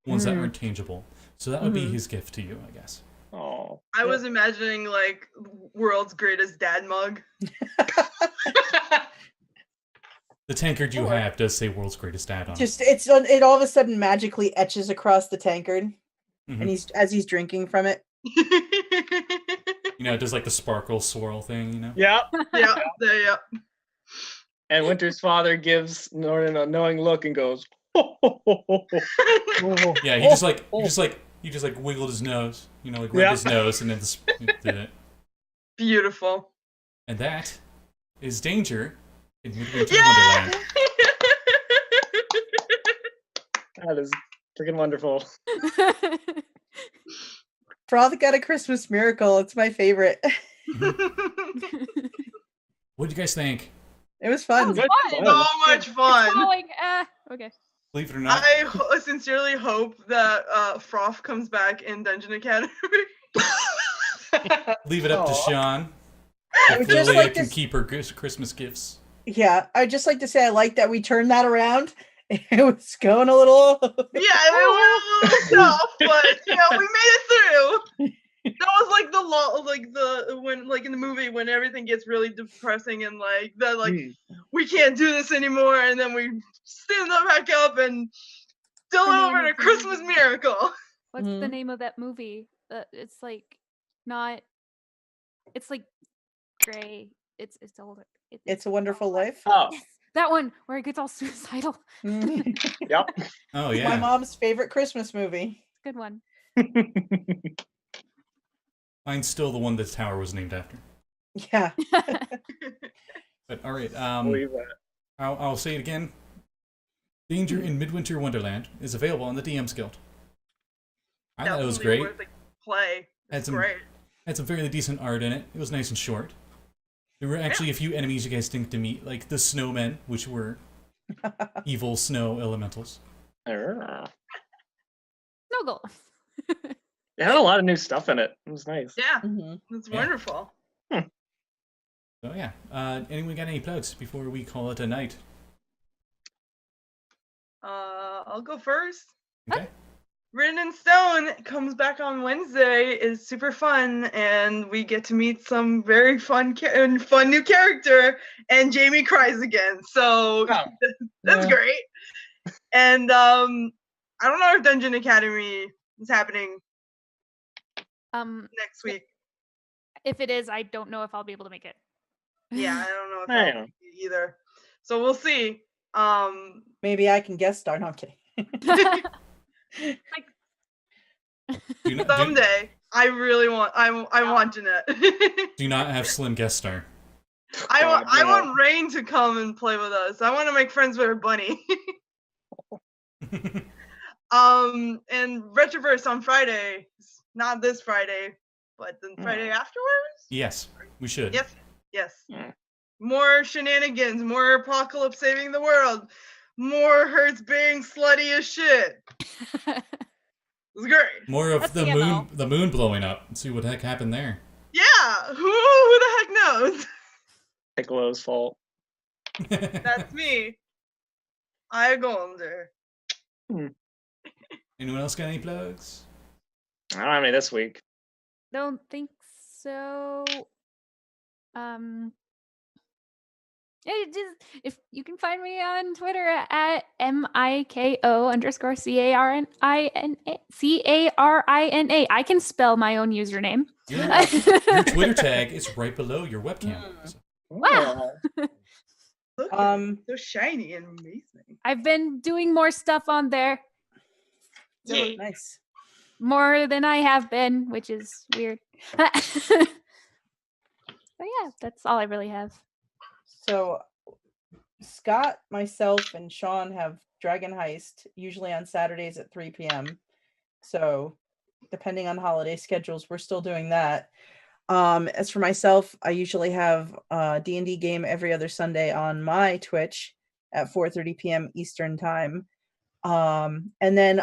ones that aren't tangible. So that would be his gift to you, I guess.
Oh,
I was imagining like world's greatest dad mug.
The tankard you have does say "World's Greatest Dad" on it.
It all of a sudden magically etches across the tankard, and he's drinking from it.
You know, it does like the sparkle swirl thing. You know.
yeah.
Yeah.
And Winter's father gives Nornan a knowing look and goes,
Yeah, he just wiggled his nose. You know, like rubbed his nose and then did it.
Beautiful.
And that is Danger in Midwinter Wonderland.
That is freaking wonderful.
Froth got a Christmas miracle. It's my favorite.
What did you guys think?
It was fun.
That was
fun.
So much fun.
Okay.
Believe it or not,
I sincerely hope that Froth comes back in Dungeon Academy.
leave it up to Sean. If
Just
Lilia
like
can
this-
keep her Christmas gifts.
Yeah, I'd just like to say I like that we turned that around. It was going a little.
Yeah, it was a little tough, but we made it through. That was like when in the movie when everything gets really depressing and like we can't do this anymore, and then we stand up back up and deliver a Christmas miracle.
What's the name of that movie? It's like not. It's like gray. It's older.
It's a Wonderful Life.
Oh,
Yes, that one where it gets all suicidal.
yep.
Oh
My
yeah.
mom's favorite Christmas movie.
Good one.
Mine's still the one the tower was named after.
Yeah.
But all right,
Believe that.
I'll say it again. Danger in Midwinter Wonderland is available on the DM's Guild. I thought it was
Definitely
great.
worth a play.
Had
It's
some
great.
had some fairly decent art in it. It was nice and short. There were actually a few enemies you guys didn't get to meet, like the snowmen, which were evil snow elementals.
No goal.
It had a lot of new stuff in it. It was nice.
Yeah,
Mhm.
it's
Yeah.
wonderful.
So yeah, anyone got any plugs before we call it a night?
I'll go first.
Okay.
Written in Stone comes back on Wednesday. It's super fun, and we get to meet some very fun new character. And Jamie cries again, so that's great. And I don't know if Dungeon Academy is happening next week.
If it is, I don't know if I'll be able to make it.
Yeah, I don't know if
I
that'll be either. So we'll see.
Maybe I can guest star. No, I'm kidding.
Do not,
Someday, I really want. I want Jeanette.
do not have Slim guest star.
I
God,
want Rain to come and play with us. I want to make friends with her bunny. And Retroverse on Friday. Not this Friday, but the Friday afterwards.
Yes, we should.
Yes.
Yeah.
More shenanigans, more Apocalypse saving the world, more Hertz being slutty as shit. It's great.
More of
That's
the
the
moon,
MO.
the moon blowing up. Let's see what the heck happened there.
Yeah. Who the heck knows?
Piccolo's fault.
That's me. I go under.
Anyone else got any plugs?
I don't have any this week.
Don't think so. If you can find me on Twitter at MIKO_CARINA. I can spell my own username.
Your Twitter tag is right below your webcam. So-
Wow.
Look,
Um,
so shiny and amazing.
I've been doing more stuff on there.
Yeah.
Nice.
More than I have been, which is weird. But yeah, that's all I really have.
So, Scott, myself, and Sean have Dragon Heist, usually on Saturdays at 3 p.m. So, depending on holiday schedules, we're still doing that. As for myself, I usually have a D&D game every other Sunday on my Twitch at 4:30 p.m. Eastern time. And then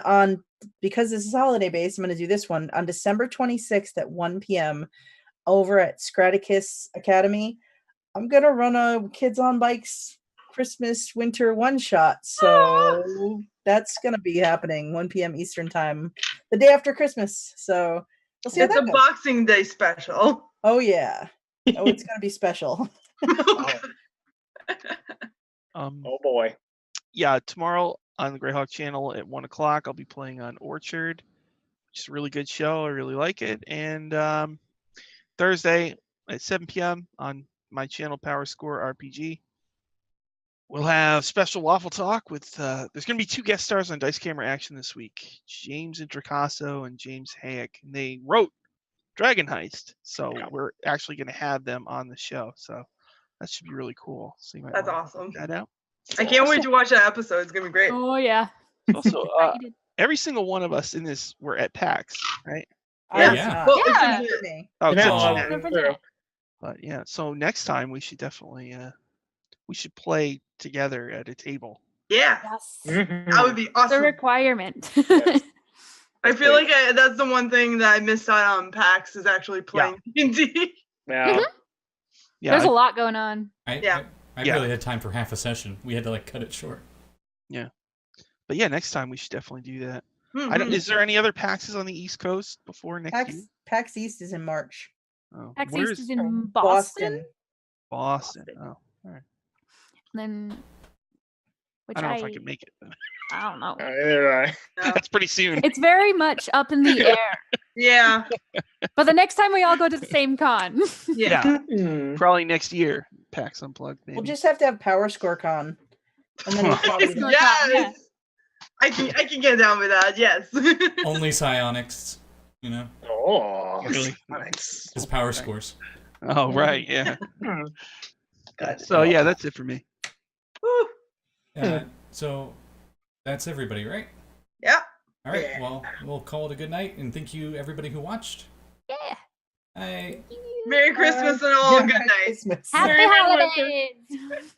because this is holiday based, I'm going to do this one on December 26th at 1 p.m. over at Scraticus Academy. I'm going to run a Kids on Bikes Christmas winter one shot. So that's going to be happening 1 p.m. Eastern time, the day after Christmas. So we'll see how
It's
that
a
goes.
Boxing Day special.
Oh yeah. Oh, it's going to be special.
Oh boy.
Yeah, tomorrow on the Greyhawk channel at 1 o'clock, I'll be playing on Orchard, which is a really good show. I really like it. And Thursday at 7 p.m. on my channel, Power Score RPG, we'll have special waffle talk with. There's going to be 2 guest stars on Dice Camera Action this week: James Intricasso and James Hayek. And they wrote Dragon Heist, so we're actually going to have them on the show. So that should be really cool. So you might
That's
wanna
awesome.
check that out.
I can't wait to watch that episode. It's gonna be great.
Oh yeah.
Also,
Excited.
every single one of us in this were at PAX, right?
I was
Yeah.
not.
Well,
Yeah.
Except for me.
Oh,
Jeanette
cool.
was
Jeanette.
too.
But yeah, so next time we should definitely we should play together at a table.
Yeah,
Yes.
Mhm.
that would be
It's a
awesome.
requirement.
Yes.
I feel like that's the one thing that I missed out on PAX is actually playing D&D.
Yeah.
Yeah,
There's a lot going on.
Yeah.
I
Yeah.
barely had time for half a session. We had to cut it short.
but yeah, next time we should definitely do that.
Mhm.
I don't. Is there any other PAXs on the East Coast before next year?
PAX East is in March.
Oh,
PAX
where
East is
is
in Boston.
Boston? Oh, all right.
Then, which
I don't know if I can make it.
I don't know.
Neither do I.
Yeah.
That's pretty soon.
It's very much up in the air.
Yeah.
But the next time we all go to the same con.
Yeah,
Mm.
probably next year. PAX Unplugged, maybe.
We'll just have to have Power Score Con. And then we'll probably
Score Con,
Yes. I can get down with that. Yes.
Only psionics,
Oh,
Really?
nice.
his power scores.
Oh, right. Yeah.
God.
So yeah, that's it for me.
Woo.
So that's everybody, right?
Yeah.
All right.
Yeah.
Well, we'll call it a good night, and thank you everybody who watched.
Yeah.
Bye.
Merry Christmas and all.
Yeah,
Good night.
Christmas.
Happy
Merry
holidays.